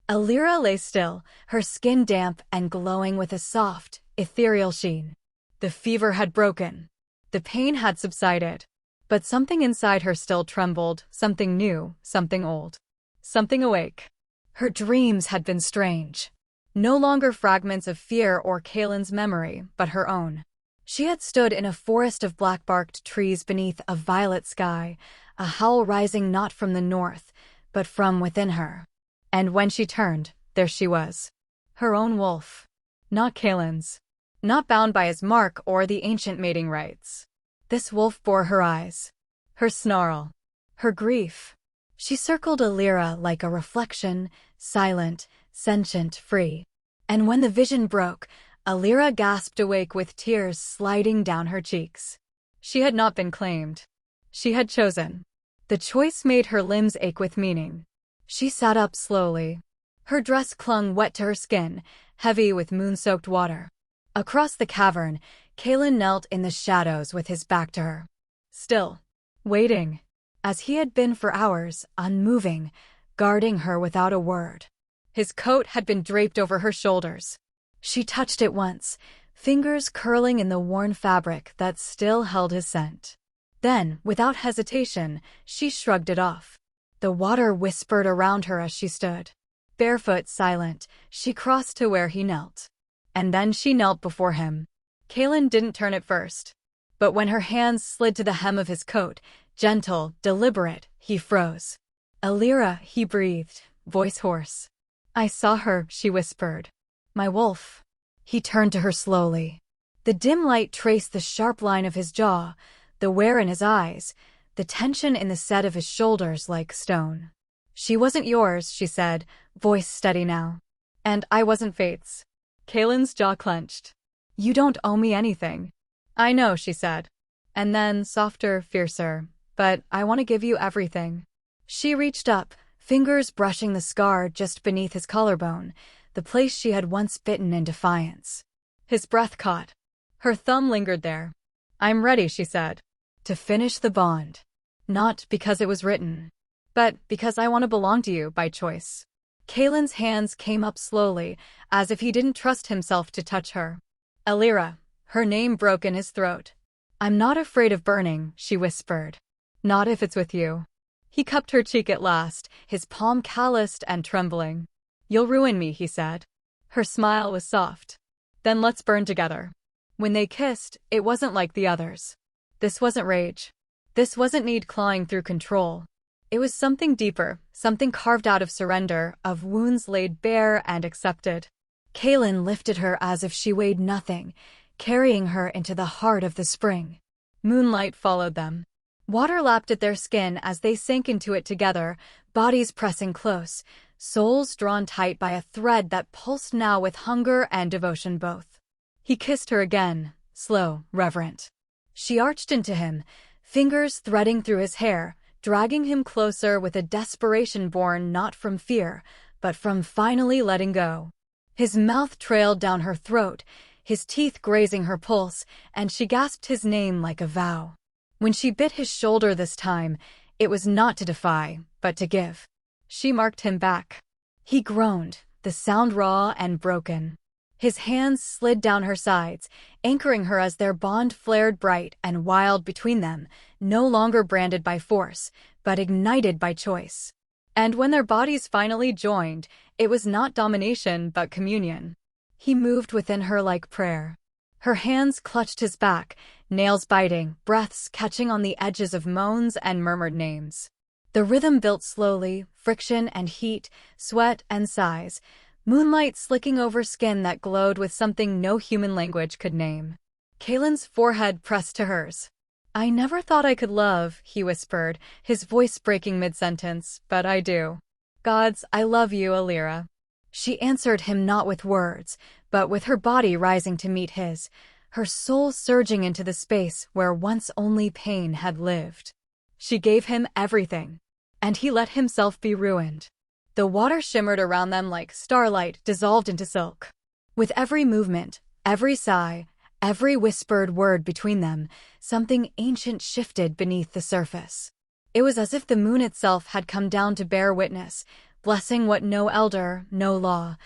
Elira lay still, her skin damp and glowing with a soft, ethereal sheen. The fever had broken. The pain had subsided. But something inside her still trembled, something new, something old. Something awake. Her dreams had been strange. No longer fragments of fear or Kaelen's memory, but her own. She had stood in a forest of black-barked trees beneath a violet sky, a howl rising not from the north, but from within her. And when she turned, there she was. Her own wolf. Not Kaelen's. Not bound by his mark or the ancient mating rites. This wolf bore her eyes. Her snarl. Her grief. She circled Elira like a reflection, silent, sentient, free. And when the vision broke, Elira gasped awake with tears sliding down her cheeks. She had not been claimed. She had chosen. The choice made her limbs ache with meaning. She sat up slowly. Her dress clung wet to her skin, heavy with moon-soaked water. Across the cavern, Kaelen knelt in the shadows with his back to her. Still. Waiting. As he had been for hours, unmoving, guarding her without a word. His coat had been draped over her shoulders. She touched it once, fingers curling in the worn fabric that still held his scent. Then, without hesitation, she shrugged it off. The water whispered around her as she stood. Barefoot, silent, she crossed to where he knelt. And then she knelt before him. Kaelen didn't turn at first. But when her hands slid to the hem of his coat, gentle, deliberate, he froze. "Elira," he breathed, voice hoarse. "I saw her," she whispered. "My wolf." He turned to her slowly. The dim light traced the sharp line of his jaw, the wear in his eyes, the tension in the set of his shoulders like stone. "She wasn't yours," she said, voice steady now. "And I wasn't Fate's." Kaelen's jaw clenched. "You don't owe me anything." "I know," she said. And then, softer, fiercer, "But I want to give you everything." She reached up, fingers brushing the scar just beneath his collarbone, the place she had once bitten in defiance. His breath caught. Her thumb lingered there. "I'm ready," she said. "To finish the bond. Not because it was written, but because I want to belong to you by choice." Kaelen's hands came up slowly, as if he didn't trust himself to touch her. "Elira." Her name broke in his throat. "I'm not afraid of burning," she whispered. "Not if it's with you." He cupped her cheek at last, his palm calloused and trembling. "You'll ruin me," he said. Her smile was soft. "Then let's burn together." When they kissed, it wasn't like the others. This wasn't rage. This wasn't need clawing through control. It was something deeper, something carved out of surrender, of wounds laid bare and accepted. Kaelen lifted her as if she weighed nothing, carrying her into the heart of the spring. Moonlight followed them. Water lapped at their skin as they sank into it together, bodies pressing close, souls drawn tight by a thread that pulsed now with hunger and devotion both. He kissed her again, slow, reverent. She arched into him, fingers threading through his hair, dragging him closer with a desperation born not from fear, but from finally letting go. His mouth trailed down her throat, his teeth grazing her pulse, and she gasped his name like a vow. When she bit his shoulder this time, it was not to defy, but to give. She marked him back. He groaned, the sound raw and broken. His hands slid down her sides, anchoring her as their bond flared bright and wild between them, no longer branded by force, but ignited by choice. And when their bodies finally joined, it was not domination but communion. He moved within her like prayer. Her hands clutched his back, nails biting, breaths catching on the edges of moans and murmured names. The rhythm built slowly, friction and heat, sweat and sighs, moonlight slicking over skin that glowed with something no human language could name. Kaelen's forehead pressed to hers. "I never thought I could love," he whispered, his voice breaking mid-sentence, "but I do. Gods, I love you, Elira." She answered him not with words, but with her body rising to meet his, her soul surging into the space where once only pain had lived. She gave him everything, and he let himself be ruined. The water shimmered around them like starlight dissolved into silk. With every movement, every sigh, every whispered word between them, something ancient shifted beneath the surface. It was as if the moon itself had come down to bear witness, blessing what no elder, no law,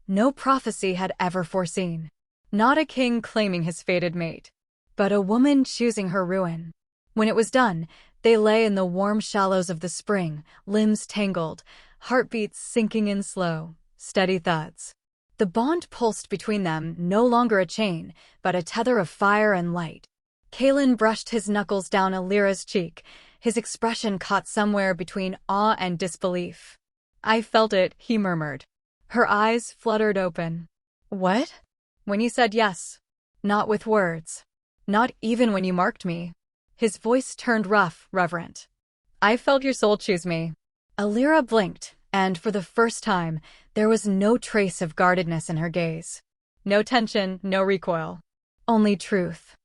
no prophecy had ever foreseen. Not a king claiming his fated mate, but a woman choosing her ruin. When it was done, they lay in the warm shallows of the spring, limbs tangled, heartbeats sinking in slow, steady thuds. The bond pulsed between them, no longer a chain, but a tether of fire and light. Kaelen brushed his knuckles down Elira's cheek, his expression caught somewhere between awe and disbelief. "I felt it," he murmured. Her eyes fluttered open. "What?" "When you said yes. Not with words. Not even when you marked me." His voice turned rough, reverent. "I felt your soul choose me." Elira blinked, and for the first time, there was no trace of guardedness in her gaze. No tension, no recoil. Only truth.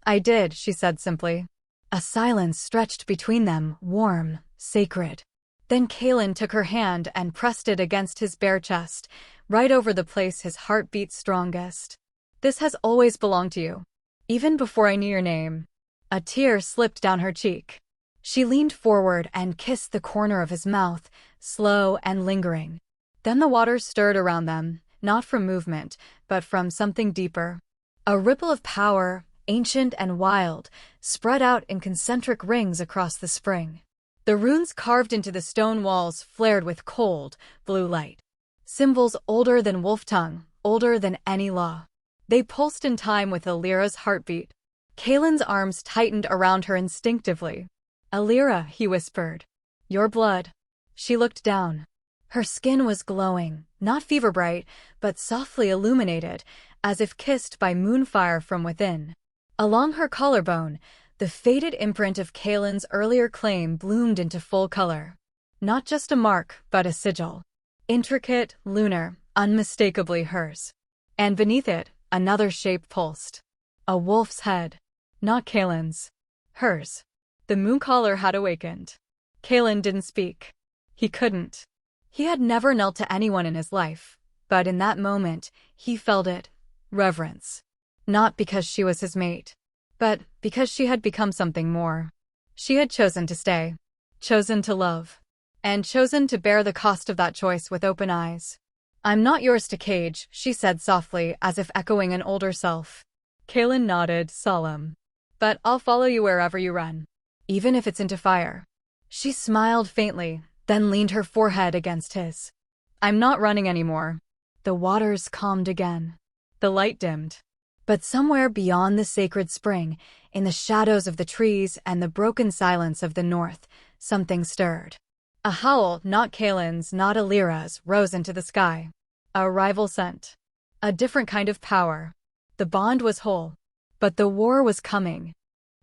"I did," she said simply. A silence stretched between them, warm, sacred. Then Kaelen took her hand and pressed it against his bare chest, right over the place his heart beat strongest. "This has always belonged to you. Even before I knew your name." A tear slipped down her cheek. She leaned forward and kissed the corner of his mouth, slow and lingering. Then the waters stirred around them, not from movement, but from something deeper. A ripple of power, ancient and wild, spread out in concentric rings across the spring. The runes carved into the stone walls flared with cold, blue light. Symbols older than wolf tongue, older than any law. They pulsed in time with Elira's heartbeat. Kaelen's arms tightened around her instinctively. "Elira," he whispered. "Your blood." She looked down. Her skin was glowing, not fever-bright, but softly illuminated, as if kissed by moonfire from within. Along her collarbone, the faded imprint of Kaelen's earlier claim bloomed into full color. Not just a mark, but a sigil. Intricate, lunar, unmistakably hers. And beneath it, another shape pulsed. A wolf's head. Not Kaelen's. Hers. The mooncaller had awakened. Kaelen didn't speak. He couldn't. He had never knelt to anyone in his life, but in that moment, he felt it. Reverence. Not because she was his mate, but because she had become something more. She had chosen to stay. Chosen to love. And chosen to bear the cost of that choice with open eyes. "I'm not yours to cage," she said softly, as if echoing an older self. Kaelen nodded, solemn. "But I'll follow you wherever you run. Even if it's into fire." She smiled faintly, then leaned her forehead against his. "I'm not running anymore." The waters calmed again. The light dimmed. But somewhere beyond the sacred spring, in the shadows of the trees and the broken silence of the north, something stirred. A howl, not Kaelen's, not Elira's, rose into the sky. A rival scent. A different kind of power. The bond was whole. But the war was coming.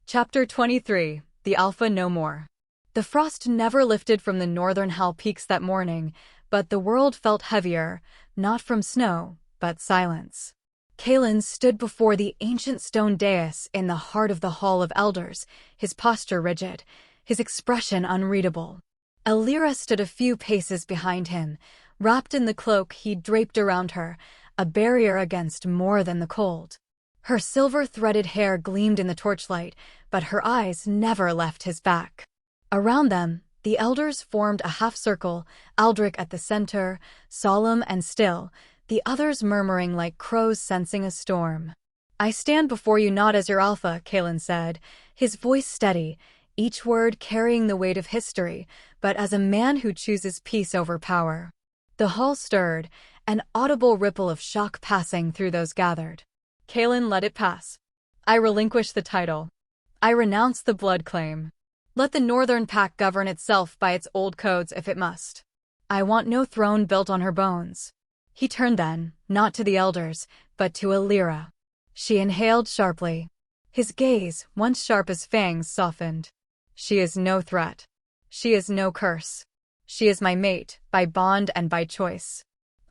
Chapter 23. The Alpha No More. The frost never lifted from the northern Hal peaks that morning, but the world felt heavier, not from snow, but silence. Kaelen stood before the ancient stone dais in the heart of the Hall of Elders, his posture rigid, his expression unreadable. Elira stood a few paces behind him, wrapped in the cloak he'd draped around her, a barrier against more than the cold. Her silver-threaded hair gleamed in the torchlight, but her eyes never left his back. Around them, the elders formed a half-circle, Aldrich at the center, solemn and still, the others murmuring like crows sensing a storm. "I stand before you not as your Alpha," Kaelen said, his voice steady, each word carrying the weight of history, but as a man who chooses peace over power. The hall stirred, an audible ripple of shock passing through those gathered. Kaelen let it pass. "I relinquish the title. I renounce the blood claim. Let the Northern Pack govern itself by its old codes if it must. I want no throne built on her bones." He turned then, not to the elders, but to Elira. She inhaled sharply. His gaze, once sharp as fangs, softened. "She is no threat. She is no curse. She is my mate, by bond and by choice.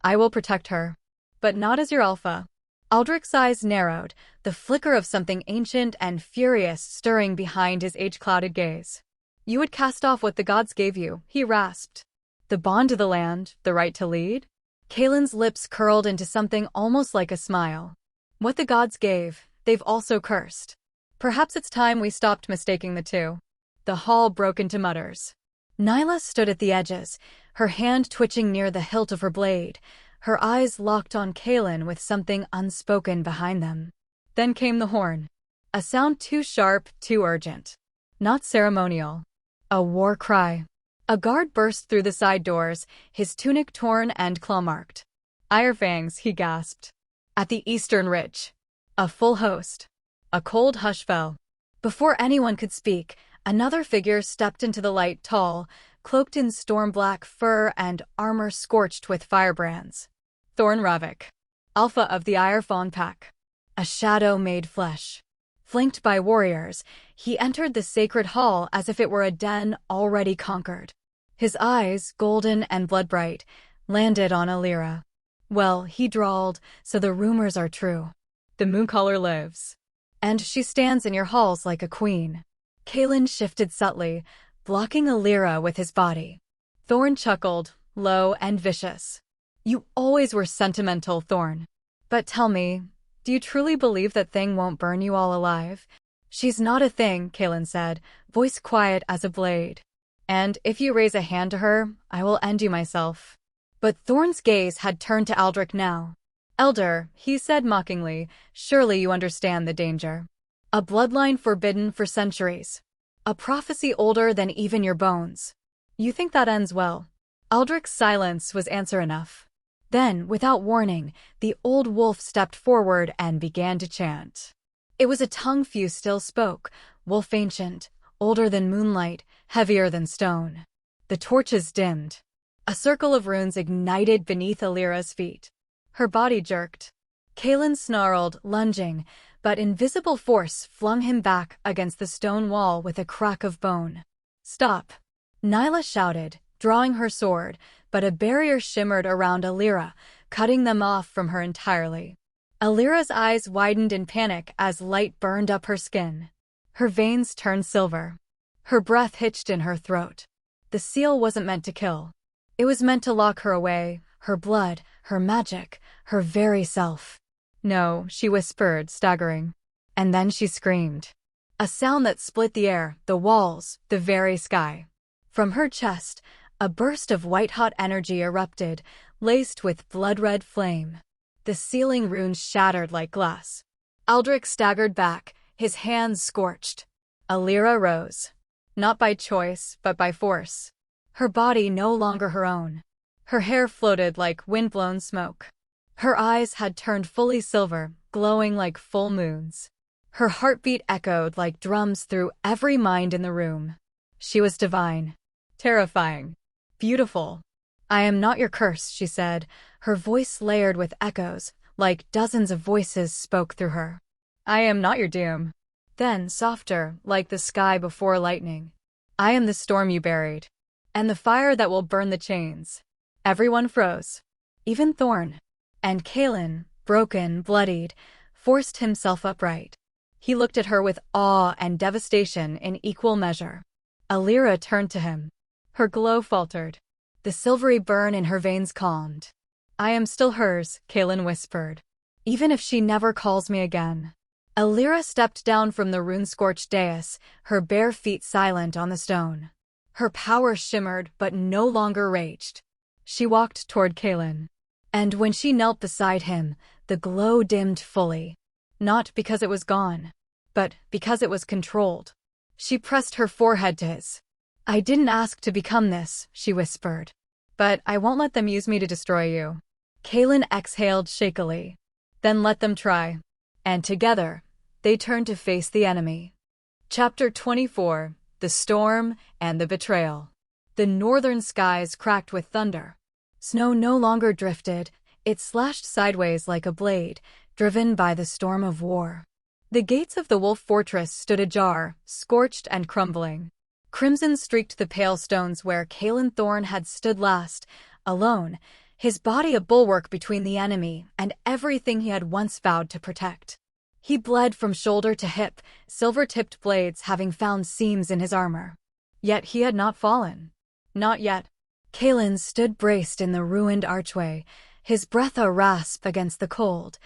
I will protect her. But not as your Alpha." Aldrich's eyes narrowed, the flicker of something ancient and furious stirring behind his age-clouded gaze. "You would cast off what the gods gave you," he rasped. "The bond to the land, the right to lead?" Kaelen's lips curled into something almost like a smile. "What the gods gave, they've also cursed. Perhaps it's time we stopped mistaking the two." The hall broke into mutters. Nyla stood at the edges, her hand twitching near the hilt of her blade, her eyes locked on Kaelen with something unspoken behind them. Then came the horn. A sound too sharp, too urgent. Not ceremonial. A war cry. A guard burst through the side doors, his tunic torn and claw-marked. Ironfangs, he gasped. At the eastern ridge. A full host. A cold hush fell. Before anyone could speak, another figure stepped into the light, tall, cloaked in storm-black fur and armor scorched with firebrands. Thorn Ravik, Alpha of the Ironfang pack. A shadow made flesh. Flanked by warriors, he entered the sacred hall as if it were a den already conquered. His eyes, golden and blood-bright, landed on Elira. Well, he drawled, so the rumors are true. The Mooncaller lives. And she stands in your halls like a queen. Kaelen shifted subtly, blocking Elira with his body. Thorn chuckled, low and vicious. You always were sentimental, Thorn. But tell me, do you truly believe that thing won't burn you all alive? She's not a thing, Kaelen said, voice quiet as a blade. And if you raise a hand to her, I will end you myself. But Thorn's gaze had turned to Aldrich now. Elder, he said mockingly, surely you understand the danger. A bloodline forbidden for centuries. A prophecy older than even your bones. You think that ends well? Aldrich's silence was answer enough. Then, without warning, the old wolf stepped forward and began to chant. It was a tongue few still spoke, wolf ancient, older than moonlight, heavier than stone. The torches dimmed. A circle of runes ignited beneath Elira's feet. Her body jerked. Kaelen snarled, lunging, but invisible force flung him back against the stone wall with a crack of bone. Stop! Nyla shouted, drawing her sword, but a barrier shimmered around Elira, cutting them off from her entirely. Elira's eyes widened in panic as light burned up her skin. Her veins turned silver. Her breath hitched in her throat. The seal wasn't meant to kill. It was meant to lock her away, her blood, her magic, her very self. No, she whispered, staggering. And then she screamed. A sound that split the air, the walls, the very sky. From her chest, a burst of white-hot energy erupted, laced with blood-red flame. The ceiling runes shattered like glass. Aldrich staggered back, his hands scorched. Elira rose. Not by choice, but by force. Her body no longer her own. Her hair floated like wind-blown smoke. Her eyes had turned fully silver, glowing like full moons. Her heartbeat echoed like drums through every mind in the room. She was divine. Terrifying. Beautiful. I am not your curse, she said, her voice layered with echoes, like dozens of voices spoke through her. I am not your doom. Then, softer, like the sky before lightning. I am the storm you buried. And the fire that will burn the chains. Everyone froze. Even Thorn. And Kaelen, broken, bloodied, forced himself upright. He looked at her with awe and devastation in equal measure. Elira turned to him. Her glow faltered. The silvery burn in her veins calmed. I am still hers, Kaelen whispered. Even if she never calls me again. Elira stepped down from the rune-scorched dais, her bare feet silent on the stone. Her power shimmered but no longer raged. She walked toward Kaelen. And when she knelt beside him, the glow dimmed fully. Not because it was gone, but because it was controlled. She pressed her forehead to his. I didn't ask to become this, she whispered. But I won't let them use me to destroy you. Kaelen exhaled shakily. Then let them try. And together, they turned to face the enemy. Chapter 24. The Storm and the Betrayal. The northern skies cracked with thunder. Snow no longer drifted, it slashed sideways like a blade, driven by the storm of war. The gates of the wolf fortress stood ajar, scorched and crumbling. Crimson streaked the pale stones where Kaelen Thorn had stood last, alone, his body a bulwark between the enemy and everything he had once vowed to protect. He bled from shoulder to hip, silver-tipped blades having found seams in his armor. Yet he had not fallen. Not yet. Kaelen stood braced in the ruined archway, his breath a rasp against the cold,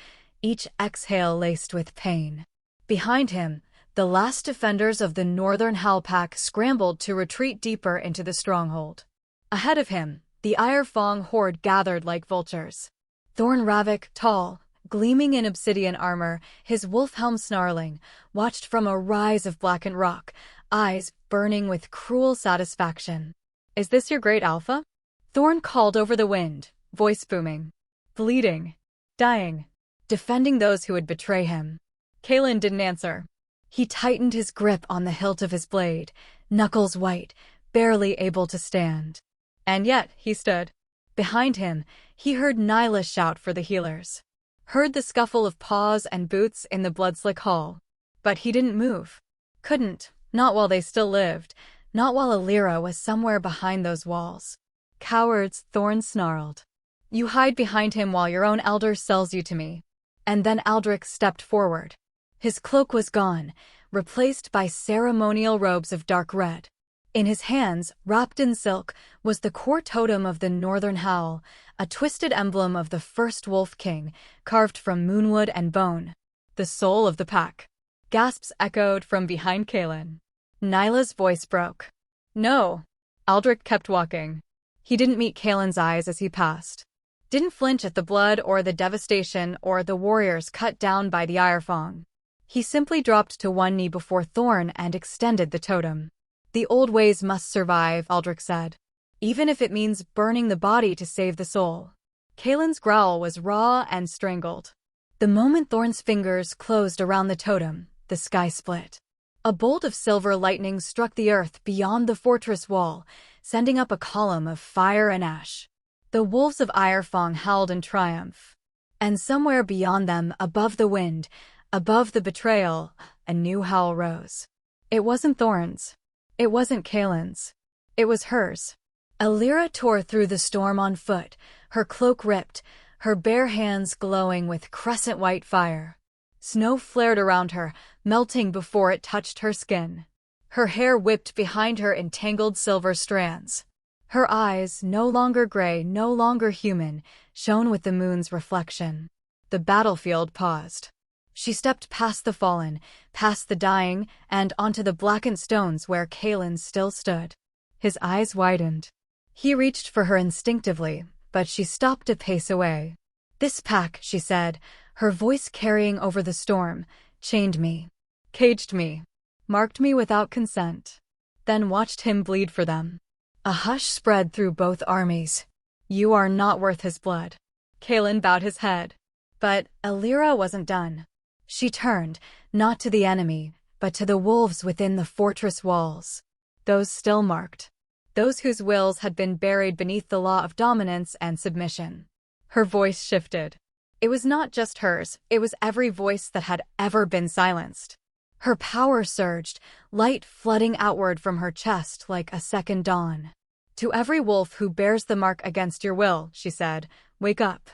each exhale laced with pain. Behind him, the last defenders of the northern Howl Pack scrambled to retreat deeper into the stronghold. Ahead of him, the Ironfang horde gathered like vultures. Thorn Ravik, tall, gleaming in obsidian armor, his wolf helm snarling, watched from a rise of blackened rock, eyes burning with cruel satisfaction. Is this your great Alpha? Thorn called over the wind, voice booming. bleeding, dying, defending those who would betray him. Kaelen didn't answer. He tightened his grip on the hilt of his blade, knuckles white, barely able to stand. And yet, he stood. Behind him, he heard Nyla shout for the healers. Heard the scuffle of paws and boots in the blood-slick hall. But he didn't move. Couldn't, not while they still lived, not while Elira was somewhere behind those walls. Cowards, Thorn snarled. You hide behind him while your own elder sells you to me. And then Aldrich stepped forward. His cloak was gone, replaced by ceremonial robes of dark red. In his hands, wrapped in silk, was the core totem of the Northern Howl, a twisted emblem of the first Wolf King, carved from moonwood and bone. The soul of the pack. Gasps echoed from behind Kaelen. Nyla's voice broke. No. Aldrich kept walking. He didn't meet Kaelen's eyes as he passed. Didn't flinch at the blood or the devastation or the warriors cut down by the Irefang. He simply dropped to one knee before Thorn and extended the totem. The old ways must survive, Aldrich said. Even if it means burning the body to save the soul. Kaelen's growl was raw and strangled. The moment Thorn's fingers closed around the totem, the sky split. A bolt of silver lightning struck the earth beyond the fortress wall, sending up a column of fire and ash. The wolves of Irefang howled in triumph. And somewhere beyond them, above the wind, above the betrayal, a new howl rose. It wasn't Thorn's. It wasn't Kaelen's. It was hers. Elira tore through the storm on foot, her cloak ripped, her bare hands glowing with crescent-white fire. Snow flared around her, melting before it touched her skin. Her hair whipped behind her in tangled silver strands. Her eyes, no longer gray, no longer human, shone with the moon's reflection. The battlefield paused. She stepped past the fallen, past the dying, and onto the blackened stones where Kaelen still stood. His eyes widened. He reached for her instinctively, but she stopped a pace away. This pack, she said, her voice carrying over the storm, chained me, caged me, marked me without consent, then watched him bleed for them. A hush spread through both armies. You are not worth his blood. Kaelen bowed his head. But Elira wasn't done. She turned, not to the enemy, but to the wolves within the fortress walls. Those still marked. Those whose wills had been buried beneath the law of dominance and submission. Her voice shifted. It was not just hers, it was every voice that had ever been silenced. Her power surged, light flooding outward from her chest like a second dawn. To every wolf who bears the mark against your will, she said, wake up.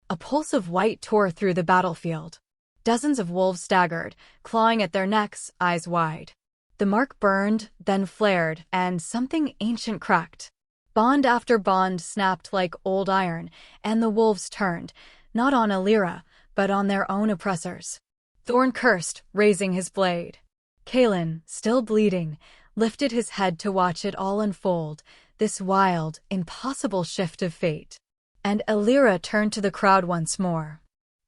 A pulse of white tore through the battlefield. Dozens of wolves staggered, clawing at their necks, eyes wide. The mark burned, then flared, and something ancient cracked. Bond after bond snapped like old iron, and the wolves turned, not on Elira, but on their own oppressors. Thorn cursed, raising his blade. Kaelen, still bleeding, lifted his head to watch it all unfold, this wild, impossible shift of fate. And Elira turned to the crowd once more.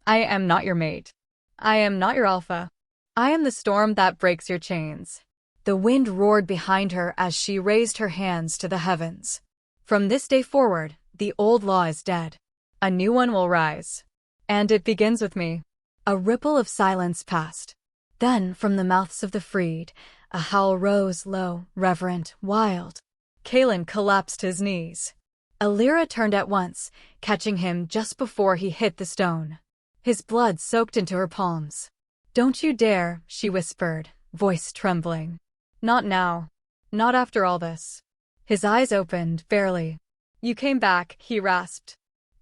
I am not your mate. I am not your alpha. I am the storm that breaks your chains. The wind roared behind her as she raised her hands to the heavens. From this day forward, the old law is dead. A new one will rise. And it begins with me. A ripple of silence passed. Then, from the mouths of the freed, a howl rose low, reverent, wild. Kaelen collapsed his knees. Elira turned at once, catching him just before he hit the stone. His blood soaked into her palms. Don't you dare, she whispered, voice trembling. Not now. Not after all this. His eyes opened, barely. You came back, he rasped.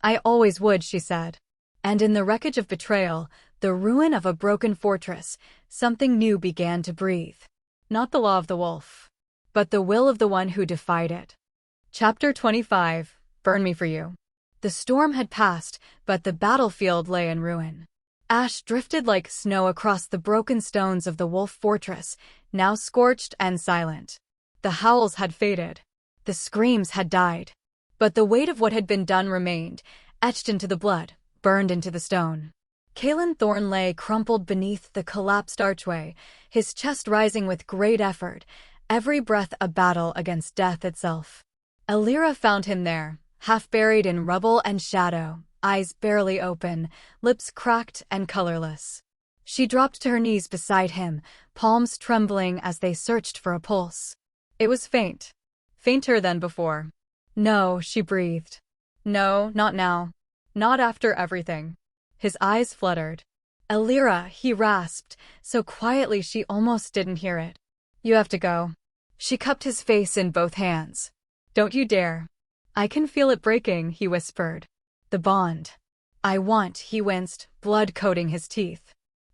I always would, she said. And in the wreckage of betrayal, the ruin of a broken fortress, something new began to breathe. Not the law of the wolf, but the will of the one who defied it. Chapter 25. Burn me for you. The storm had passed, but the battlefield lay in ruin. Ash drifted like snow across the broken stones of the wolf fortress, now scorched and silent. The howls had faded. The screams had died. But the weight of what had been done remained, etched into the blood, burned into the stone. Kaelen Thorn lay crumpled beneath the collapsed archway, his chest rising with great effort, every breath a battle against death itself. Elira found him there, half buried in rubble and shadow, eyes barely open, lips cracked and colorless. She dropped to her knees beside him, palms trembling as they searched for a pulse. It was faint. Fainter than before. "No," she breathed. "No, not now. Not after everything." His eyes fluttered. "Elira," he rasped, so quietly she almost didn't hear it. "You have to go." She cupped his face in both hands. "Don't you dare." "I can feel it breaking," he whispered. "The bond." He winced, blood coating his teeth.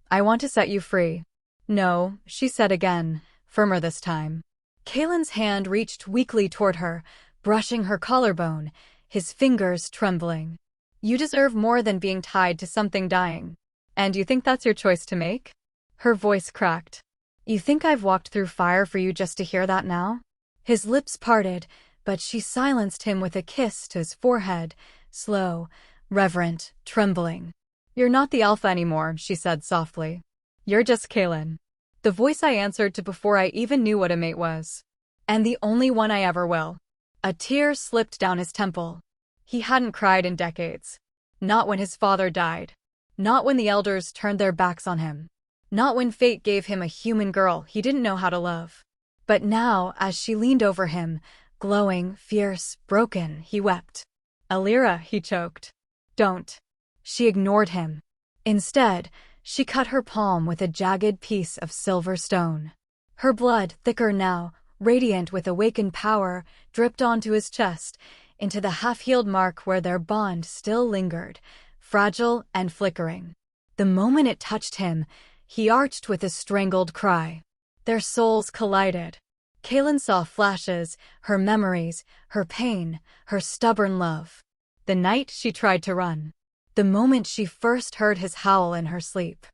"I want to set you free." "No," she said again, firmer this time. Kaelen's hand reached weakly toward her, brushing her collarbone, his fingers trembling. "You deserve more than being tied to something dying. And you think that's your choice to make?" Her voice cracked. "You think I've walked through fire for you just to hear that now?" His lips parted, but she silenced him with a kiss to his forehead, slow, reverent, trembling. "You're not the Alpha anymore," she said softly. "You're just Kaelen. The voice I answered to before I even knew what a mate was. And the only one I ever will." A tear slipped down his temple. He hadn't cried in decades. Not when his father died. Not when the elders turned their backs on him. Not when fate gave him a human girl he didn't know how to love. But now, as she leaned over him, glowing, fierce, broken, he wept. "Elira," he choked. "Don't." She ignored him. Instead, she cut her palm with a jagged piece of silver stone. Her blood, thicker now, radiant with awakened power, dripped onto his chest, into the half-healed mark where their bond still lingered, fragile and flickering. The moment it touched him, he arched with a strangled cry. Their souls collided. Kaelen saw flashes, her memories, her pain, her stubborn love. The night she tried to run. The moment she first heard his howl in her sleep.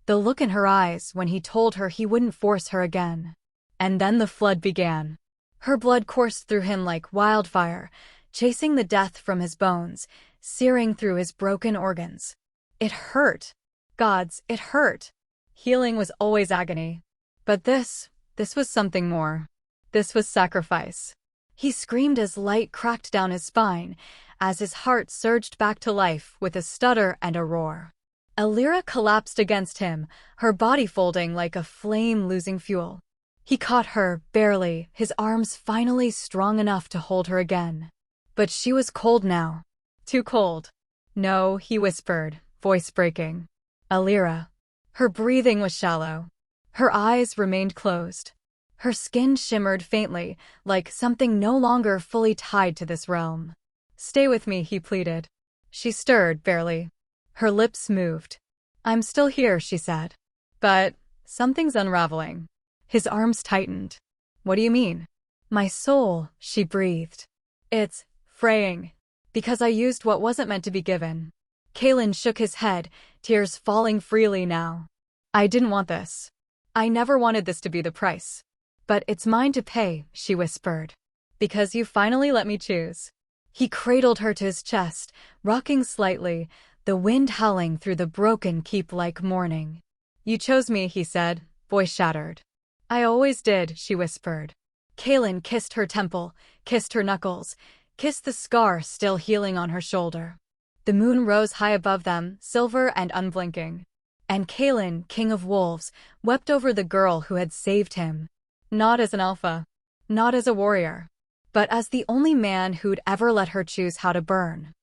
The look in her eyes when he told her he wouldn't force her again. And then the flood began. Her blood coursed through him like wildfire, chasing the death from his bones, searing through his broken organs. It hurt. Gods, it hurt. Healing was always agony. But this was something more. This was sacrifice. He screamed as light cracked down his spine, as his heart surged back to life with a stutter and a roar. Elira collapsed against him, her body folding like a flame losing fuel. He caught her, barely, his arms finally strong enough to hold her again. But she was cold now. Too cold. "No," he whispered, voice breaking. "Elira." Her breathing was shallow. Her eyes remained closed. Her skin shimmered faintly, like something no longer fully tied to this realm. "Stay with me," he pleaded. She stirred, barely. Her lips moved. "I'm still here," she said. "But something's unraveling." His arms tightened. "What do you mean?" "My soul," she breathed. "It's fraying. Because I used what wasn't meant to be given." Kaelen shook his head, tears falling freely now. "I didn't want this. I never wanted this to be the price. But it's mine to pay," she whispered. "Because you finally let me choose." He cradled her to his chest, rocking slightly, the wind howling through the broken keep like mourning. "You chose me," he said, voice shattered. "I always did," she whispered. Kaelen kissed her temple, kissed her knuckles, kissed the scar still healing on her shoulder. The moon rose high above them, silver and unblinking. And Kaelen, king of wolves, wept over the girl who had saved him. Not as an alpha. Not as a warrior. But as the only man who'd ever let her choose how to burn.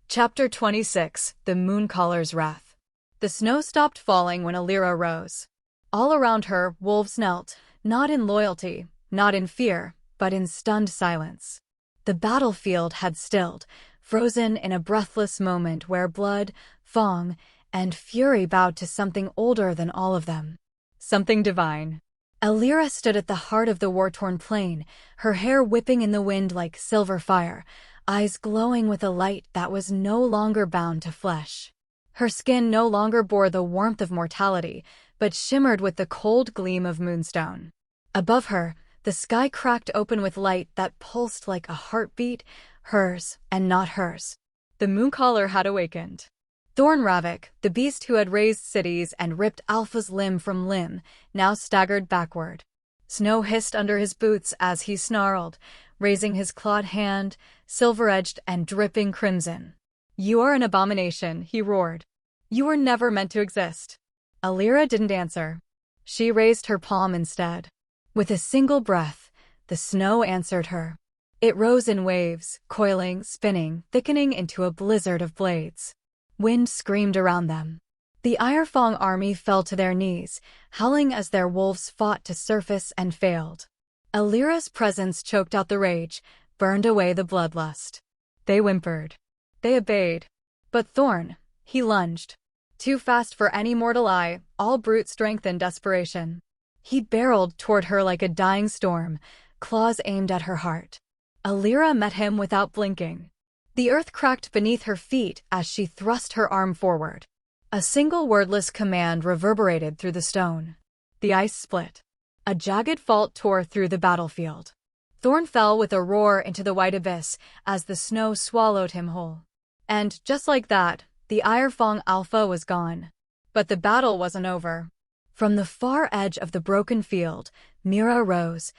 Chapter 26, The Mooncaller's Wrath. The snow stopped falling when Elira rose. All around her, wolves knelt, not in loyalty, not in fear, but in stunned silence. The battlefield had stilled, frozen in a breathless moment where blood, fang, and fury bowed to something older than all of them. Something divine. Elira stood at the heart of the war-torn plain, her hair whipping in the wind like silver fire, eyes glowing with a light that was no longer bound to flesh. Her skin no longer bore the warmth of mortality, but shimmered with the cold gleam of moonstone. Above her, the sky cracked open with light that pulsed like a heartbeat, hers and not hers. The Mooncaller had awakened. Thornravik, the beast who had raised cities and ripped Alpha's limb from limb, now staggered backward. Snow hissed under his boots as he snarled, raising his clawed hand, silver-edged and dripping crimson. "You are an abomination," he roared. "You were never meant to exist." Elira didn't answer. She raised her palm instead. With a single breath, the snow answered her. It rose in waves, coiling, spinning, thickening into a blizzard of blades. Wind screamed around them. The Irefang army fell to their knees, howling as their wolves fought to surface and failed. Elira's presence choked out the rage, burned away the bloodlust. They whimpered. They obeyed. But Thorn, he lunged. Too fast for any mortal eye, all brute strength and desperation. He barreled toward her like a dying storm, claws aimed at her heart. Elira met him without blinking. The earth cracked beneath her feet as she thrust her arm forward. A single wordless command reverberated through the stone. The ice split. A jagged fault tore through the battlefield. Thorn fell with a roar into the white abyss as the snow swallowed him whole. And just like that, the Irefang Alpha was gone. But the battle wasn't over. From the far edge of the broken field, Mira rose,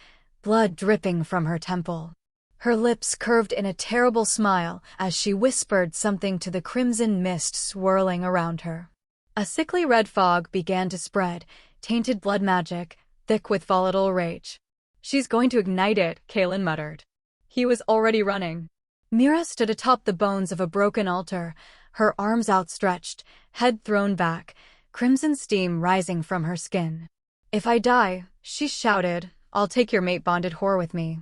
blood dripping from her temple. Her lips curved in a terrible smile as she whispered something to the crimson mist swirling around her. A sickly red fog began to spread, tainted blood magic, thick with volatile rage. "She's going to ignite it," Kaelen muttered. He was already running. Mira stood atop the bones of a broken altar, her arms outstretched, head thrown back, crimson steam rising from her skin. "If I die," she shouted, "I'll take your mate-bonded whore with me."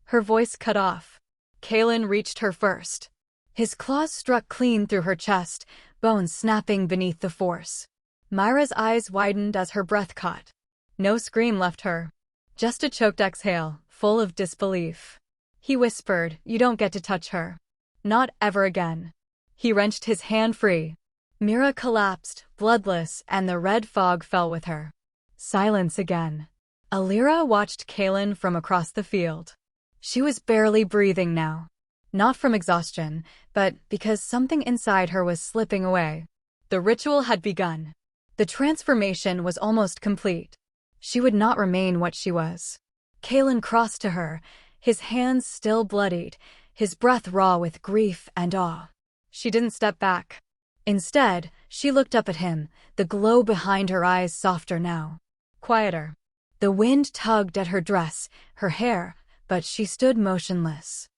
Her voice cut off. Kaelen reached her first. His claws struck clean through her chest, bones snapping beneath the force. Myra's eyes widened as her breath caught. No scream left her. Just a choked exhale, full of disbelief. He whispered, "You don't get to touch her. Not ever again." He wrenched his hand free. Mira collapsed, bloodless, and the red fog fell with her. Silence again. Elira watched Kaelen from across the field. She was barely breathing now. Not from exhaustion, but because something inside her was slipping away. The ritual had begun. The transformation was almost complete. She would not remain what she was. Kaelen crossed to her, his hands still bloodied, his breath raw with grief and awe. She didn't step back. Instead, she looked up at him, the glow behind her eyes softer now. Quieter. The wind tugged at her dress, her hair, but she stood motionless.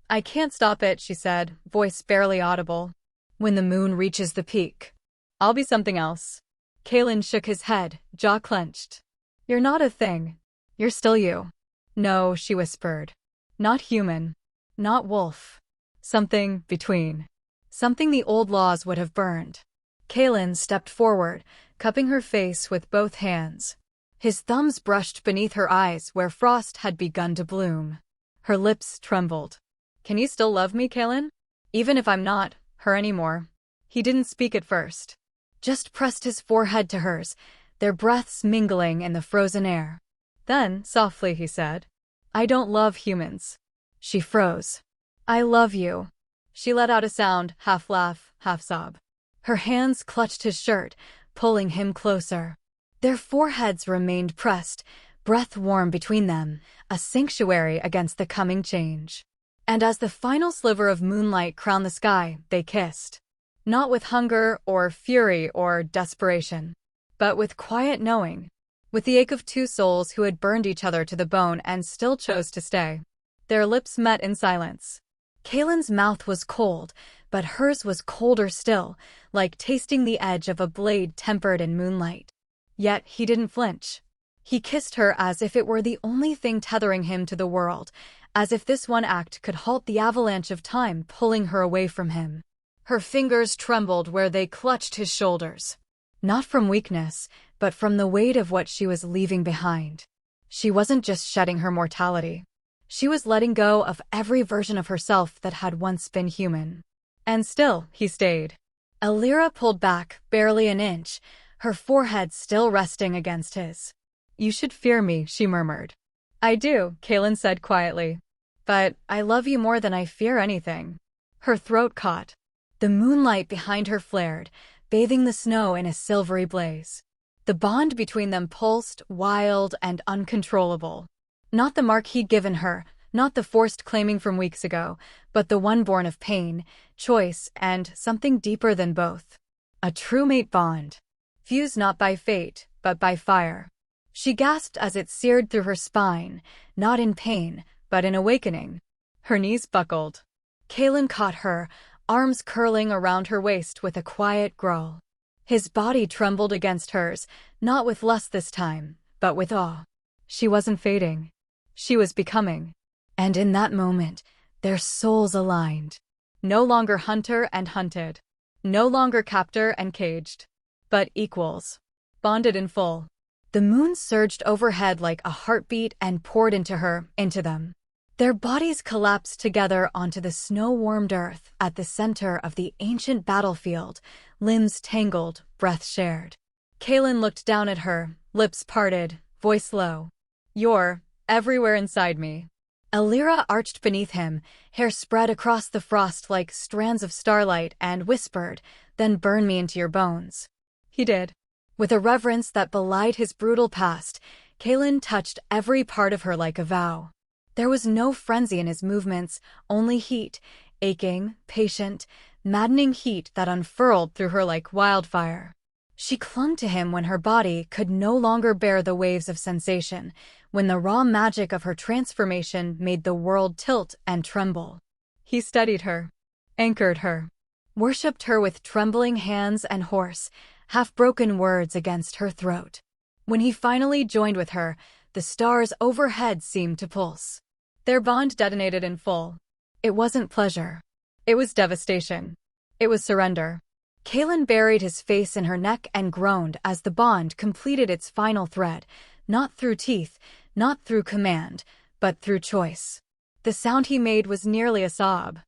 "I can't stop it," she said, voice barely audible. "When the moon reaches the peak, I'll be something else." Kaelen shook his head, jaw clenched. "You're not a thing. You're still you." "No," she whispered. "Not human. Not wolf. Something between. Something the old laws would have burned." Kaelen stepped forward, cupping her face with both hands. His thumbs brushed beneath her eyes where frost had begun to bloom. Her lips trembled. "Can you still love me, Kaelen? Even if I'm not her anymore?" He didn't speak at first. Just pressed his forehead to hers, their breaths mingling in the frozen air. Then, softly, he said, "I don't love humans." She froze. "I love you." She let out a sound, half laugh, half sob. Her hands clutched his shirt, pulling him closer. Their foreheads remained pressed, breath warm between them, a sanctuary against the coming change. And as the final sliver of moonlight crowned the sky, they kissed. Not with hunger or fury or desperation, but with quiet knowing, with the ache of two souls who had burned each other to the bone and still chose to stay. Their lips met in silence. Kaelen's mouth was cold, but hers was colder still, like tasting the edge of a blade tempered in moonlight. Yet he didn't flinch. He kissed her as if it were the only thing tethering him to the world, as if this one act could halt the avalanche of time pulling her away from him. Her fingers trembled where they clutched his shoulders. Not from weakness, but from the weight of what she was leaving behind. She wasn't just shedding her mortality. She was letting go of every version of herself that had once been human. And still, he stayed. Elira pulled back, barely an inch, her forehead still resting against his. "You should fear me," she murmured. "I do," Kaelen said quietly. "But I love you more than I fear anything." Her throat caught. The moonlight behind her flared, bathing the snow in a silvery blaze. The bond between them pulsed, wild and uncontrollable. Not the mark he'd given her, Not the forced claiming from weeks ago, but the one born of pain, choice, and something deeper than both. A true mate bond. Fused not by fate, but by fire. She gasped as it seared through her spine, not in pain, but in awakening. Her knees buckled. Kaelen caught her, arms curling around her waist with a quiet growl. His body trembled against hers, not with lust this time, but with awe. She wasn't fading. She was becoming. And in that moment, their souls aligned. No longer hunter and hunted. No longer captor and caged. But equals. Bonded in full. The moon surged overhead like a heartbeat and poured into her, into them. Their bodies collapsed together onto the snow-warmed earth at the center of the ancient battlefield, limbs tangled, breath shared. Kaelen looked down at her, lips parted, voice low. "You're everywhere inside me." Elira arched beneath him, hair spread across the frost like strands of starlight, and whispered, "Then burn me into your bones." He did. With a reverence that belied his brutal past, Kaelen touched every part of her like a vow. There was no frenzy in his movements, only heat, aching, patient, maddening heat that unfurled through her like wildfire. She clung to him when her body could no longer bear the waves of sensation, when the raw magic of her transformation made the world tilt and tremble. He steadied her, anchored her, worshipped her with trembling hands and hoarse, half-broken words against her throat. When he finally joined with her, the stars overhead seemed to pulse. Their bond detonated in full. It wasn't pleasure. It was devastation. It was surrender. Kaelen buried his face in her neck and groaned as the bond completed its final thread, not through teeth, not through command, but through choice. The sound he made was nearly a sob.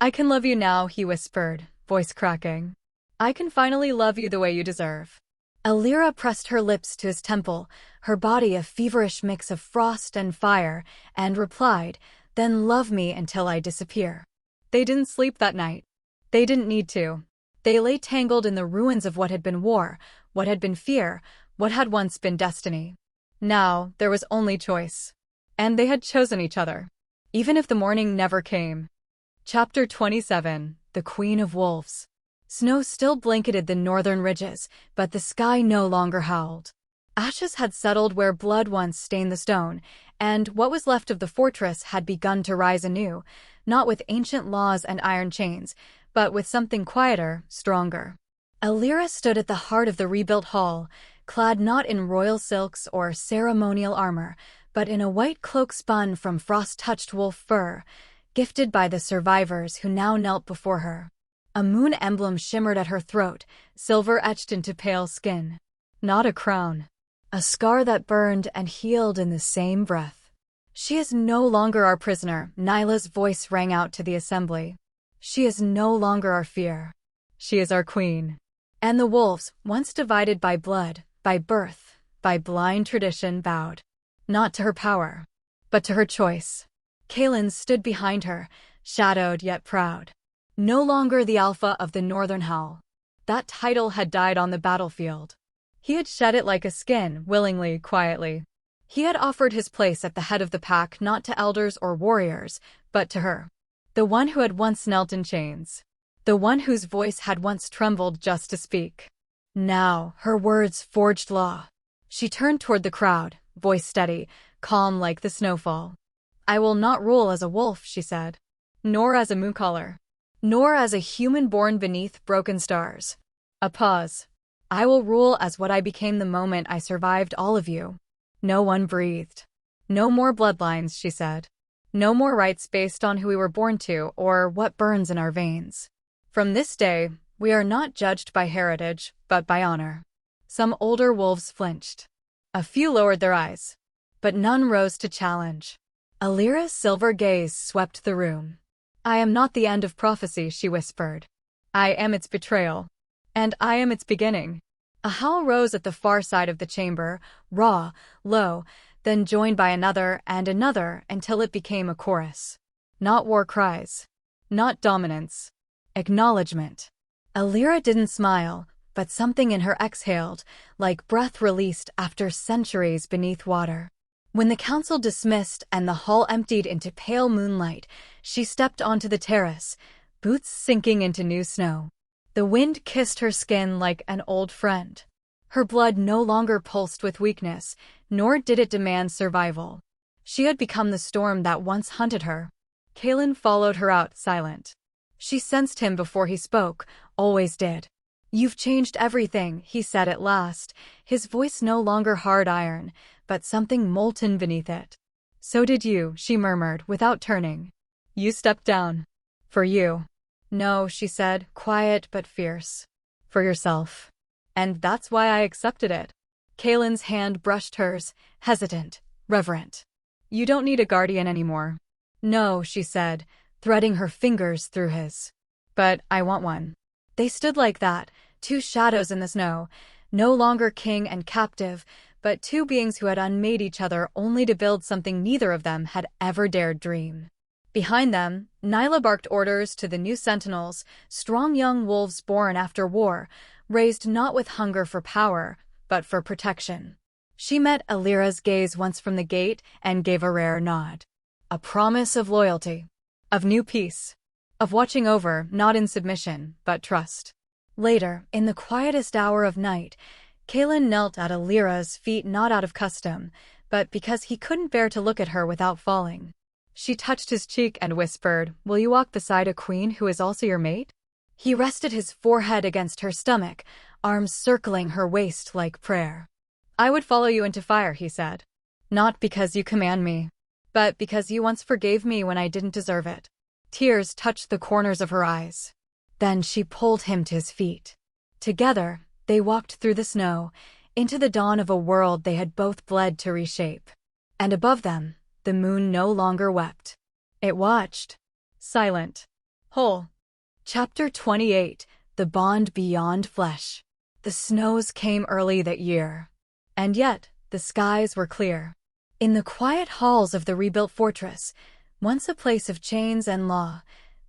"I can love you now," he whispered, voice cracking. "I can finally love you the way you deserve." Elira pressed her lips to his temple, her body a feverish mix of frost and fire, and replied, "Then love me until I disappear." They didn't sleep that night. They didn't need to. They lay tangled in the ruins of what had been war, what had been fear, what had once been destiny. Now, there was only choice. And they had chosen each other. Even if the morning never came. Chapter 27, The Queen of Wolves. Snow still blanketed the northern ridges, but the sky no longer howled. Ashes had settled where blood once stained the stone, and what was left of the fortress had begun to rise anew, not with ancient laws and iron chains, but with something quieter, stronger. Elira stood at the heart of the rebuilt hall, clad not in royal silks or ceremonial armor, but in a white cloak spun from frost-touched wolf fur, gifted by the survivors who now knelt before her. A moon emblem shimmered at her throat, silver etched into pale skin. Not a crown. A scar that burned and healed in the same breath. "She is no longer our prisoner," Nyla's voice rang out to the assembly. "She is no longer our fear. She is our queen." And the wolves, once divided by blood, by birth, by blind tradition, bowed. Not to her power, but to her choice. Kaelen stood behind her, shadowed yet proud. No longer the Alpha of the Northern Howl. That title had died on the battlefield. He had shed it like a skin, willingly, quietly. He had offered his place at the head of the pack not to elders or warriors, but to her. The one who had once knelt in chains. The one whose voice had once trembled just to speak. Now, her words forged law. She turned toward the crowd, voice steady, calm like the snowfall. "I will not rule as a wolf," she said. "Nor as a mooncaller. Nor as a human born beneath broken stars." A pause. "I will rule as what I became the moment I survived all of you." No one breathed. "No more bloodlines," she said. "No more rights based on who we were born to or what burns in our veins. From this day, we are not judged by heritage, but by honor." Some older wolves flinched. A few lowered their eyes. But none rose to challenge. Elira's silver gaze swept the room. "I am not the end of prophecy," she whispered. "I am its betrayal. And I am its beginning." A howl rose at the far side of the chamber, raw, low, then joined by another and another until it became a chorus. Not war cries. Not dominance. Acknowledgement. Elira didn't smile, but something in her exhaled, like breath released after centuries beneath water. When the council dismissed and the hall emptied into pale moonlight, she stepped onto the terrace, boots sinking into new snow. The wind kissed her skin like an old friend. Her blood no longer pulsed with weakness, nor did it demand survival. She had become the storm that once hunted her. Kaelen followed her out, silent. She sensed him before he spoke, always did. "You've changed everything," he said at last, his voice no longer hard iron, but something molten beneath it. "So did you," she murmured, without turning. "You stepped down. For you." "No," she said, quiet but fierce. "For yourself. And that's why I accepted it." Kaelen's hand brushed hers, hesitant, reverent. "You don't need a guardian anymore." "No," she said, threading her fingers through his. "But I want one." They stood like that, two shadows in the snow, no longer king and captive, but two beings who had unmade each other only to build something neither of them had ever dared dream. Behind them, Nyla barked orders to the new sentinels, strong young wolves born after war, raised not with hunger for power, but for protection. She met Elira's gaze once from the gate and gave a rare nod. A promise of loyalty, of new peace, of watching over, not in submission, but trust. Later, in the quietest hour of night, Kaelen knelt at Elira's feet not out of custom, but because he couldn't bear to look at her without falling. She touched his cheek and whispered, "Will you walk beside a queen who is also your mate?" He rested his forehead against her stomach, arms circling her waist like prayer. "I would follow you into fire," he said. "Not because you command me, but because you once forgave me when I didn't deserve it." Tears touched the corners of her eyes. Then she pulled him to his feet. Together, they walked through the snow, into the dawn of a world they had both bled to reshape. And above them, the moon no longer wept. It watched, silent, whole. Chapter 28, The Bond Beyond Flesh. The snows came early that year. And yet, the skies were clear. In the quiet halls of the rebuilt fortress, once a place of chains and law,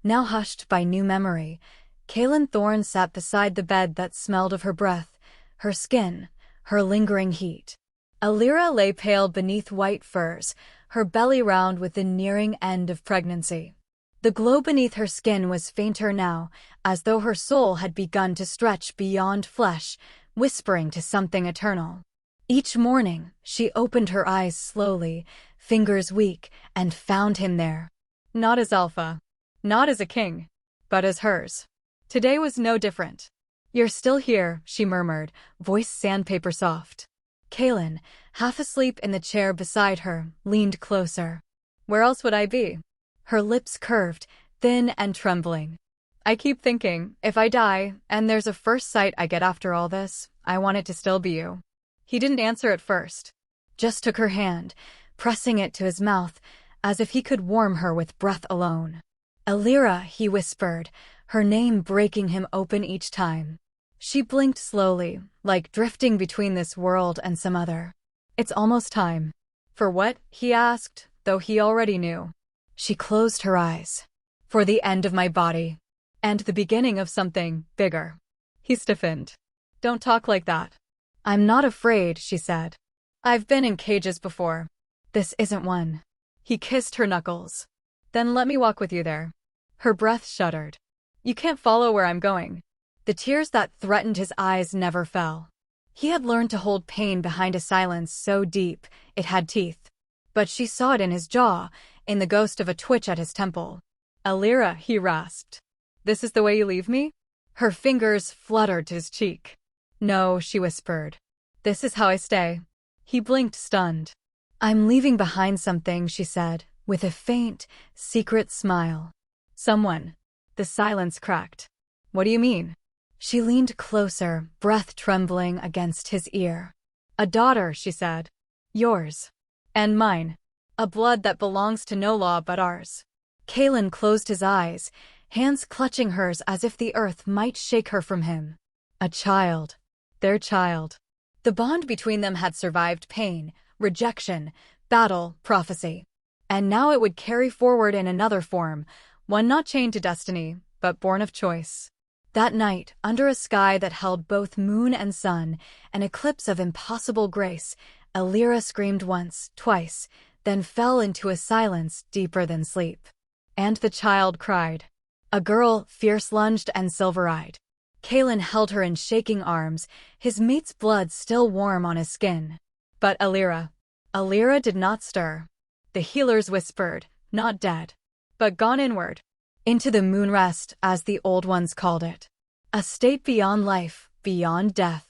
now hushed by new memory, Kaelen Thorne sat beside the bed that smelled of her breath, her skin, her lingering heat. Elira lay pale beneath white furs, her belly round with the nearing end of pregnancy. The glow beneath her skin was fainter now, as though her soul had begun to stretch beyond flesh, whispering to something eternal. Each morning, she opened her eyes slowly, fingers weak, and found him there. Not as Alpha, not as a king, but as hers. Today was no different. "You're still here," she murmured, voice sandpaper soft. Kaelen, half asleep in the chair beside her, leaned closer. "Where else would I be?" Her lips curved, thin and trembling. "I keep thinking, if I die, and there's a first sight I get after all this, I want it to still be you." He didn't answer at first, just took her hand, pressing it to his mouth, as if he could warm her with breath alone. "Elira," he whispered, her name breaking him open each time. She blinked slowly, like drifting between this world and some other. "It's almost time." "For what?" he asked, though he already knew. She closed her eyes. "For the end of my body. And the beginning of something bigger." He stiffened. "Don't talk like that." "I'm not afraid," she said. "I've been in cages before. This isn't one." He kissed her knuckles. "Then let me walk with you there." Her breath shuddered. "You can't follow where I'm going." The tears that threatened his eyes never fell. He had learned to hold pain behind a silence so deep, it had teeth. But she saw it in his jaw, in the ghost of a twitch at his temple. "Elira," he rasped. "This is the way you leave me?" Her fingers fluttered to his cheek. "No," she whispered. "This is how I stay." He blinked, stunned. "I'm leaving behind something," she said, with a faint, secret smile. "Someone." The silence cracked. "What do you mean?" She leaned closer, breath trembling against his ear. "A daughter," she said. "Yours. And mine. A blood that belongs to no law but ours." Kaelen closed his eyes, hands clutching hers as if the earth might shake her from him. A child. Their child. The bond between them had survived pain, rejection, battle, prophecy. And now it would carry forward in another form, one not chained to destiny, but born of choice. That night, under a sky that held both moon and sun, an eclipse of impossible grace, Elira screamed once, twice, then fell into a silence deeper than sleep. And the child cried. A girl, fierce, lunged and silver-eyed. Kaelen held her in shaking arms, his mate's blood still warm on his skin. But Elira did not stir. The healers whispered, not dead, but gone inward. Into the moonrest, as the old ones called it. A state beyond life, beyond death.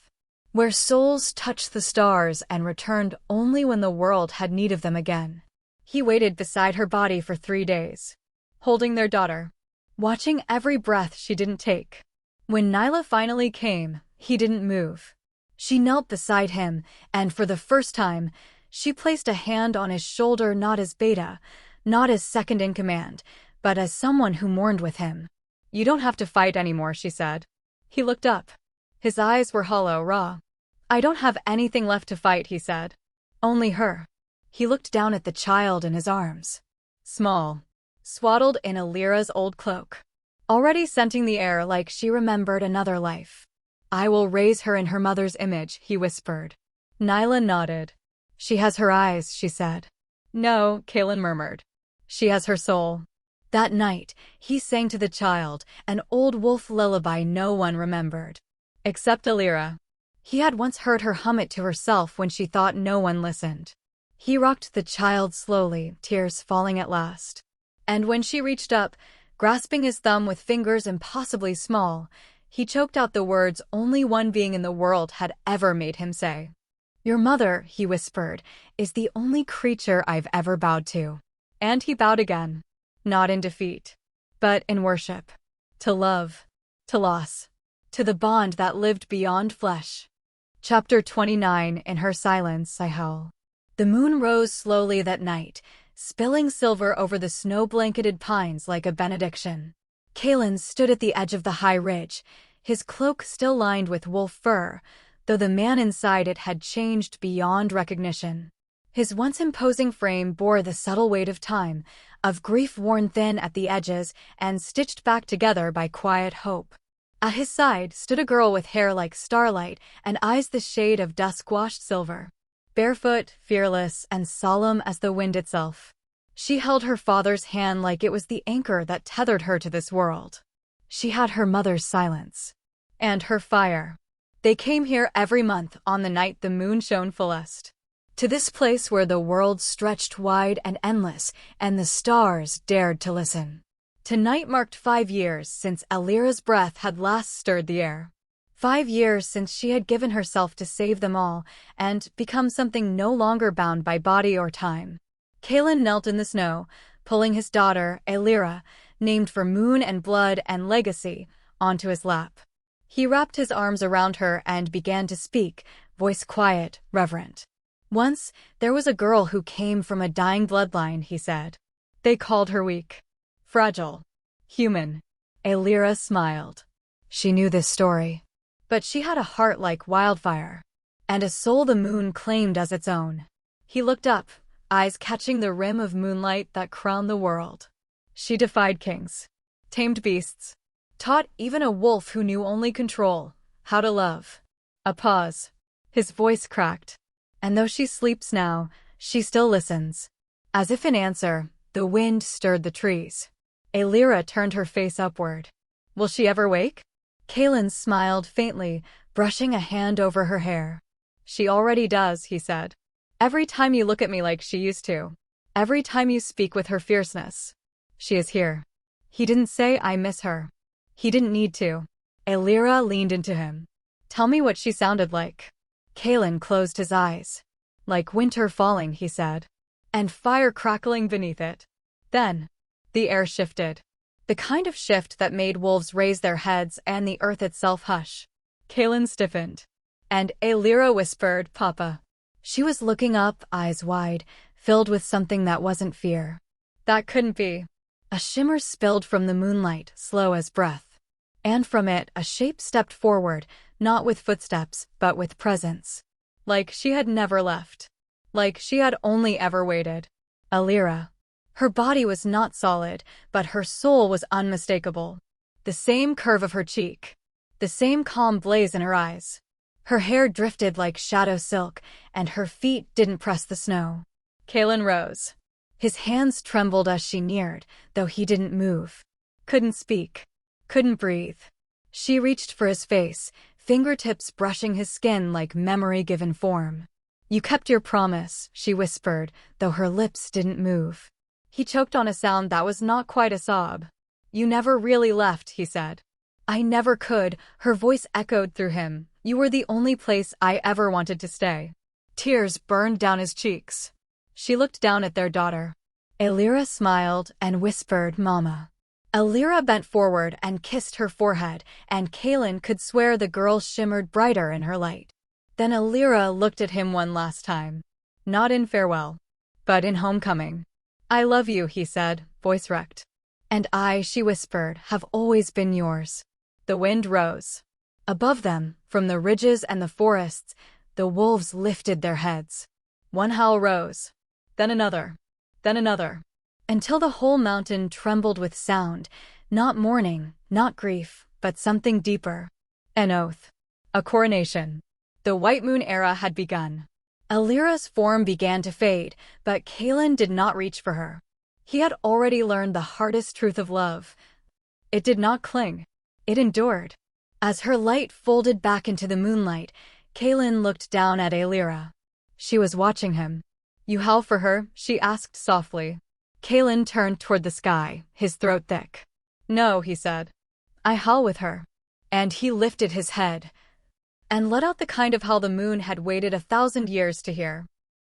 Where souls touched the stars and returned only when the world had need of them again. He waited beside her body for 3 days, holding their daughter, watching every breath she didn't take. When Nyla finally came, he didn't move. She knelt beside him, and for the first time, she placed a hand on his shoulder, not as Beta, not as second in command, but as someone who mourned with him. You don't have to fight anymore, she said. He looked up. His eyes were hollow, raw. I don't have anything left to fight, he said. Only her. He looked down at the child in his arms. Small, swaddled in Elira's old cloak. Already scenting the air like she remembered another life. I will raise her in her mother's image, he whispered. Nyla nodded. She has her eyes, she said. No, Kaelen murmured. She has her soul. That night, he sang to the child, an old wolf lullaby no one remembered. Except Elira. He had once heard her hum it to herself when she thought no one listened. He rocked the child slowly, tears falling at last. And when she reached up, grasping his thumb with fingers impossibly small, he choked out the words only one being in the world had ever made him say. Your mother, he whispered, is the only creature I've ever bowed to. And he bowed again. Not in defeat, but in worship. To love, to loss, to the bond that lived beyond flesh. Chapter 29. In her silence, I howl. The moon rose slowly that night, spilling silver over the snow-blanketed pines like a benediction. Kaelen stood at the edge of the high ridge, his cloak still lined with wolf fur, though the man inside it had changed beyond recognition. His once imposing frame bore the subtle weight of time, of grief worn thin at the edges and stitched back together by quiet hope. At his side stood a girl with hair like starlight and eyes the shade of dusk-washed silver. Barefoot, fearless, and solemn as the wind itself. She held her father's hand like it was the anchor that tethered her to this world. She had her mother's silence. And her fire. They came here every month on the night the moon shone fullest. To this place where the world stretched wide and endless, and the stars dared to listen. Tonight marked 5 years since Elira's breath had last stirred the air. 5 years since she had given herself to save them all, and become something no longer bound by body or time. Kaelen knelt in the snow, pulling his daughter, Elira, named for moon and blood and legacy, onto his lap. He wrapped his arms around her and began to speak, voice quiet, reverent. Once, there was a girl who came from a dying bloodline, he said. They called her weak. Fragile. Human. Elira smiled. She knew this story. But she had a heart like wildfire. And a soul the moon claimed as its own. He looked up, eyes catching the rim of moonlight that crowned the world. She defied kings. Tamed beasts. Taught even a wolf who knew only control, how to love. A pause. His voice cracked. And though she sleeps now, she still listens. As if in answer, the wind stirred the trees. Elira turned her face upward. Will she ever wake? Kaelen smiled faintly, brushing a hand over her hair. She already does, he said. Every time you look at me like she used to. Every time you speak with her fierceness. She is here. He didn't say I miss her. He didn't need to. Elira leaned into him. Tell me what she sounded like. Kaelen closed his eyes. Like winter falling, he said. And fire crackling beneath it. Then, the air shifted. The kind of shift that made wolves raise their heads and the earth itself hush. Kaelen stiffened. And Elira whispered, Papa. She was looking up, eyes wide, filled with something that wasn't fear. That couldn't be. A shimmer spilled from the moonlight, slow as breath. And from it, a shape stepped forward, not with footsteps, but with presence. Like she had never left. Like she had only ever waited. Elira. Her body was not solid, but her soul was unmistakable. The same curve of her cheek. The same calm blaze in her eyes. Her hair drifted like shadow silk, and her feet didn't press the snow. Kaelen rose. His hands trembled as she neared, though he didn't move. Couldn't speak. Couldn't breathe. She reached for his face, fingertips brushing his skin like memory given form. "You kept your promise," she whispered, though her lips didn't move. He choked on a sound that was not quite a sob. "You never really left," he said. "I never could," her voice echoed through him. "You were the only place I ever wanted to stay." Tears burned down his cheeks. She looked down at their daughter. Elira smiled and whispered, "Mama." Elira bent forward and kissed her forehead, and Kaelen could swear the girl shimmered brighter in her light. Then Elira looked at him one last time. Not in farewell, but in homecoming. "I love you," he said, voice wrecked. "And I," she whispered, "have always been yours." The wind rose. Above them, from the ridges and the forests, the wolves lifted their heads. One howl rose, then another, until the whole mountain trembled with sound, not mourning, not grief, but something deeper. An oath. A coronation. The White Moon era had begun. Elira's form began to fade, but Kaelen did not reach for her. He had already learned the hardest truth of love. It did not cling. It endured. As her light folded back into the moonlight, Kaelen looked down at Elira. She was watching him. "You howl for her?" she asked softly. Kaelen turned toward the sky, his throat thick. "No," he said. "I howl with her." And he lifted his head and let out the kind of howl the moon had waited 1,000 years to hear.